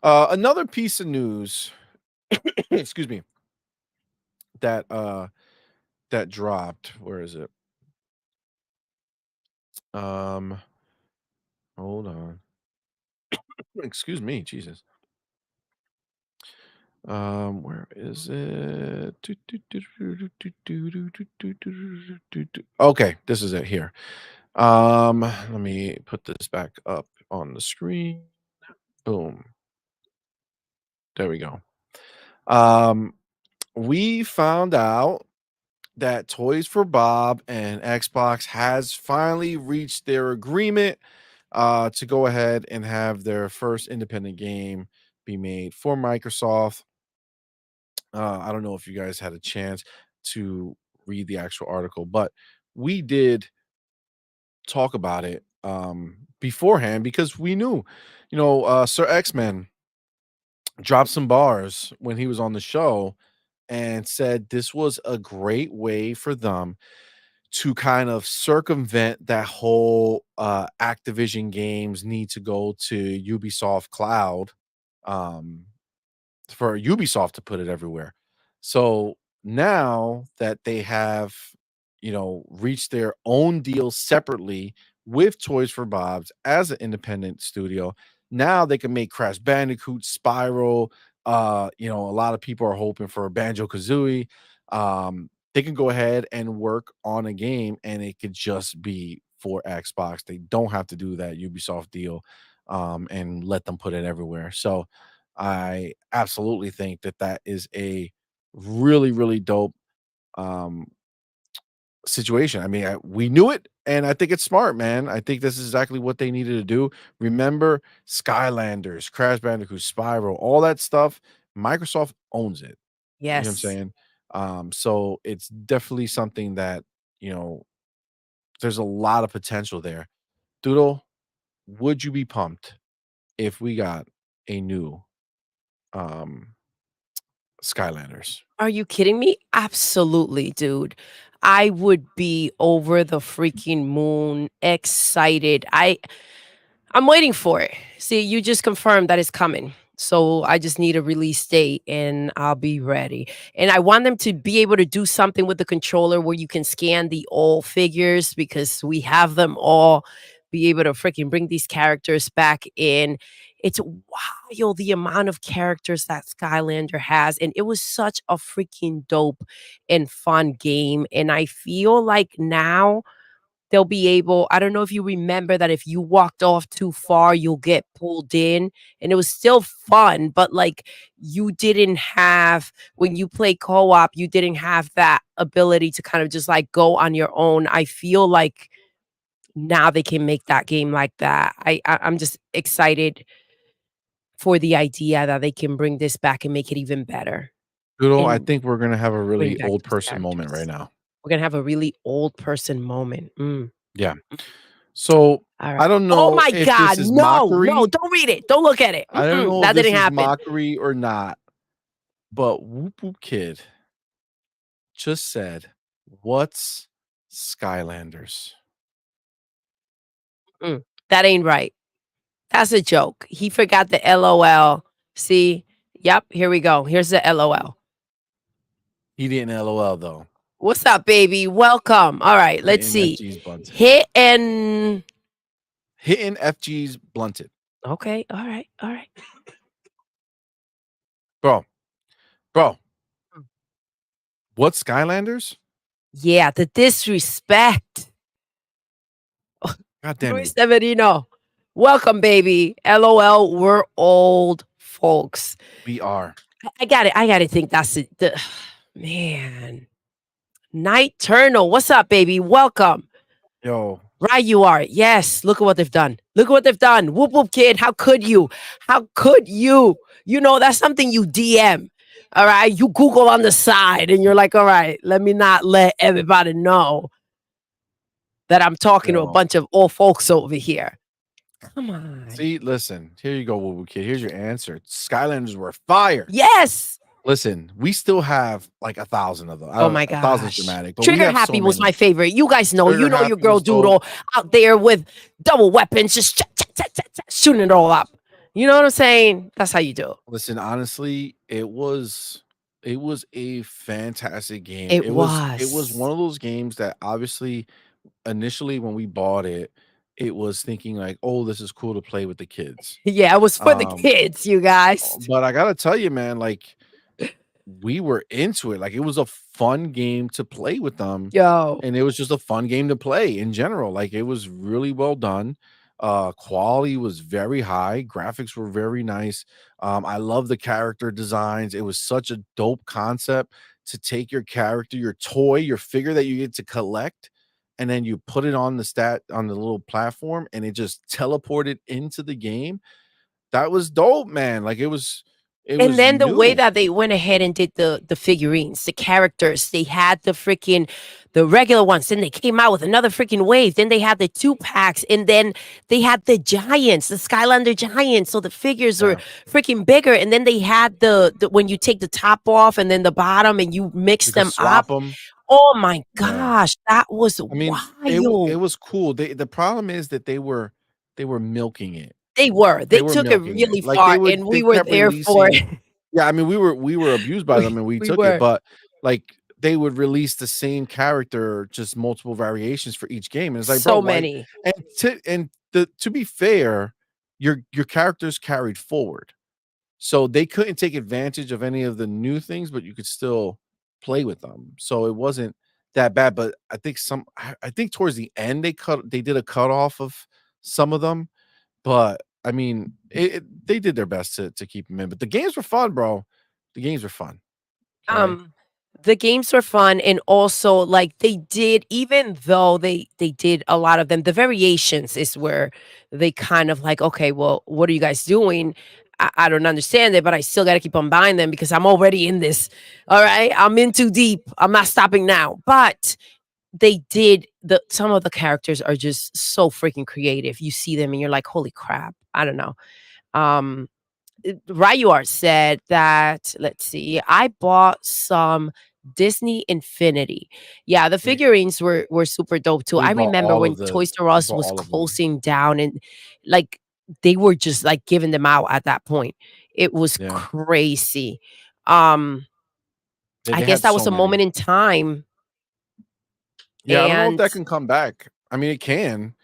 another piece of news, excuse me, that that dropped. Where is it? Hold on. Excuse me, Jesus. Where is it? Okay, this is it here. Let me put this back up on the screen. Boom. There we go. We found out that Toys for Bob and Xbox has finally reached their agreement to go ahead and have their first independent game be made for Microsoft. I don't know if you guys had a chance to read the actual article, but we did talk about it beforehand because we knew, you know, Sir X-Men dropped some bars when he was on the show and said this was a great way for them to kind of circumvent that whole Activision games need to go to Ubisoft Cloud, for Ubisoft to put it everywhere. So now that they have, you know, reached their own deal separately with Toys for Bob's as an independent studio, now they can make Crash Bandicoot, Spyro. You know, a lot of people are hoping for Banjo Kazooie. They can go ahead and work on a game and it could just be for Xbox. They don't have to do that Ubisoft deal and let them put it everywhere. So I absolutely think that that is a really, really dope situation. I mean, we knew it. And I think it's smart, man. I think this is exactly what they needed to do. Remember, Skylanders, Crash Bandicoot, Spyro, all that stuff. Microsoft owns it. You know what I'm Yes. saying? So it's definitely something that, you know, there's a lot of potential there. Doodle, would you be pumped if we got a new um Skylanders? Are you kidding me? Absolutely, dude. I would be over the freaking moon, excited. I'm waiting for it. See, you just confirmed that it's coming. So I just need a release date and I'll be ready. And I want them to be able to do something with the controller where you can scan the all figures because we have them all. Be able to freaking bring these characters back in. It's wild the amount of characters that Skylander has. And it was such a freaking dope and fun game. And I feel like now they'll be able, I don't know if you remember that if you walked off too far, you'll get pulled in. And it was still fun, but like you didn't have, when you play co-op, you didn't have that ability to kind of just like go on your own. I feel like now they can make that game like that. I'm just excited for the idea that they can bring this back and make it even better Doodle, I and think we're gonna have a bring really back old those person moment right characters. now. We're gonna have a really old person moment. Yeah. So All right. I don't Oh know my if this God. is No, no, mockery. don't read it. Don't look at it. I don't know if That this didn't is happen. mockery or not, but Whoop Whoop Kid just said, "What's Skylanders?" That ain't right. That's a joke. He forgot the LOL. See? Yep, here we go. Here's the LOL. He didn't LOL though. What's up, baby? Welcome. All right, let's Hitting see. FG's blunted. Hitting FG's blunted. Okay, all right, all right. Bro. Mm. What's Skylanders? Yeah, the disrespect. God damn Luis you. Severino. Welcome, baby. LOL, we're old folks. We are. I got it. I got to think that's it. Man. Nighturnal. What's up, baby? Welcome. Yo. Right, you are. Yes. Look at what they've done. Look at what they've done. Whoop whoop kid. How could you? How could you? You know, that's something you DM. All right. You Google on the side and you're like, all right, let me not let everybody know that I'm talking to a Yo. bunch of old folks over here. Come on. See, listen. Here you go, Woo Woo Kid. Here's your answer. Skylanders were fire. Yes. Listen, we still have like 1,000 of them. Oh my 1,000 is gosh. dramatic, but we Trigger have Happy so was many. my favorite. You guys know, Trigger you know your Happy girl was dope. Doodle out there with double weapons, just shooting it all up. You know what I'm saying? That's how you do. Listen, honestly, it was a fantastic game. It It was one was. of those games that obviously initially when we bought it, it was thinking like, "Oh, this is cool to play with the kids." Yeah, it was for the Um, kids, you guys. but I gotta tell you, man, like we were into it. Like it was a fun game to play with them, Yo. and it was just a fun game to play in general. Like it was really well done. Quality was very high, graphics were very nice. I love the character designs. It was such a dope concept to take your character, your toy, your figure that you get to collect, and then you put it on the little platform, and it just teleported into the game. That was dope, man. Like it And was then the way new. that they went ahead and did the figurines, the characters, they had the regular ones, then they came out with another freaking wave. Then they had the 2 packs, and then they had the giants, the Skylander giants. So the figures were Yeah. freaking bigger. And then they had the when you take the top off and then the bottom and you mix You could them up. swap them. Oh my Yeah. gosh, that was I mean, it wild. was cool. The problem is that they were milking it. They were. They They were took it milking it. really Like far, and they we were kept there for it. releasing. Yeah, I mean, we were abused by them and we We took it, were. but like they would release the same character, just multiple variations for each game. And it's like, bro, So why? many. To be fair, your characters carried forward. So they couldn't take advantage of any of the new things, but you could still play with them. So it wasn't that bad. But I think towards the end they did a cutoff of some of them. But I mean, they did their best to keep them in. But the games were fun, bro. The games were fun. Okay. Um, The games were fun, and also, like, they did, even though they did a lot of them, the variations is where they kind of like, "Okay, well, what are you guys doing? I don't understand it, but I still gotta keep on buying them because I'm already in this. Alright? I'm in too deep. I'm not stopping now." But they did some of the characters are just so freaking creative. You see them and you're like, "Holy crap." I don't know. Um Ryuar said that, let's see, I bought some Disney Infinity. Yeah, the We figurines were super dope too. we I bought remember all when of the Toys R we Us bought was all of them. closing down, and like they were just like giving them out at that point. It was Yeah. crazy. Um, I They guess had that was so a many. moment in time. Yeah, I don't know if And that can come back. I mean, it can.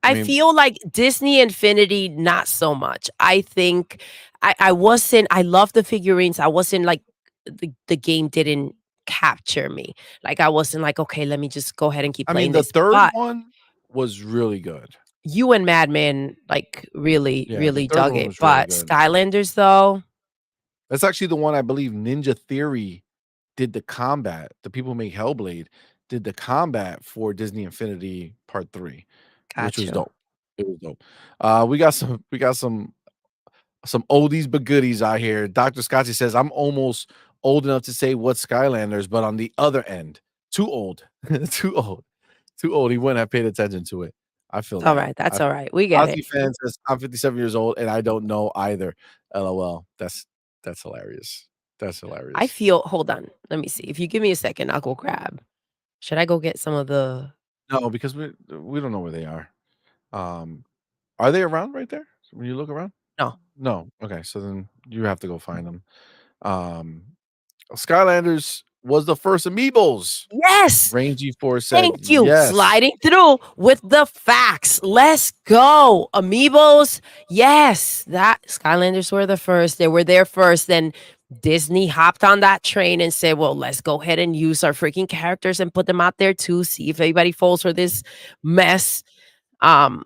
I I mean, feel like Disney Infinity, not so much. I think I wasn't, I love the figurines. I wasn't like the game didn't capture me. Like I wasn't like, okay, let me just go ahead and keep playing the this. third But one was really good. you and Madman like really, Yeah, the really third dug one it. was really But good. Skylanders though, That's actually the one I believe Ninja Theory did the combat. The people who make Hellblade did the combat for Disney Infinity Part 3, which got was you. dope. It was dope. We got some oldies but goodies out here. Dr. Scotty says, I'm almost old enough to say what Skylanders, but on the other end, too old. Too old. Too old. He wouldn't have paid attention to it. I feel It's all that. right. That's all right. We get it. Ozzy fan says, I'm 57 years old and I don't know either. LOL. That's hilarious. That's I hilarious. feel, hold on. Let me see. If you give me a second, I'll go grab. Should I go get some of the No, because we don't know where they are. Um, are they around right there when you look around? no. No. Okay, so then you have to go find them. Um, Skylanders was the first amiibos. Yes. Rangy Force said Thank you. yes. Sliding through with the facts. Let's go. Amiibos. Yes. That Skylanders were the first. They were there first. Then Disney hopped on that train and said, well, let's go ahead and use our freaking characters and put them out there too. See if anybody falls for this mess. Um,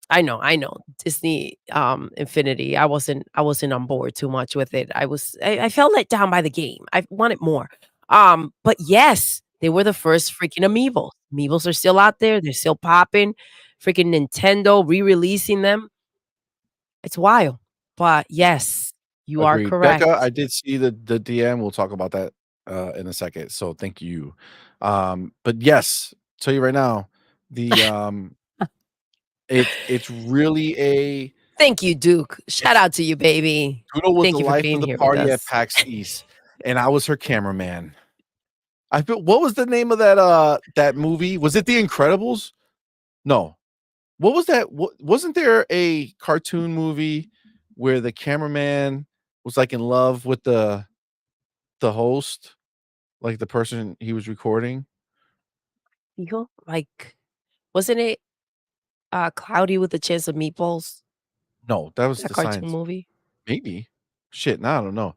I know. Disney Infinity. I wasn't on board too much with it. I felt let down by the game. I wanted more. But yes, they were the first freaking Amiibos. Amiibos are still out there. They're still popping. Freaking Nintendo re-releasing them. It's wild. But yes, you are Agreed. Becca, I correct. did see the DM. We'll talk about that in a second. So thank you. But yes, tell you right now, the it's really a Thank you, Duke. Shout it's out to you, baby. Doodle was the Thank you for life of being the here with party at us. PAX East, and I was her cameraman. I feel what was the name of that movie? Was it The Incredibles? No. What was that? Wasn't there a cartoon movie where the cameraman was like in love with the host, like the person he was recording? Like, wasn't it Cloudy with a Chance of Meatballs? No, that was That the cartoon science. movie? Maybe. Shit, now I don't know.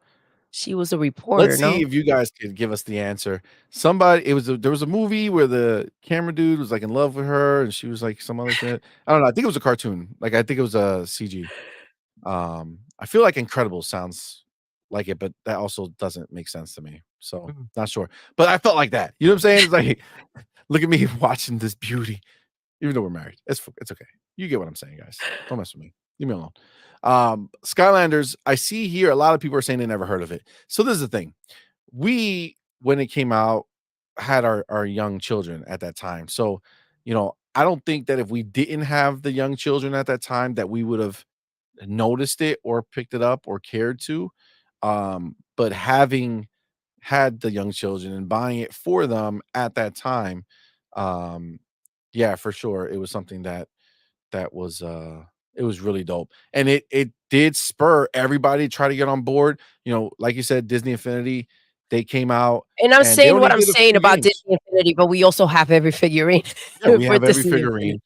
She was a reporter, Let's see no? if you guys could give us the answer. There was a movie where the camera dude was like in love with her and she was like some other shit. I don't know. I think it was a cartoon. Like I think it was a CG. I feel like Incredible sounds like it, but that also doesn't make sense to me. So Mm. not sure. But I felt like that. You know what I'm saying? It's like, look at me watching this beauty, even though we're married. It's okay. You get what I'm saying, guys. Don't mess with me. Leave me alone. Skylanders, I see here a lot of people are saying they never heard of it. So this is the thing. We, when it came out, had our young children at that time. So, I don't think that if we didn't have the young children at that time, that we would have noticed it or picked it up or cared to. But having had the young children and buying it for them at that time, um, yeah, for sure, it was something that was it was really dope, and it did spur everybody to try to get on board. Like you said, Disney Infinity, they came out And I'm and they saying only what I'm did a saying few about games. Disney Infinity, but we also have every figurine Yeah, we for have every Disney Infinity.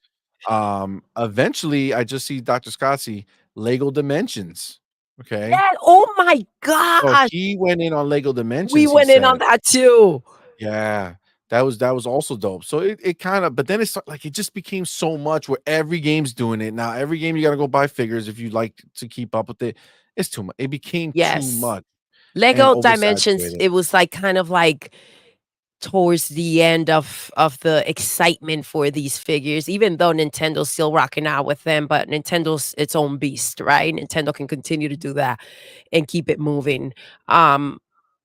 figurine. Eventually, I just see Dr. Scotty Lego Dimensions. Okay. Yeah, oh my So gosh, he went in on Lego we Dimensions, he went in on said. that too. Yeah. That was also dope. So it kind of, but then it's like it just became so much where every game's doing it. Now every game you got to go buy figures if you like to keep up with it. It's too much. It became too Yes. much. Lego Dimensions, oversaturated. it was like kind of like towards the end of the excitement for these figures, even though Nintendo's still rocking out with them, but Nintendo's its own beast, right? Nintendo can continue to do that and keep it moving. And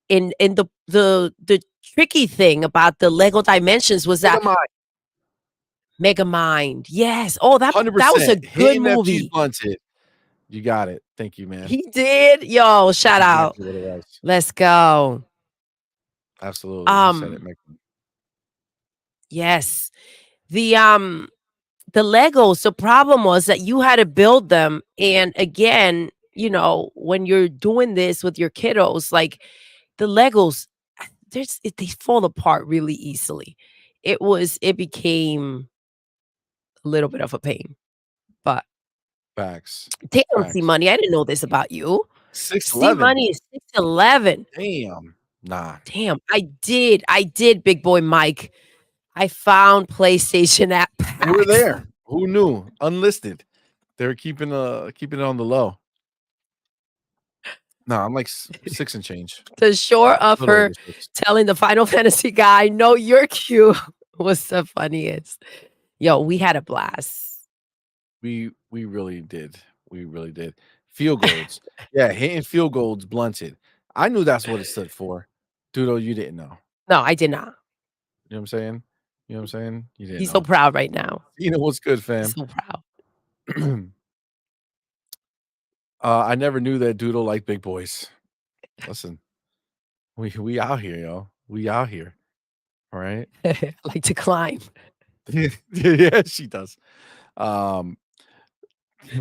the tricky thing about the Lego Dimensions was that Megamind, Megamind, yes. Oh, that was a 100%. good Hitting them cheese movie. blunted. You got it. Thank you, man. He did. Yo, shout out. Exactly what it was. Let's go. Absolutely. He said it. Yes. The Legos, the problem was that you had to build them. And again, when you're doing this with your kiddos, like the Legos, they fall apart really easily. It became a little bit of a pain. But Facts. damn, Facts. CMoney, I didn't know this about you. 6'11". CMoney is 6'11". Damn. Nah. Damn, I did, big boy Mike. I found PlayStation at PAX. We're there. Who knew? Unlisted. They're keeping it on the low. No, I'm like 6 and change. The shore of Little her over 6. telling the Final Fantasy guy, "No, you're cute," was the funniest. Yo, we had a blast. We really did. We really did. Field goals. Yeah, hitting field goals blunted. I knew that's what it stood for. Doodle, you didn't know. No, I did not. You know what I'm saying? You know what I'm saying? You didn't He's know. so proud right now. You know what's good, He's fam? so proud. I never knew that Doodle liked big boys. Listen, we out here, yo. We out here. All right. I like to climb. Yeah, she does.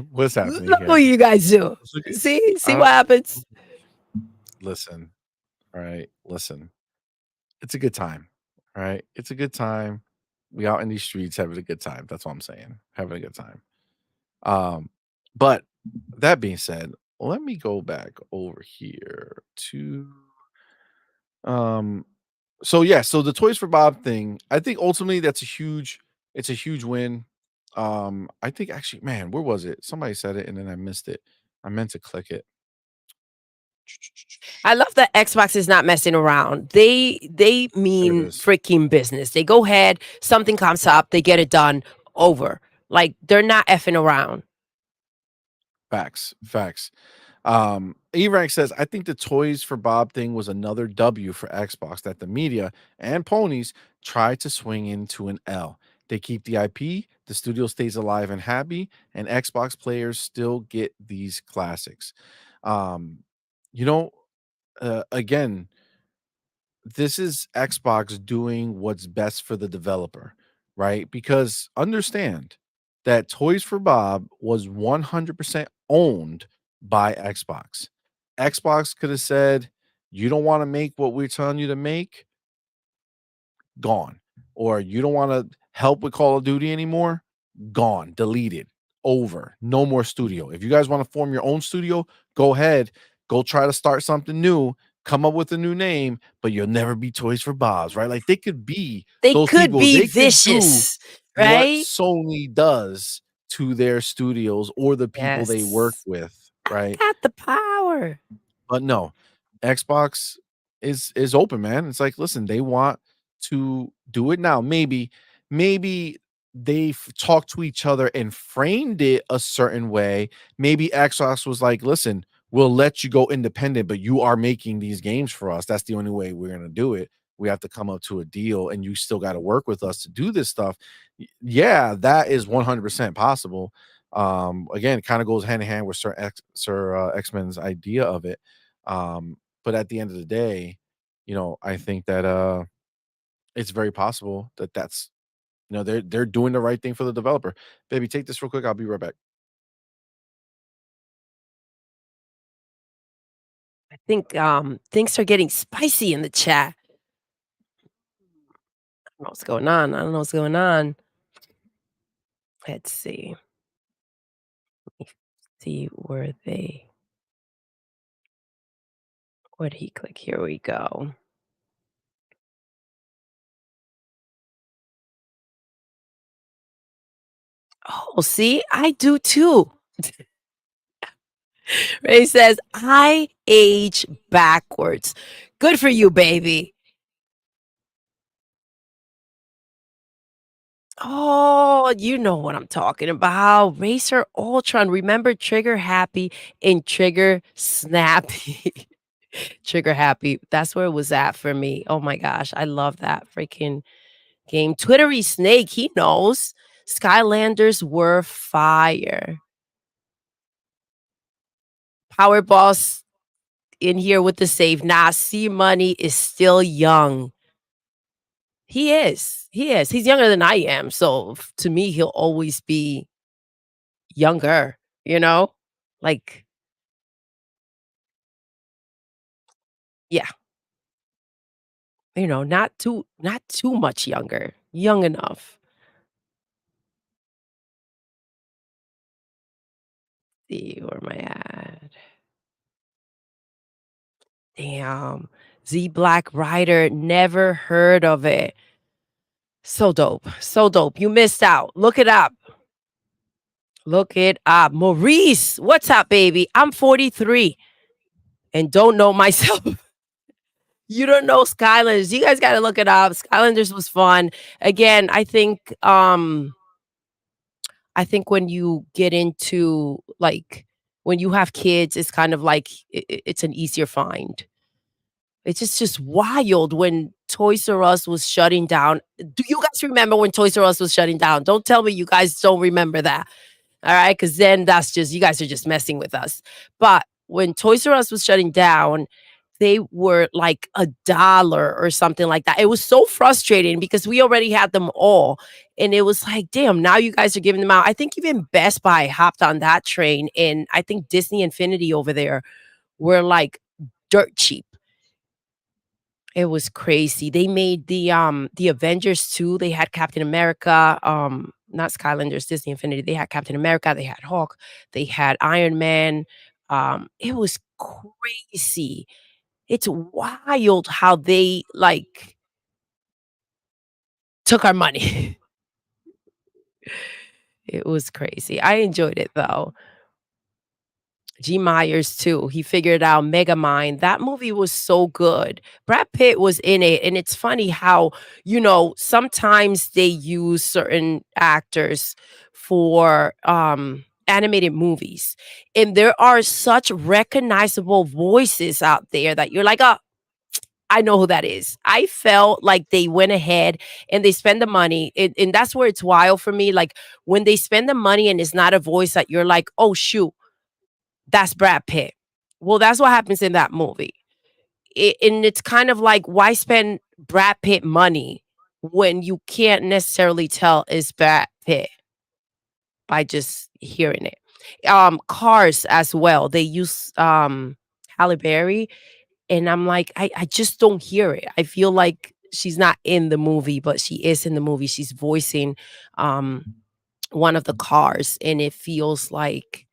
What's happening Look what here? you guys do. See what happens. Listen, all right. Listen, it's a good time. All right, it's a good time. We out in these streets having a good time. That's what I'm saying. Having a good time. But that being said, let me go back over here to so yeah, so the Toys for Bob thing, I think ultimately it's a huge win. I think actually, man, where was it? Somebody said it and then I missed it. I meant to click it. I love that Xbox is not messing around. They mean is. freaking business. They go ahead, something comes up, they get it done, over. Like they're not effing around. Facts. E-Rank says, I think the Toys for Bob thing was another W for Xbox that the media and ponies tried to swing into an L. They keep the IP, the studio stays alive and happy, and Xbox players still get these classics. You know, again, this is Xbox doing what's best for the developer, right? Because understand that Toys for Bob was 100% owned by Xbox. Xbox could have said, you don't want to make what we're telling you to make, gone. Or you don't want to help with Call of Duty anymore, gone, deleted, over, no more studio. If you guys want to form your own studio, go ahead, go try to start something new, come up with a new name, but you'll never be Toys for Bobs, right? Like they could be They those could people, be they could do vicious, what right? Sony does to their studios or the people they work Yes. with, right? Got the power. But no, Xbox is open, man. It's like, listen, they want to do it now. Maybe they've talked to each other and framed it a certain way. Maybe Xbox was like, listen, we'll let you go independent, but you are making these games for us. That's the only way we're gonna do it. We have to come up to a deal, and you still got to work with us to do this stuff. Yeah, that is 100% possible. Again, it kind of goes hand in hand with Sir X-Men's idea of it. But at the end of the day, I think that it's very possible that that's they're doing the right thing for the developer. Baby, take this real quick. I'll be right back. I think things are getting spicy in the chat. I don't know what's going on. I don't know what's going on. Let's see. Let me see where did he click? Here we go. Oh, see, I do too. Ray says, I age backwards. Good for you, baby. Oh, you know what I'm talking about. Racer Ultron. Remember Trigger Happy and Trigger Snappy. Trigger Happy. That's where it was at for me. Oh my gosh. I love that freaking game. Twittery Snake. He knows. Skylanders were fire. Power Boss in here with the save. Nah, CMoney is still young. He is. He is. He's younger than I am. So to me, he'll always be younger, you know? Like, yeah, not too much younger. Young enough. See, where am I at? Damn. Z Black Rider, never heard of it. So dope. So dope. You missed out. Look it up. Look it up. Maurice, what's up, baby? I'm 43 and don't know myself. You don't know Skylanders. You guys got to look it up. Skylanders was fun. Again, I think when you get into like when you have kids, it's kind of like it's an easier find. It's just wild when Toys R Us was shutting down. Do you guys remember when Toys R Us was shutting down? Don't tell me you guys don't remember that. All right, because then that's just you guys are just messing with us. But when Toys R Us was shutting down, they were like $1 or something like that. It was so frustrating because we already had them all. And it was like, damn, now you guys are giving them out. I think even Best Buy hopped on that train. And I think Disney Infinity over there were like dirt cheap. It was crazy. They made the Avengers too. They had Captain America, not Skylanders, Disney Infinity. They had Captain America, they had Hulk, they had Iron Man. It was crazy. It's wild how they like took our money. It was crazy. I enjoyed it though. G. Myers too. He figured out Megamind. That movie was so good. Brad Pitt was in it, and it's funny how sometimes they use certain actors for animated movies, and there are such recognizable voices out there that you're like, oh, I know who that is. I felt like they went ahead and they spend the money, and that's where it's wild for me. Like when they spend the money and it's not a voice that you're like, oh shoot, that's Brad Pitt. Well, that's what happens in that movie. And it's kind of like, why spend Brad Pitt money when you can't necessarily tell it's Brad Pitt by just hearing it? Cars as well. They use Halle Berry, and I'm like, I just don't hear it. I feel like she's not in the movie, but she is in the movie. She's voicing one of the cars, and it feels like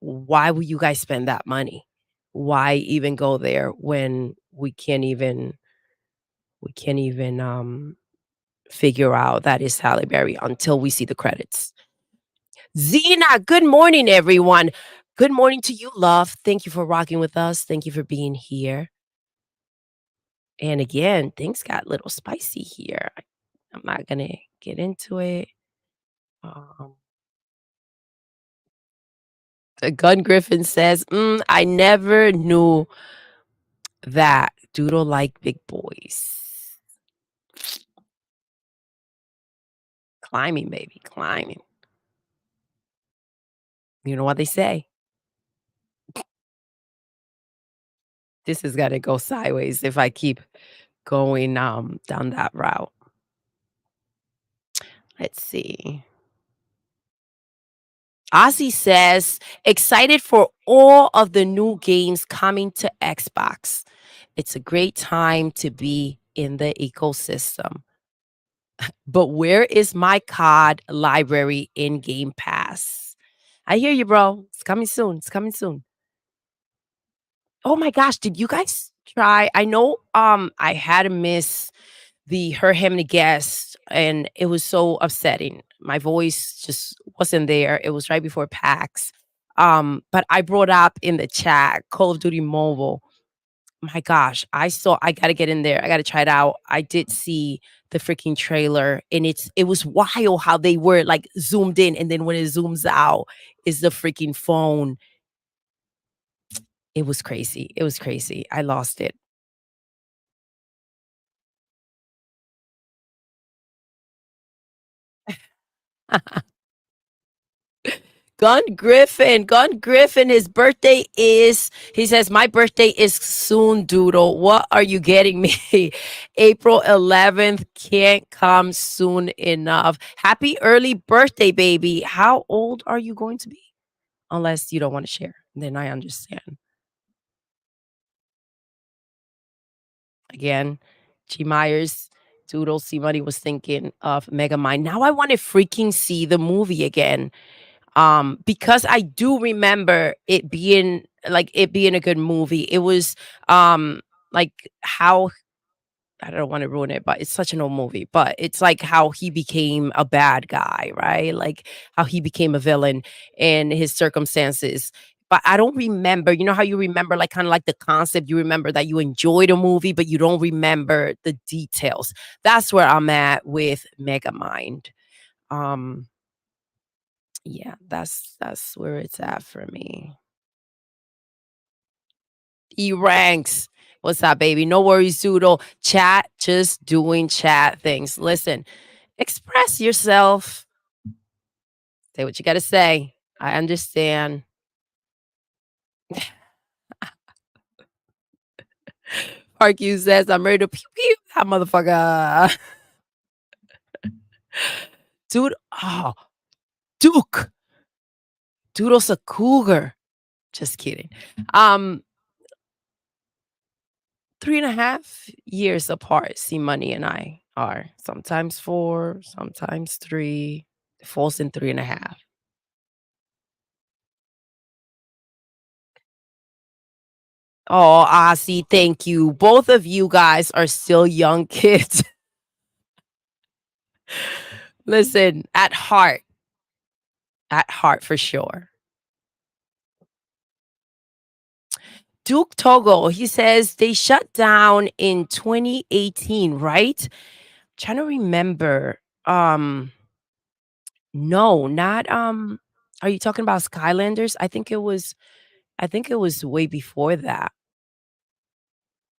why would you guys spend that money? Why even go there when we can't even figure out that is Halle Berry until we see the credits. Zena, good morning, everyone. Good morning to you, love. Thank you for rocking with us. Thank you for being here. And again, things got a little spicy here. I'm not gonna get into it. Um, Gun Griffin says, I never knew that Doodle like big boys. Climbing, baby, climbing. You know what they say? This is gonna go sideways if I keep going down that route. Let's see. Ozzy says, excited for all of the new games coming to Xbox. It's a great time to be in the ecosystem. But where is my COD library in Game Pass? I hear you, bro. It's coming soon. It's coming soon. Oh my gosh, did you guys try? I know I had to miss the Her Him and Guest, and it was so upsetting. My voice just wasn't there. It was right before PAX. But I brought up in the chat Call of Duty Mobile. My gosh, I gotta get in there. I gotta try it out. I did see the freaking trailer, and it was wild how they were like zoomed in, and then when it zooms out, is the freaking phone. It was crazy. It was crazy. I lost it. Gun Griffin, his birthday is, he says, my birthday is soon, Doodle. What are you getting me? April 11th can't come soon enough. Happy early birthday, baby. How old are you going to be? Unless you don't want to share, then I understand. Again, G. Myers, Doodle CMoney was thinking of Megamind. Now I want to freaking see the movie again. Because I do remember it being a good movie. It was like how, I don't want to ruin it, but it's such an old movie, but it's like how he became a bad guy, right? Like how he became a villain and his circumstances. But I don't remember, you know how you remember like kind of like the concept, you remember that you enjoyed a movie, but you don't remember the details. That's where I'm at with Megamind. Um yeah, that's where it's at for me. E ranks. What's up, baby? No worries, Doodle. Chat, just doing chat things. Listen, express yourself. Say what you got to say. I understand. Park you says, I'm ready to pew pew that motherfucker. Dude, oh, Duke. Doodle's a cougar. Just kidding. 3.5 years apart, CMoney and I are. Sometimes 4, sometimes 3. It falls in 3.5. Oh, Ozzy, thank you. Both of you guys are still young kids. Listen, at heart for sure. Duke Togo, he says they shut down in 2018, right? Trying to remember. No, not are you talking about Skylanders? I think it was way before that.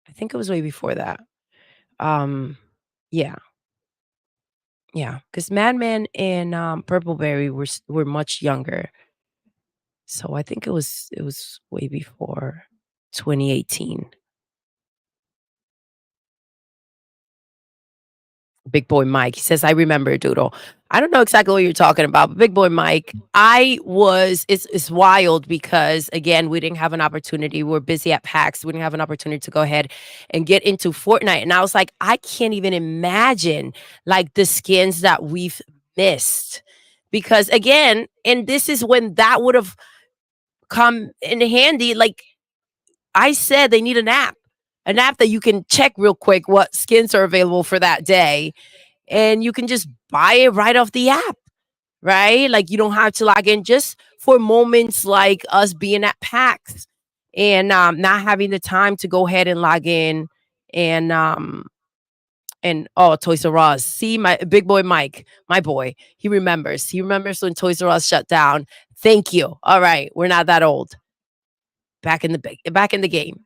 I think it was way before that. Um yeah. Yeah, because Madman and Purpleberry were much younger. So I think it was way before 2018. Big Boy Mike, he says, I remember Doodle. I don't know exactly what you're talking about, but Big Boy Mike, it's wild because again, we didn't have an opportunity. We're busy at PAX. We didn't have an opportunity to go ahead and get into Fortnite. And I was like, I can't even imagine like the skins that we've missed. Because again, and this is when that would have come in handy. Like I said, they need an app that you can check real quick what skins are available for that day, and you can just buy it right off the app, right? Like you don't have to log in just for moments like us being at PAX and not having the time to go ahead and log in and oh, Toys R Us. See my big boy Mike, my boy. He remembers. He remembers when Toys R Us shut down. Thank you. All right, we're not that old. Back in the game.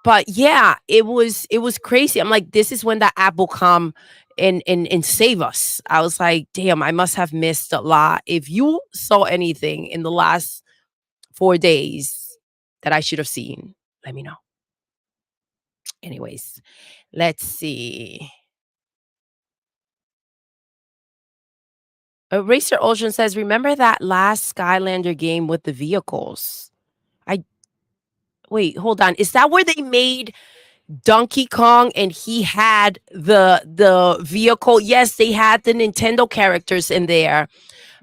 But yeah, it was crazy. I'm like, this is when that app will come and save us. I was like, damn, I must have missed a lot. If you saw anything in the last 4 days that I should have seen, let me know. Anyways, let's see. Racer Ocean says, remember that last Skylander game with the vehicles? I wait, hold on. Is that where they made Donkey Kong and he had the vehicle? Yes, they had the Nintendo characters in there.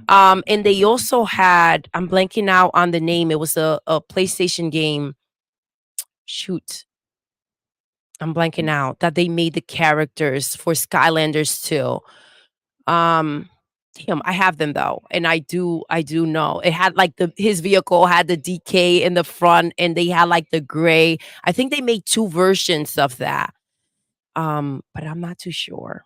And they also had, I'm blanking out on the name. It was a PlayStation game. Shoot. I'm blanking out that they made the characters for Skylanders too. Um Damn, I have them though, and I do know it had like his vehicle had the DK in the front, and they had like the gray. I think they made 2 versions of that. But I'm not too sure.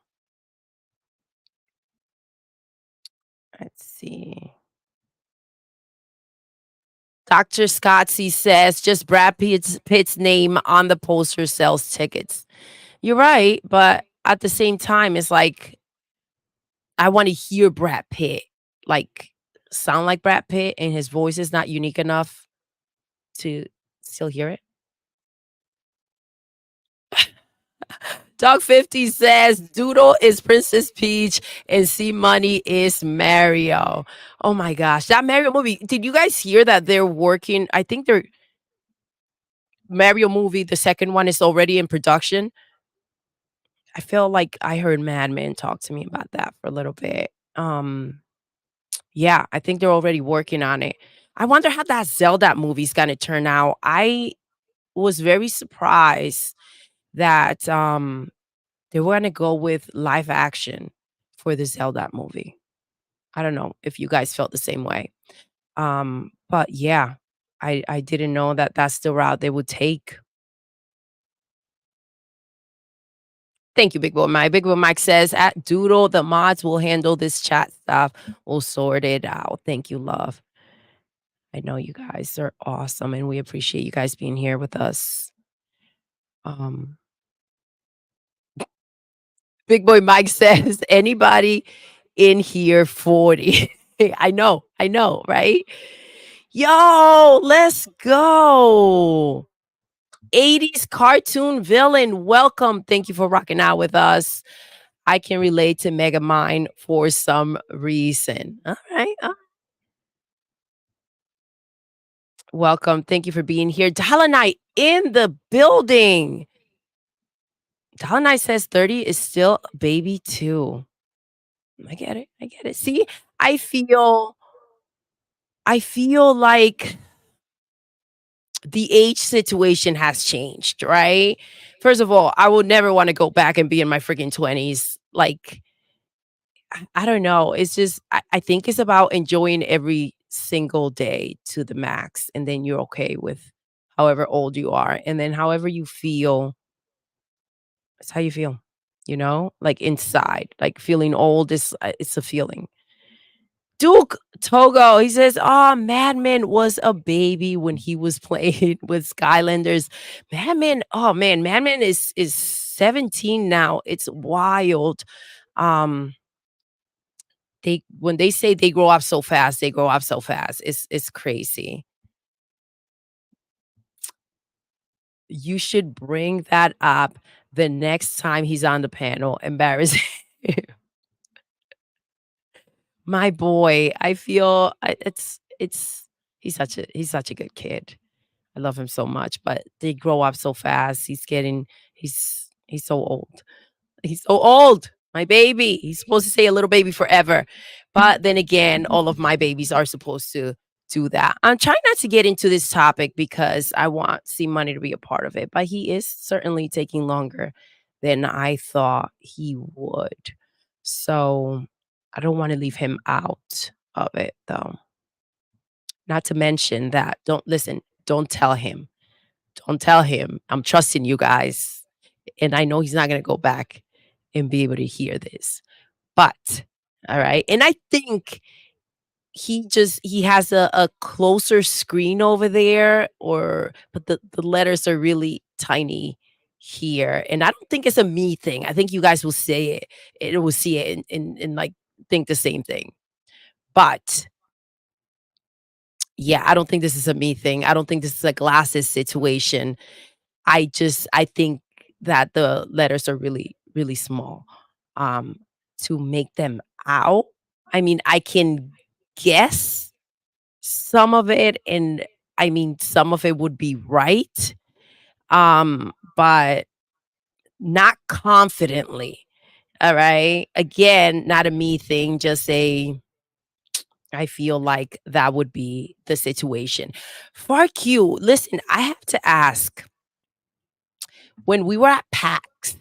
Let's see. Dr. Scottsy says just Brad Pitt's name on the poster sells tickets. You're right, but at the same time, it's like I want to hear Brad Pitt like sound like Brad Pitt, and his voice is not unique enough to still hear it. Dog 50 says Doodle is Princess Peach and CMoney is Mario. Oh my gosh, that Mario movie. Did you guys hear that they're working? I think they're Mario movie, the second one is already in production. I feel like I heard Mad Men talk to me about that for a little bit. Yeah, I think they're already working on it. I wonder how that Zelda movie's gonna turn out. I was very surprised that they were gonna go with live action for the Zelda movie. I don't know if you guys felt the same way. But yeah, I didn't know that that's the route they would take. Thank you, Big Boy Mike. Big Boy Mike says, at Doodle, the mods will handle this chat stuff. We'll sort it out. Thank you, love. I know you guys are awesome, and we appreciate you guys being here with us. Big Boy Mike says, anybody in here 40? I know, right? Yo, let's go. 80s cartoon villain, welcome. Thank you for rocking out with us. I can relate to Megamind for some reason. All right. Welcome. Thank you for being here. Dalanite in the building. Dalanite says 30 is still a baby too. I get it. See, I feel like the age situation has changed, right? First of all, I would never want to go back and be in my freaking 20s. Like, I don't know. It's just, I think it's about enjoying every single day to the max. And then you're okay with however old you are. And then however you feel, it's how you feel, like inside. Like feeling old is, it's a feeling. Duke Togo, he says, "Oh, Madman was a baby when he was playing with Skylanders. Madman, oh man, Madman is 17 now. It's wild. Um, when they say they grow up so fast, they grow up so fast. It's crazy. You should bring that up the next time he's on the panel. Embarrassing." My boy, I feel it's he's such a good kid. I love him so much, but they grow up so fast. He's so old. He's so old. My baby. He's supposed to stay a little baby forever. But then again, all of my babies are supposed to do that. I'm trying not to get into this topic because I want CMoney to be a part of it, but he is certainly taking longer than I thought he would. So I don't want to leave him out of it though. Not to mention that don't tell him. Don't tell him. I'm trusting you guys. And I know he's not going to go back and be able to hear this. But, all right. And I think he has a closer screen over there, but the letters are really tiny here. And I don't think it's a me thing. I think you guys will say it. It will see it and like think the same thing. But yeah, I don't think this is a me thing. I don't think this is a glasses situation. I think that the letters are really, really small, to make them out. I mean, I can guess some of it, and I mean, some of it would be right, but not confidently. All right. Again, not a me thing, just I feel like that would be the situation. For Q, listen, I have to ask. When we were at PAX,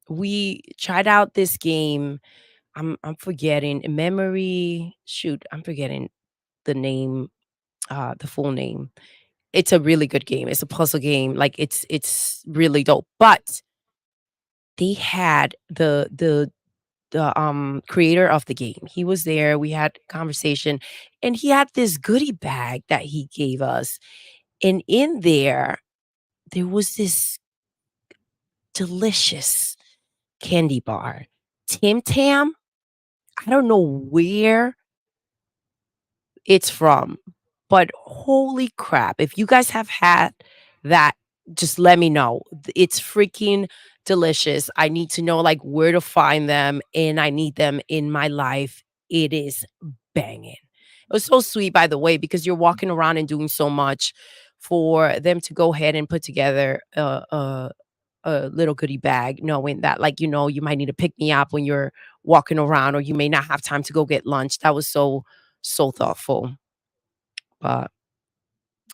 we tried out this game. I'm forgetting memory. Shoot, I'm forgetting the name, the full name. It's a really good game. It's a puzzle game. Like it's really dope. But they had the creator of the game. He was there. We had conversation, and he had this goodie bag that he gave us. And in there was this delicious candy bar. Tim Tam. I don't know where it's from, but holy crap. If you guys have had that, just let me know. It's freaking delicious. I need to know like where to find them, and I need them in my life. It is banging. It was so sweet, by the way, because you're walking around and doing so much for them to go ahead and put together a little goodie bag, knowing that, like, you might need to pick me up when you're walking around, or you may not have time to go get lunch. That was so thoughtful. But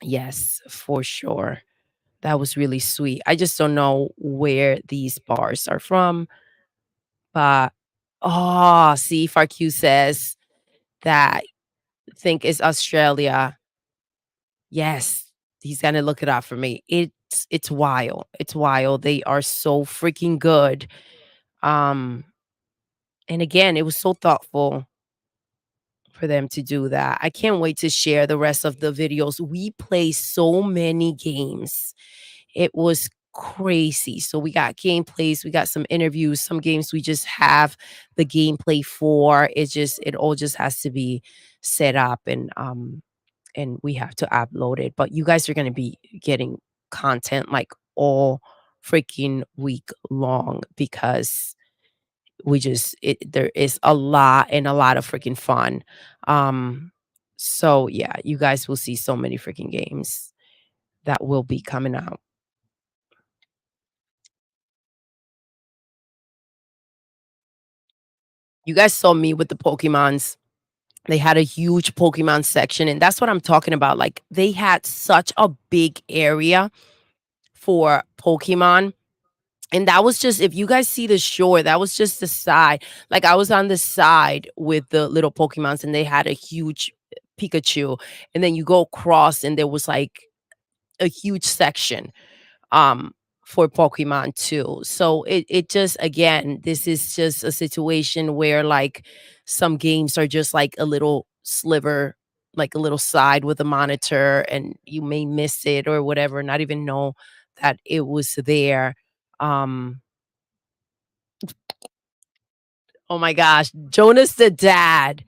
yes, for sure. That was really sweet. I just don't know where these bars are from. But oh, see, FarQ says that think is Australia. Yes, he's gonna look it up for me. It's wild. It's wild. They are so freaking good. Um, and again, it was so thoughtful for them to do that. I can't wait to share the rest of the videos. We play so many games. It was crazy. So we got gameplays, we got some interviews, some games we just have the gameplay for. It all just has to be set up, and we have to upload it. But you guys are going to be getting content like all freaking week long, because there is a lot, and a lot of freaking fun. So yeah, you guys will see so many freaking games that will be coming out. You guys saw me with the Pokemons. They had a huge Pokemon section, and that's what I'm talking about. Like, they had such a big area for Pokemon. And that was just, if you guys see the shore, that was just the side. Like, I was on the side with the little Pokemons, and they had a huge Pikachu. And then you go across, and there was like a huge section um for Pokemon too. So it just, again, this is just a situation where like some games are just like a little sliver, like a little side with a monitor, and you may miss it or whatever, not even know that it was there. Um oh my gosh, Jonas the dad.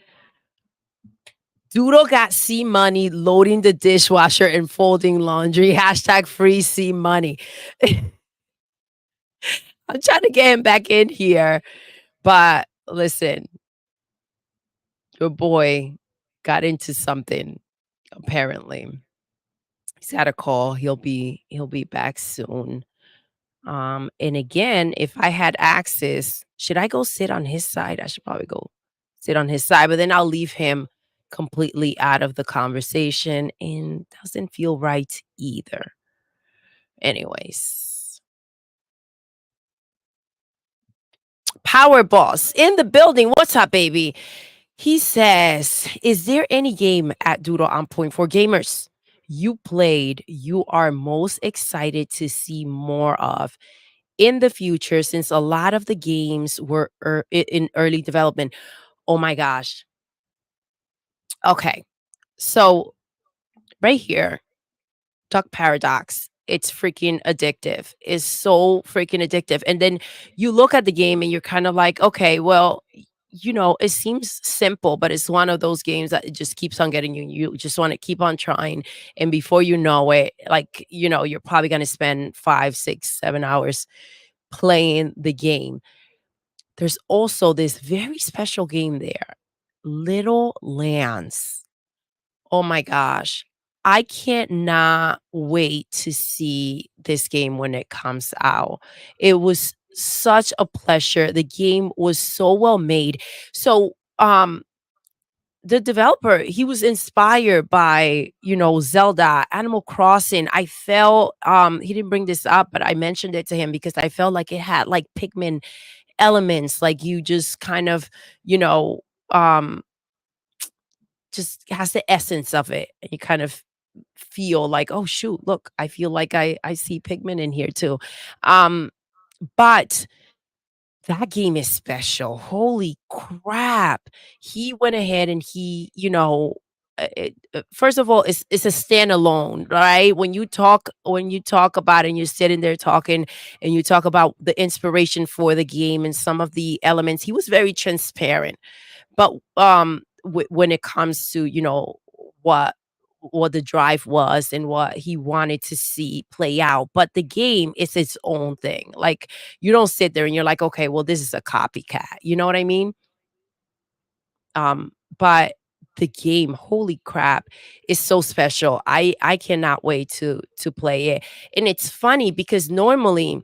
Doodle got CMoney loading the dishwasher and folding laundry. Hashtag free CMoney. I'm trying to get him back in here. But listen, your boy got into something, apparently. He's had a call. He'll be back soon. And again, if I had access, should I go sit on his side? I should probably go sit on his side, but then I'll leave him completely out of the conversation, and doesn't feel right either. Anyways, Power Boss in the building. What's up, baby? He says, is there any game at Doodle on point for gamers you played you are most excited to see more of in the future, since a lot of the games were in early development? Oh my gosh. Okay. So right here, Duck Paradox. It's freaking addictive. It's so freaking addictive. And then you look at the game and you're kind of like, okay, well, it seems simple, but it's one of those games that it just keeps on getting you. You just want to keep on trying. And before you know it, like, you're probably going to spend 5, 6, 7 hours playing the game. There's also this very special game there, Little Lands. Oh my gosh. I can't not wait to see this game when it comes out. It was such a pleasure. The game was so well made. So, the developer, he was inspired by, Zelda, Animal Crossing. I felt he didn't bring this up, but I mentioned it to him because I felt like it had like Pikmin elements, like you just kind of, you know, um just has the essence of it, and you kind of feel like, oh shoot, look, I feel like I see pigment in here too. But that game is special. Holy crap. He went ahead and he, first of all, it's a standalone, right? When you talk about it and you're sitting there talking and you talk about the inspiration for the game and some of the elements, he was very transparent. But when it comes to, what what the drive was and what he wanted to see play out, but the game is its own thing. Like, you don't sit there and you're like, okay, well, this is a copycat. You know what I mean? But the game, holy crap, is so special. I cannot wait to play it. And it's funny because normally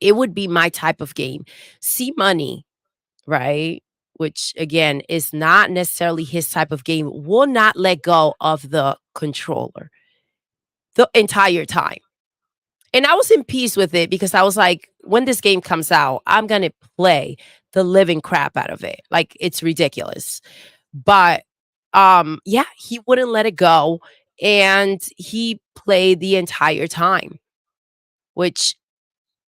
it would be my type of game. See money, right? Which again is not necessarily his type of game, will not let go of the controller the entire time. And I was in peace with it because I was like, when this game comes out, I'm going to play the living crap out of it. Like, it's ridiculous. But yeah, he wouldn't let it go, and he played the entire time, which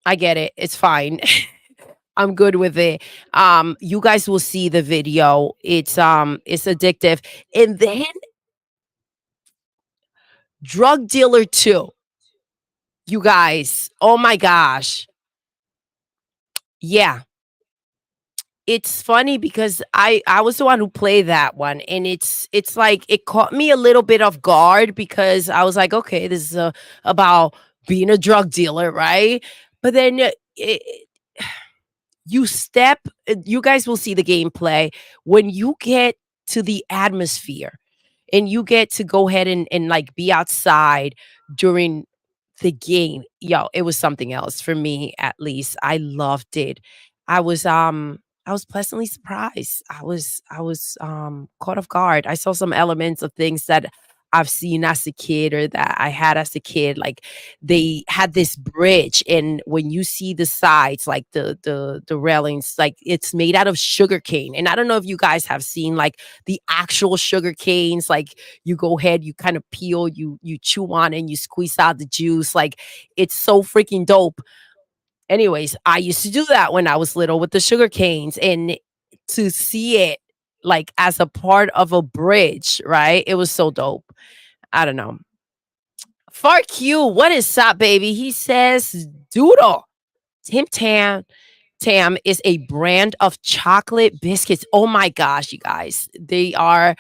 I get it. It's fine. I'm good with it. You guys will see the video. It's addictive. And then Drug Dealer 2. You guys, oh my gosh. Yeah. It's funny because I was the one who played that one, and it's like it caught me a little bit off guard because I was like, okay, this is about being a drug dealer, right? But then you guys will see the gameplay when you get to the atmosphere and you get to go ahead and like be outside during the game. Yo, it was something else for me, at least. I loved it. I was pleasantly surprised. I was caught off guard. I saw some elements of things that I've seen as a kid or that I had as a kid. Like, they had this bridge, and when you see the sides, like the railings, like it's made out of sugar cane. And I don't know if you guys have seen like the actual sugar canes. Like, you go ahead, you kind of peel, you chew on it, and you squeeze out the juice. Like, it's so freaking dope. Anyways, I used to do that when I was little with the sugar canes, and to see it like as a part of a bridge, right? It was so dope. I don't know. Far Q, what is up, baby? He says, Doodle. Tam is a brand of chocolate biscuits. Oh my gosh, you guys. They are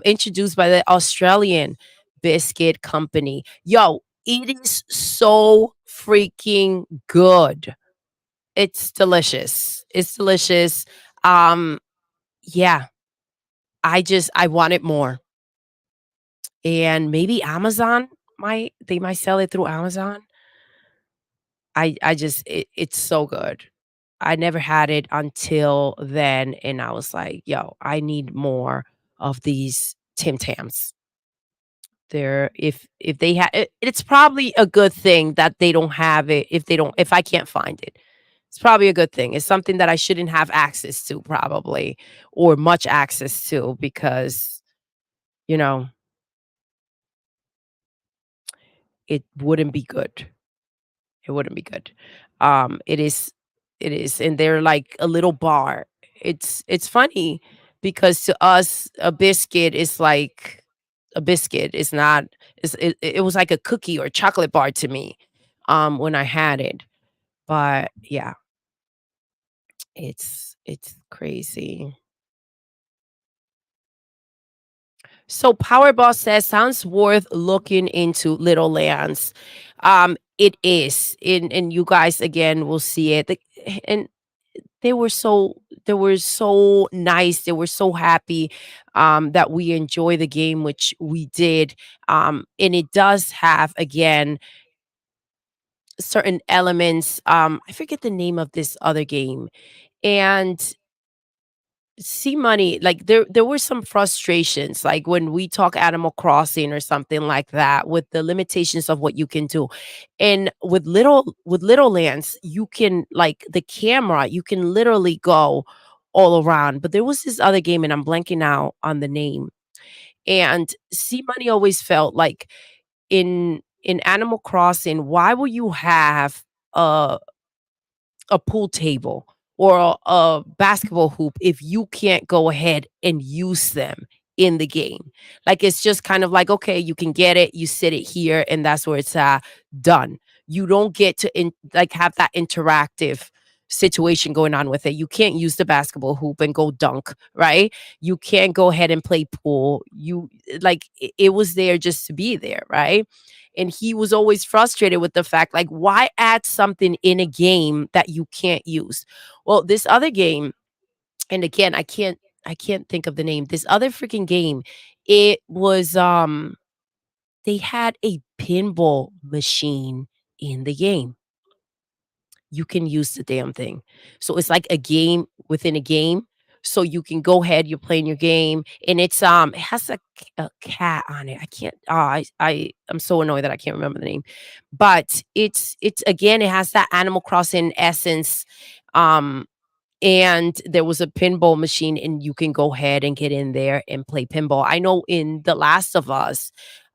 introduced by the Australian biscuit company. Yo, it is so freaking good. It's delicious. It's delicious. Um, yeah, I want it more. And maybe Amazon might sell it through Amazon. It's so good. I never had it until then, and I was like, "Yo, I need more of these Tim Tams." There, if they have it, it's probably a good thing that they don't have it. If I can't find it, it's probably a good thing. It's something that I shouldn't have access to, probably, or much access to, because you know it wouldn't be good. It wouldn't be good. It is, and they're like a little bar. It's funny because to us, a biscuit is like a biscuit. It's not. It was like a cookie or chocolate bar to me, when I had it. But yeah, it's crazy. So Powerball says sounds worth looking into, Little Lands. It is, and you guys again will see it. And they were so nice. They were so happy that we enjoy the game, which we did. And it does have again certain elements. I forget the name of this other game, and CMoney, like there were some frustrations, like when we talk Animal Crossing or something like that, with the limitations of what you can do. And with Little Lands, you can, like, the camera, you can literally go all around. But there was this other game, and I'm blanking out on the name. And CMoney always felt like in Animal Crossing, why will you have a pool table or a basketball hoop if you can't go ahead and use them in the game? Like, it's just kind of like, okay, you can get it, you sit it here, and that's where it's done. You don't get to like have that interactive situation going on with it. You can't use the basketball hoop and go dunk, right? You can't go ahead and play pool. You like it was there just to be there, right? And he was always frustrated with the fact, like, why add something in a game that you can't use? Well, this other game, and again, I can't think of the name. This other freaking game, it was they had a pinball machine in the game. You can use the damn thing. So it's like a game within a game. So you can go ahead, you're playing your game, and it has a cat on it. I can't. I'm so annoyed that I can't remember the name, but it's again, it has that Animal Crossing essence. Um, and there was a pinball machine, and you can go ahead and get in there and play pinball. I know in The Last of Us,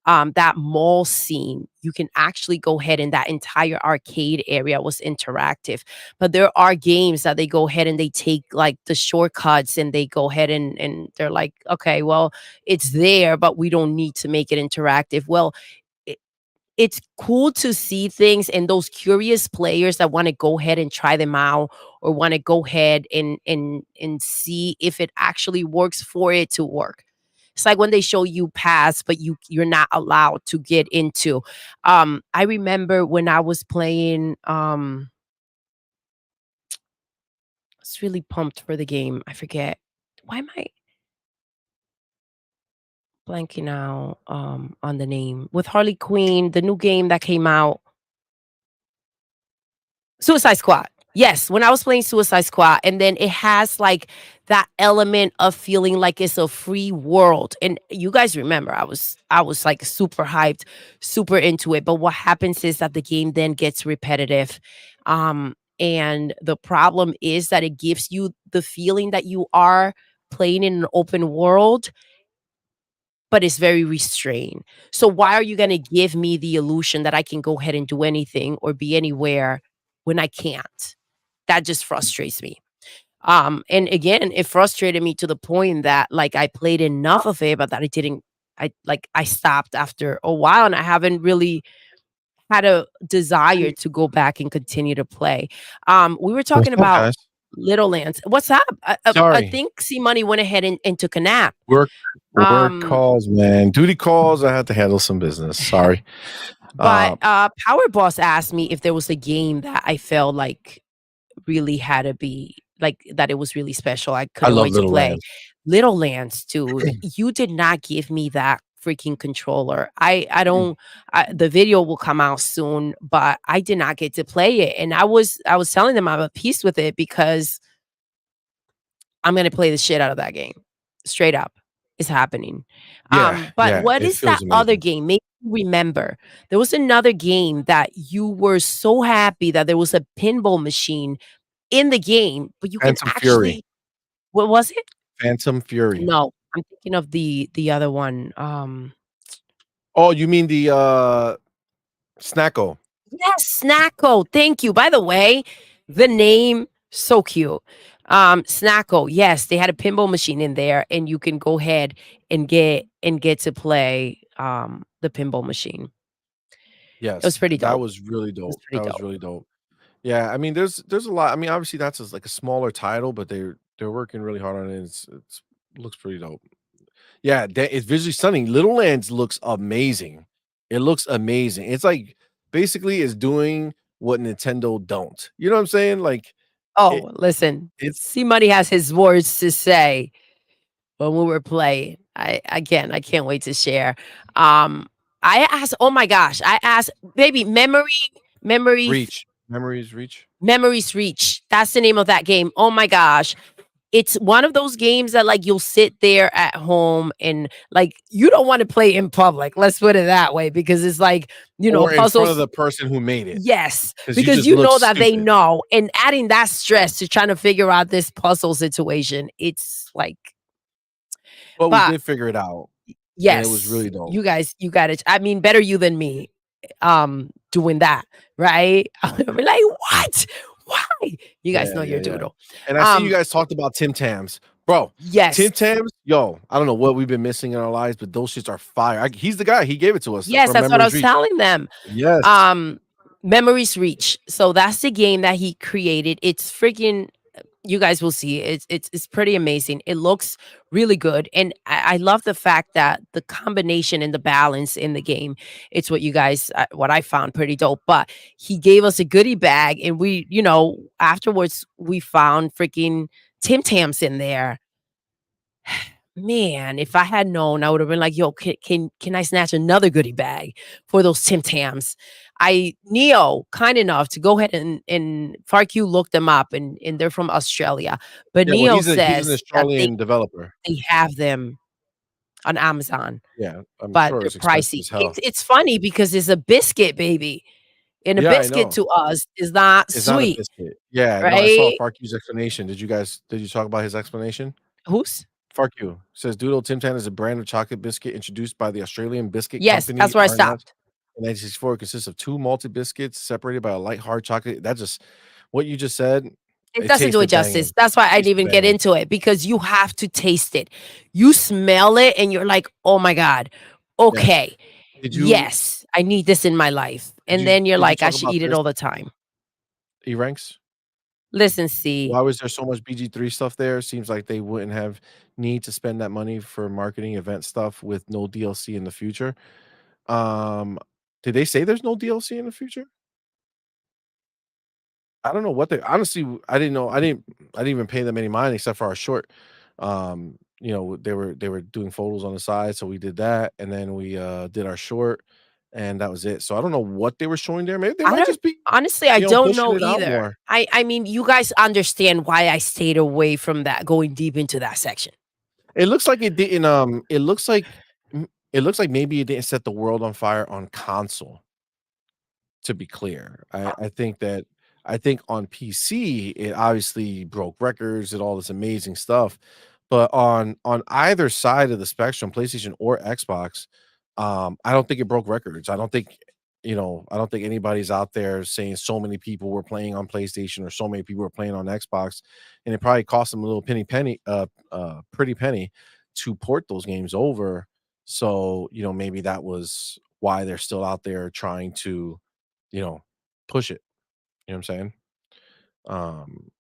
that mall scene, you can actually go ahead, and that entire arcade area was interactive. But there are games that they go ahead and they take, like, the shortcuts, and they go ahead and they're like, okay, well, it's there, but we don't need to make it interactive. Well, it's cool to see things, and those curious players that want to go ahead and try them out, or want to go ahead and see if it actually works for it to work. It's like when they show you paths, but you're not allowed to get into. I remember when I was playing, I was really pumped for the game. I forget. Why am I blanking out on the name? With Harley Quinn, the new game that came out. Suicide Squad. Yes, when I was playing Suicide Squad, and then it has, like, that element of feeling like it's a free world. And you guys remember, I was like super hyped, super into it. But what happens is that the game then gets repetitive. And the problem is that it gives you the feeling that you are playing in an open world, but it's very restrained. So why are you gonna give me the illusion that I can go ahead and do anything or be anywhere when I can't? That just frustrates me. And again, it frustrated me to the point that, like, I played enough of it, but that I stopped after a while, and I haven't really had a desire to go back and continue to play. We were What's talking up, about guys? Little Lands. What's up? I Sorry. think C Money went ahead and took a nap. Work Um, calls, man. Duty calls. I had to handle some business. Sorry. But Power Boss asked me if there was a game that I felt like really had to be, like, that it was really special. I I couldn't love wait to Little play. Lands. Little Lands, dude. You did not give me that freaking controller. I don't. The video will come out soon, but I did not get to play it, and I was telling them I'm at peace with it because I'm gonna play the shit out of that game. Straight up. It's happening. Yeah, But yeah. what It is that feels other amazing. game? Make me remember. There was another game that you were so happy that there was a pinball machine in the game, but you can Phantom Fury. actually, what was it? Phantom Fury. No, I'm thinking of the other one. Oh, you mean the Snacko? Yes, Snacko. Thank you. By the way, the name so cute. Snacko. Yes, they had a pinball machine in there, and you can go ahead and get to play the pinball machine. It was Yes, pretty that dope. was really It was dope. pretty That was dope. really dope. Yeah, I mean, there's a lot. I mean, obviously that's just like a smaller title, but they're working really hard on it. It's looks pretty dope. Yeah, it's visually stunning. Little Lands looks amazing. It looks amazing. It's like basically it's doing what Nintendo don't. You know what I'm saying? Like it Oh, listen, it's C Money has his words to say when we were playing. I can't wait to share. Um, I asked, oh my gosh, I asked, baby, memory, Reach. Memories Reach. memories reach. That's the name of that game. Oh my gosh, it's one of those games that like you'll sit there at home and like you don't want to play in public. Let's put it that way, because it's like, Or in front of puzzles. the person who made it, Yes, because you because just you look know that they stupid. know, and adding that stress to trying to figure out this puzzle situation, it's like, But we but did figure it out, and it was yes, really dope. you guys, you got it. I mean, better you than me, doing that, right? I'll be like, what? Why? You guys know your Yeah. doodle. And I see you guys talked about Tim Tams. Bro, Yes, Tim Tams, yo, I don't know what we've been missing in our lives, but those shits are fire. He's the guy. He gave it to us yes, from that's what I Memories was Reach. telling them. Yes. Memories Reach. So that's the game that he created. It's freaking, you guys will see. It's pretty amazing. It looks really good, and I love the fact that the combination and the balance in the game. It's what you guys, what I found pretty dope. But he gave us a goodie bag, and we, afterwards we found freaking Tim Tams in there. Man, if I had known, I would have been like, "Yo, can I snatch another goodie bag for those Tim Tams?" Neo, kind enough to go ahead and FARQ looked them up, and they're from Australia. But Yeah, well, Neo he's an says that Australian developer. they have them on Amazon, Yeah, I'm but sure they're it's expensive pricey. as hell. It's funny because it's a biscuit, baby, and a Yeah, I biscuit know. to us is not It's not a sweet, biscuit. Yeah, no, I saw right? Farku's explanation. Did you talk about his explanation? Who's? Farku says Doodle Tim Tam is a brand of chocolate biscuit introduced by the Australian biscuit Yes, company that's where I RNS. stopped. In 1964, it consists of 2 malted biscuits separated by a light hard chocolate. That just what you just said, It it doesn't do it tasted justice. banging. That's why I didn't Tasted even get banging. into it, because you have to taste it. You smell it and you're like, "Oh my god. Yes. Okay. Did you Yes, I need this in my life." And then you're did you like, "I talk should about eat it this, all the time." E-Ranks? Listen, see, Why was there so much BG3 stuff there? Seems like they wouldn't have need to spend that money for marketing event stuff with no DLC in the future. Um, did they say there's no DLC in the future? I don't know what they honestly, I didn't know. I didn't even pay them any mind except for our short. They were doing photos on the side, so we did that, and then we did our short, and that was it. So I don't know what they were showing there. Maybe they I might don't just be, honestly, I don't pushing know it out either. more. I mean, you guys understand why I stayed away from that, going deep into that section. It looks like it didn't, it looks like maybe it didn't set the world on fire on console, to be clear. I think on PC, it obviously broke records and all this amazing stuff, but on either side of the spectrum, PlayStation or Xbox, I don't think it broke records. I don't think anybody's out there saying so many people were playing on PlayStation or so many people were playing on Xbox, and it probably cost them a little pretty penny to port those games over. So, maybe that was why they're still out there trying to, you know, push it. You know what I'm saying? Um,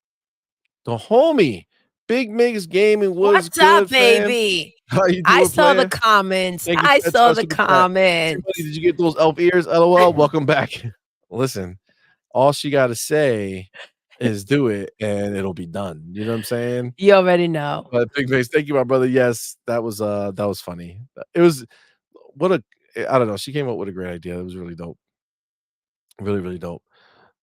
the homie, Big Migs Gaming was What's up, good, fam. baby? How you I doing, saw the player? comments. Thank you I for that saw the super chat. Somebody, comments. did you get those elf ears? LOL. Welcome back. Listen, all she got to say is do it, and it'll be done. You know what I'm saying? You already know. But Big Migs, thank you, my brother. Yes, that was funny. It was what a I don't know. She came up with a great idea. It was really dope. Really, really dope.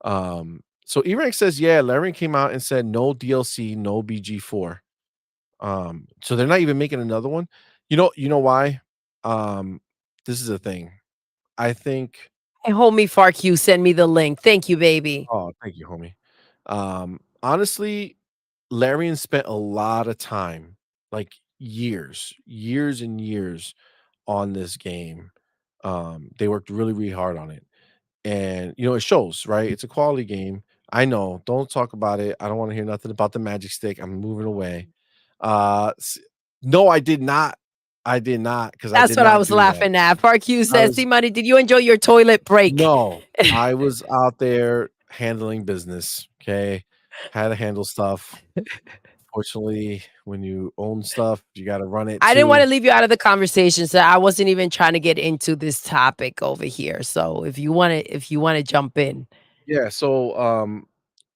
So E-Rank says, yeah, Larry came out and said no DLC, no BG4. So they're not even making another one. You know why? This is a thing. I think Hey, homie FARQ, send me the link. Thank you, baby. oh, thank you, homie. Honestly, Larian spent a lot of time, like years and years on this game. They worked really, really hard on it. And it shows, right? It's a quality game. I know. Don't talk about it. I don't want to hear nothing about the magic stick. I'm moving away. No, I did not, because I That's did what I not was do that. laughing at. FARQ I says, was "CMoney, did you enjoy your toilet break?" no, I was out there handling business. Okay, had to handle stuff. Fortunately, when you own stuff, you got to run it I didn't want too. to leave you out of the conversation, so I wasn't even trying to get into this topic over here. So if you want to jump in. Yeah, so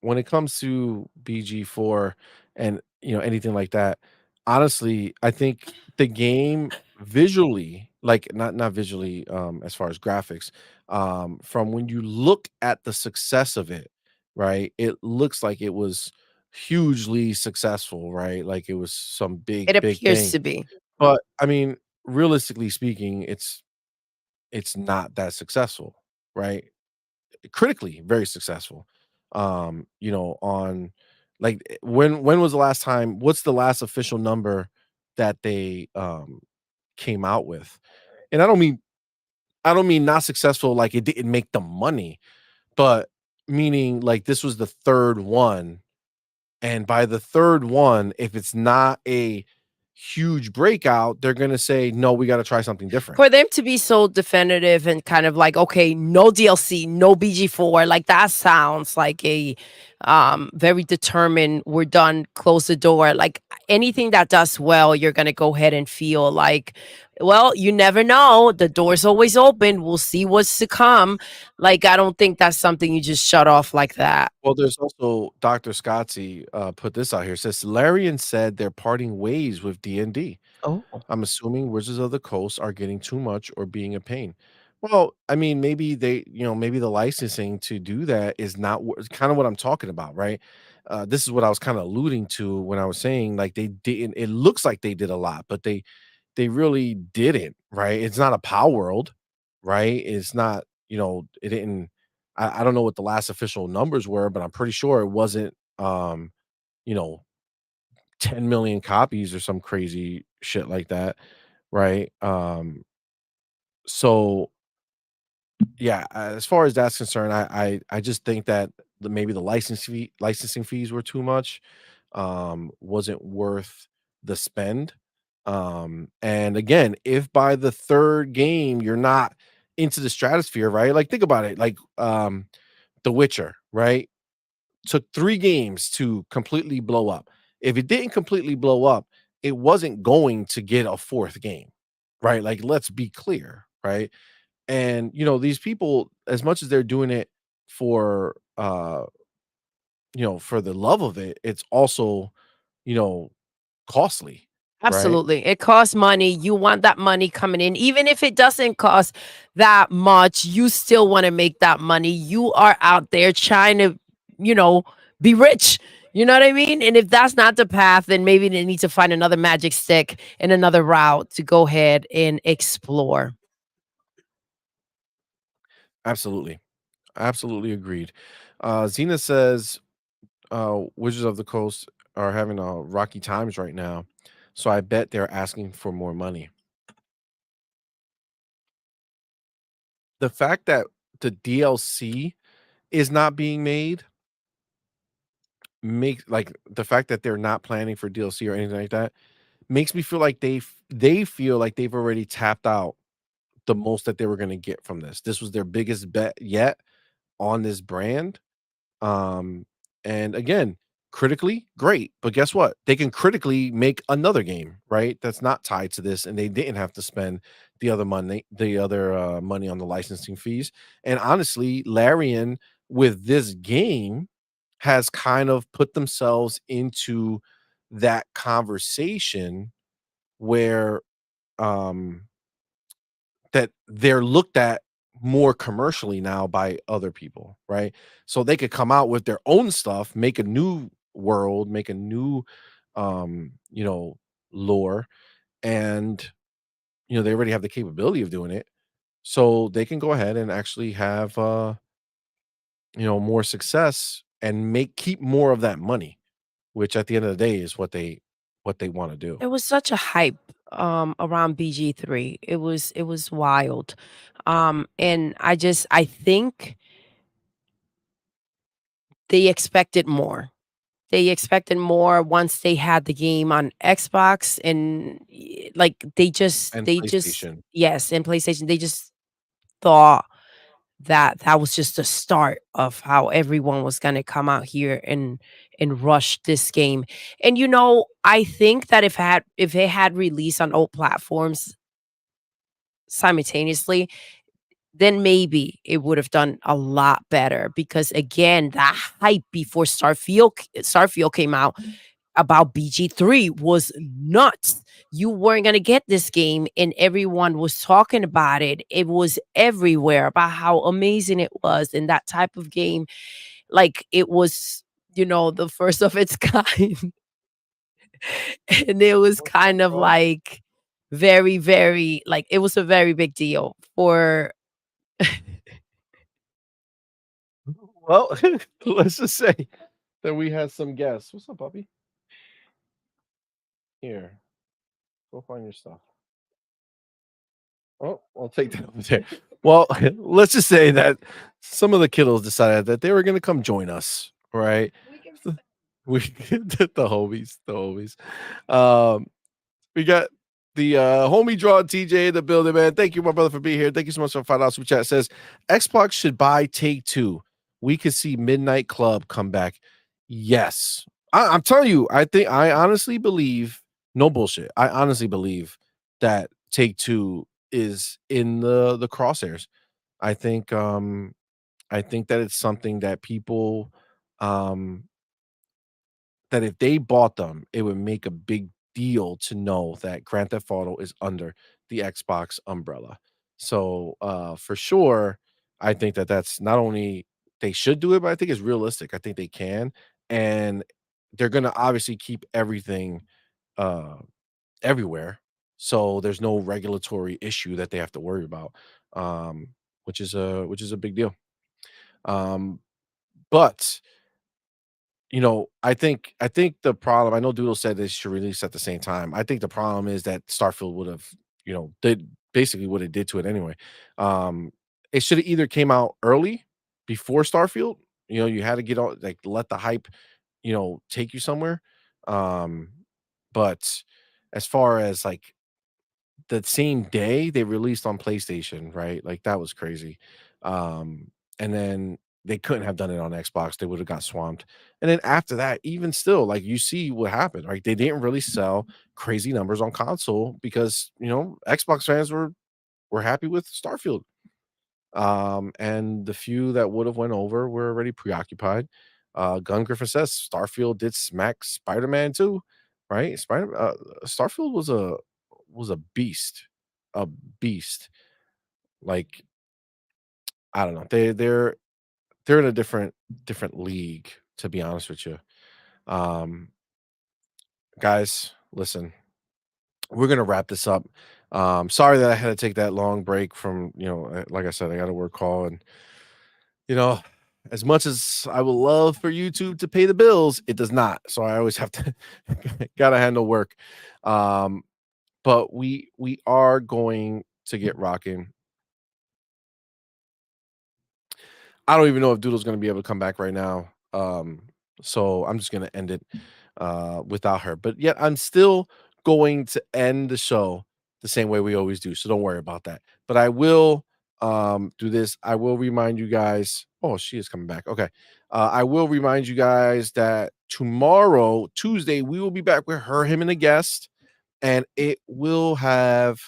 when it comes to BG4 and anything like that, honestly, I think the game visually, like not visually as far as graphics, from when you look at the success of it, right? It looks like it was hugely successful, right? Like it was some It big appears thing. to be. But I mean, realistically speaking, it's not that successful, right? Critically very successful. On like when was the last time what's the last official number that they came out with? And I don't mean not successful like it didn't make the money, but meaning like this was the third one, and by the third one, if it's not a huge breakout, they're gonna say, no, we got to try something different. For them to be so definitive and kind of like, okay, no DLC, no BG4, like that sounds like a very determined, we're done, close the door. Like anything that does well, you're gonna go ahead and feel like, well, you never know. The door's always open. We'll see what's to come. Like, I don't think that's something you just shut off like that. Well, there's also Dr. Scotzi put this out here. Says Larian said they're parting ways with D&D. Oh. I'm assuming Wizards of the Coast are getting too much or being a pain. Well, I mean, maybe maybe the licensing to do that is not kind of what I'm talking about, right? This is what I was kind of alluding to when I was saying like they didn't. It looks like they did a lot, but they really didn't, right? It's not a Power World, right? It's not, it didn't. I don't know what the last official numbers were, but I'm pretty sure it wasn't, you know, 10 million copies or some crazy shit like that, right? So yeah, as far as that's concerned, I just think that maybe the licensing fees were too much, wasn't worth the spend. And again, if by the third game you're not into the stratosphere, right? Like think about it, like The Witcher, right? Took 3 games to completely blow up. If it didn't completely blow up, it wasn't going to get a 4th game, right? Like, let's be clear, right? And, these people, as much as they're doing it for, for the love of it, it's also, you know, costly, right? Absolutely. It costs money. You want that money coming in. Even if it doesn't cost that much, you still want to make that money. You are out there trying to, you know, be rich. You know what I mean? And if that's not the path, then maybe they need to find another magic stick and another route to go ahead and explore. Absolutely. Absolutely agreed. Zena says, Wizards of the Coast are having rocky times right now, so I bet they're asking for more money. The fact that the DLC is not being made makes like the fact that they're not planning for DLC or anything like that makes me feel like they feel like they've already tapped out the most that they were going to get from this. This was their biggest bet yet on this brand. Um, and again, critically, great. But guess what? They can critically make another game, right? That's not tied to this, and they didn't have to spend the other money on the licensing fees. And honestly, Larian with this game has kind of put themselves into that conversation where um that they're looked at more commercially now by other people, right? So they could come out with their own stuff, make a new world, make a new lore, and they already have the capability of doing it. So they can go ahead and actually have more success and keep more of that money, which at the end of the day is what they want to do. It was such a hype around BG3. It was wild. And I think they expected more. They expected more once they had the game on Xbox and like And they just PlayStation. yes, and PlayStation, they just thought that that was just the start of how everyone was going to come out here and rush this game. And I think that if it had released on old platforms simultaneously, then maybe it would have done a lot better because again, that hype before Starfield came out about BG3 was nuts. You weren't going to get this game and everyone was talking about it. It was everywhere about how amazing it was, and that type of game, like it was the first of its kind. And it was kind of like very, very like it was a very big deal for Well, let's just say that we had some guests. What's up, puppy? Here, go find your stuff. Oh, I'll take that over there. Well, let's just say that some of the kiddos decided that they were going to come join us, right? We the homies. Um, we got the homie draw TJ in the building, man. Thank you, my brother, for being here. Thank you so much for $5 super chat. It says Xbox should buy Take Two. We could see Midnight Club come back. Yes, I'm telling you. I honestly believe, no bullshit. I honestly believe that Take Two is in the crosshairs. I think that it's something that people um that if they bought them, it would make a big deal to know that Grand Theft Auto is under the Xbox umbrella. So, for sure, I think that that's not only they should do it, but I think it's realistic. I think they can, and they're gonna obviously keep everything uh, everywhere, so there's no regulatory issue that they have to worry about, um, which is a big deal. Um, but I think the problem I know Doodle said they should release at the same time. I think the problem is that Starfield would have, did basically what it did to it anyway. It should have either came out early before Starfield. You had to get all like let the hype, take you somewhere. Um, but as far as like the same day they released on PlayStation, right? Like that was crazy. And then they couldn't have done it on Xbox. They would have got swamped. And then after that, even still, like you see what happened, right? They didn't really sell crazy numbers on console because Xbox fans were happy with Starfield. And the few that would have went over were already preoccupied. Gun Griffin says Starfield did smack Spider-Man too, right? Starfield was a beast. Like I don't know, they're in a different league, to be honest with you. Um, guys, listen, we're gonna wrap this up. Sorry that I had to take that long break from like I said, I got a work call and you know, as much as I would love for YouTube to pay the bills, it does not. So I always have to gotta handle work. Um, but we are going to get rocking. I don't even know if Doodle's gonna be able to come back right now. So I'm just gonna end it without her. But yet I'm still going to end the show the same way we always do. So don't worry about that. But I will do this. I will remind you guys. Oh, she is coming back. Okay. I will remind you guys that tomorrow, Tuesday, we will be back with her, him, and a guest, and it will have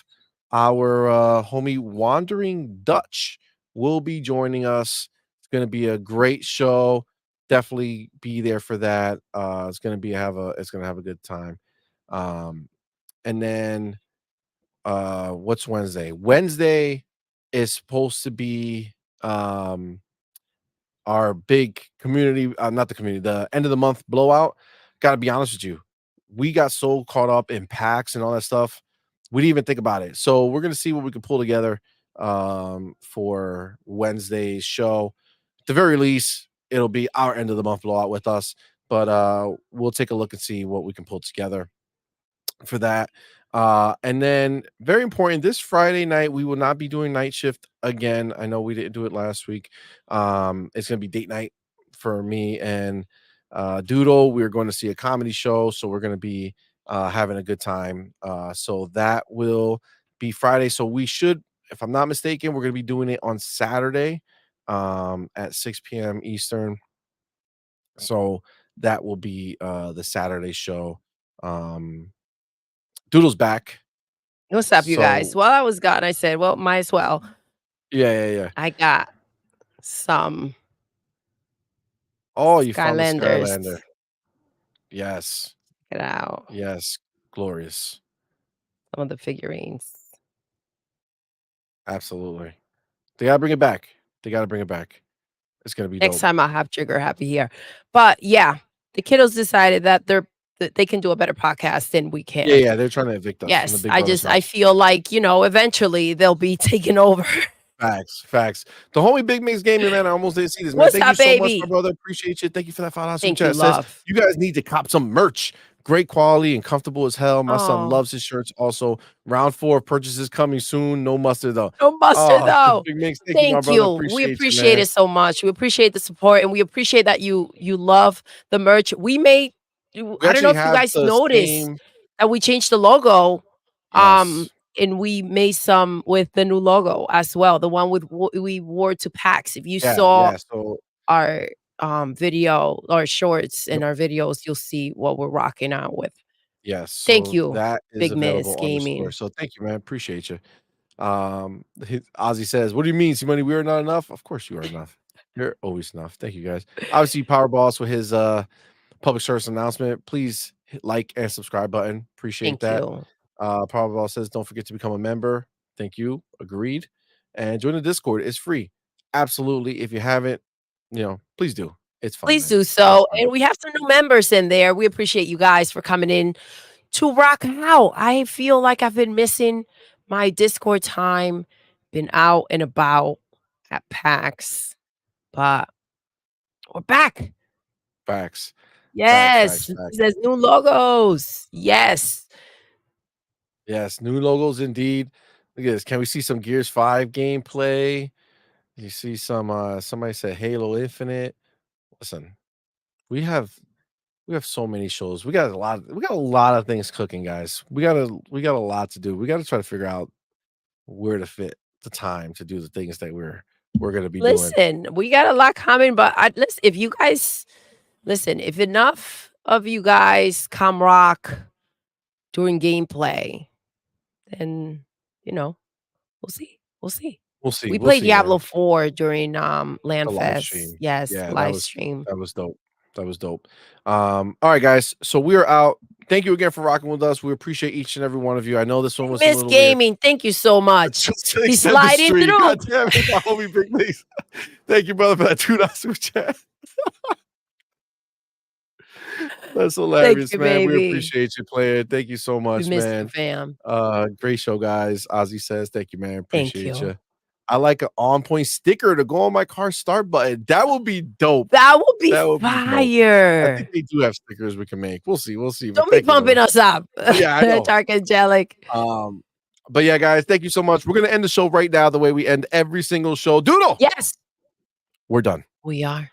our homie Wandering Dutch will be joining us. It's going to be a great show. Definitely be there for that. It's going to it's going to have a good time. And then what's Wednesday? Wednesday is supposed to be our big community, not the community, the end of the month blowout. Got to be honest with you, we got so caught up in PAX and all that stuff, we didn't even think about it. So we're gonna see what we can pull together for Wednesday's show. At the very least, it'll be our end of the month blowout with us, but we'll take a look and see what we can pull together for that. And then very important, this Friday night, we will not be doing night shift again. I know we didn't do it last week. It's gonna be date night for me and Doodle. We're going to see a comedy show, so we're gonna be having a good time. So that will be Friday. So we should, if I'm not mistaken, we're gonna be doing it on Saturday at 6 p.m. Eastern. So that will be the Saturday show. Doodle's back. What's up, you guys? So While I was gone, I said, well, might as well. yeah. I got some Oh, you found the Skylanders. Skylander. Yes. Get out Yes. Glorious. some of the figurines. Absolutely. They gotta bring it back. They gotta bring it back. It's gonna be Next dope. time I'll have Trigger Happy here. But yeah, the kiddos decided that they can do a better podcast than we can. Yeah, they're trying to evict us from the Yes, Big Brother I feel like, eventually they'll be taking over. Facts. The homie Big Mix Gaming, man, I almost didn't see this, man. What's Thank you up, so much, baby? my brother. Appreciate you. Thank you for that $5 super Thank you, chat. Says love. you guys need to cop some merch. Great quality and comfortable as hell. My son Oh. loves his shirts. Also, round 4 of purchases coming soon. No mustard though. No mustard though. Big Mix, thank you, my Thank brother. you. We appreciate it so much. We appreciate the support, and we appreciate that you love the merch. We made. I don't know actually if you have guys the noticed same- that we changed the logo. Yes. And we made some with the new logo as well. The one with we wore to PAX. If you saw So our video, our shorts and our videos, you'll see what we're rocking out with. yes. Thank so you, That is Big available Miss on the store. Gaming. So thank you, man. Appreciate you. Ozzy says, "What do you mean, CMoney? We are not enough? Of course you are enough. You're always enough. Thank you, guys. Obviously, Power Boss with his public service announcement. Please hit like and subscribe button. Appreciate Thank that. you. Power Boss says, don't forget to become a member. Thank you. Agreed. And join the Discord. It's free. Absolutely. If you haven't, please do. It's fun. Please man. do so. And we have some new members in there. We appreciate you guys for coming in to rock out. I feel like I've been missing my Discord time, been out and about at PAX, but we're back. Facts. Yes. There's new logos. Yes. Yes. New logos indeed. Look at this. Can we see some Gears 5 gameplay? You see some somebody said Halo Infinite. Listen, we have so many shows. We got a lot of things cooking, guys. We got a lot to do. We got to try to figure out where to fit the time to do the things that we're gonna be doing. Listen, we got a lot coming, but listen, if enough of you guys come rock during gameplay, then we'll see. We'll see. We We'll played see, Diablo man. 4 during Land The live Fest. stream. Yes, Yeah, live stream. That was dope. All right, guys. So we are out. Thank you again for rocking with us. We appreciate each and every one of you. I know this one was a Miss little Gaming, thank you so much. He's sliding through. God damn it, my homie Big League. Thank you, brother, for that $2 super chat. That's hilarious, you, man. We baby. appreciate you, player. Thank you so much, We missed man. you, fam. Great show, guys. Ozzy says, thank you, man. Thank Appreciate you. you. I like an on-point sticker to go on my car start button. That would be dope. That would be dope. fire. I think they do have stickers we can make. We'll see. Don't be pumping us up. Yeah, I know. Dark Angelic. But yeah, guys, thank you so much. We're gonna end the show right now the way we end every single show. Doodle. Yes. We're done. We are.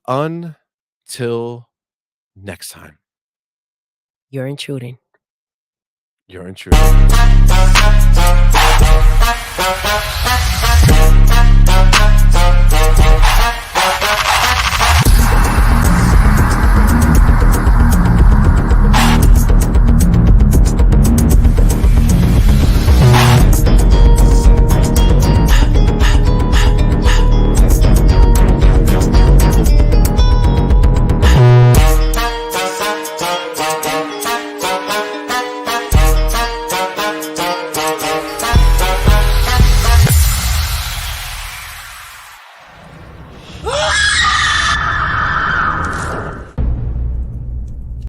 Until next time. You're intruding. You're intruding.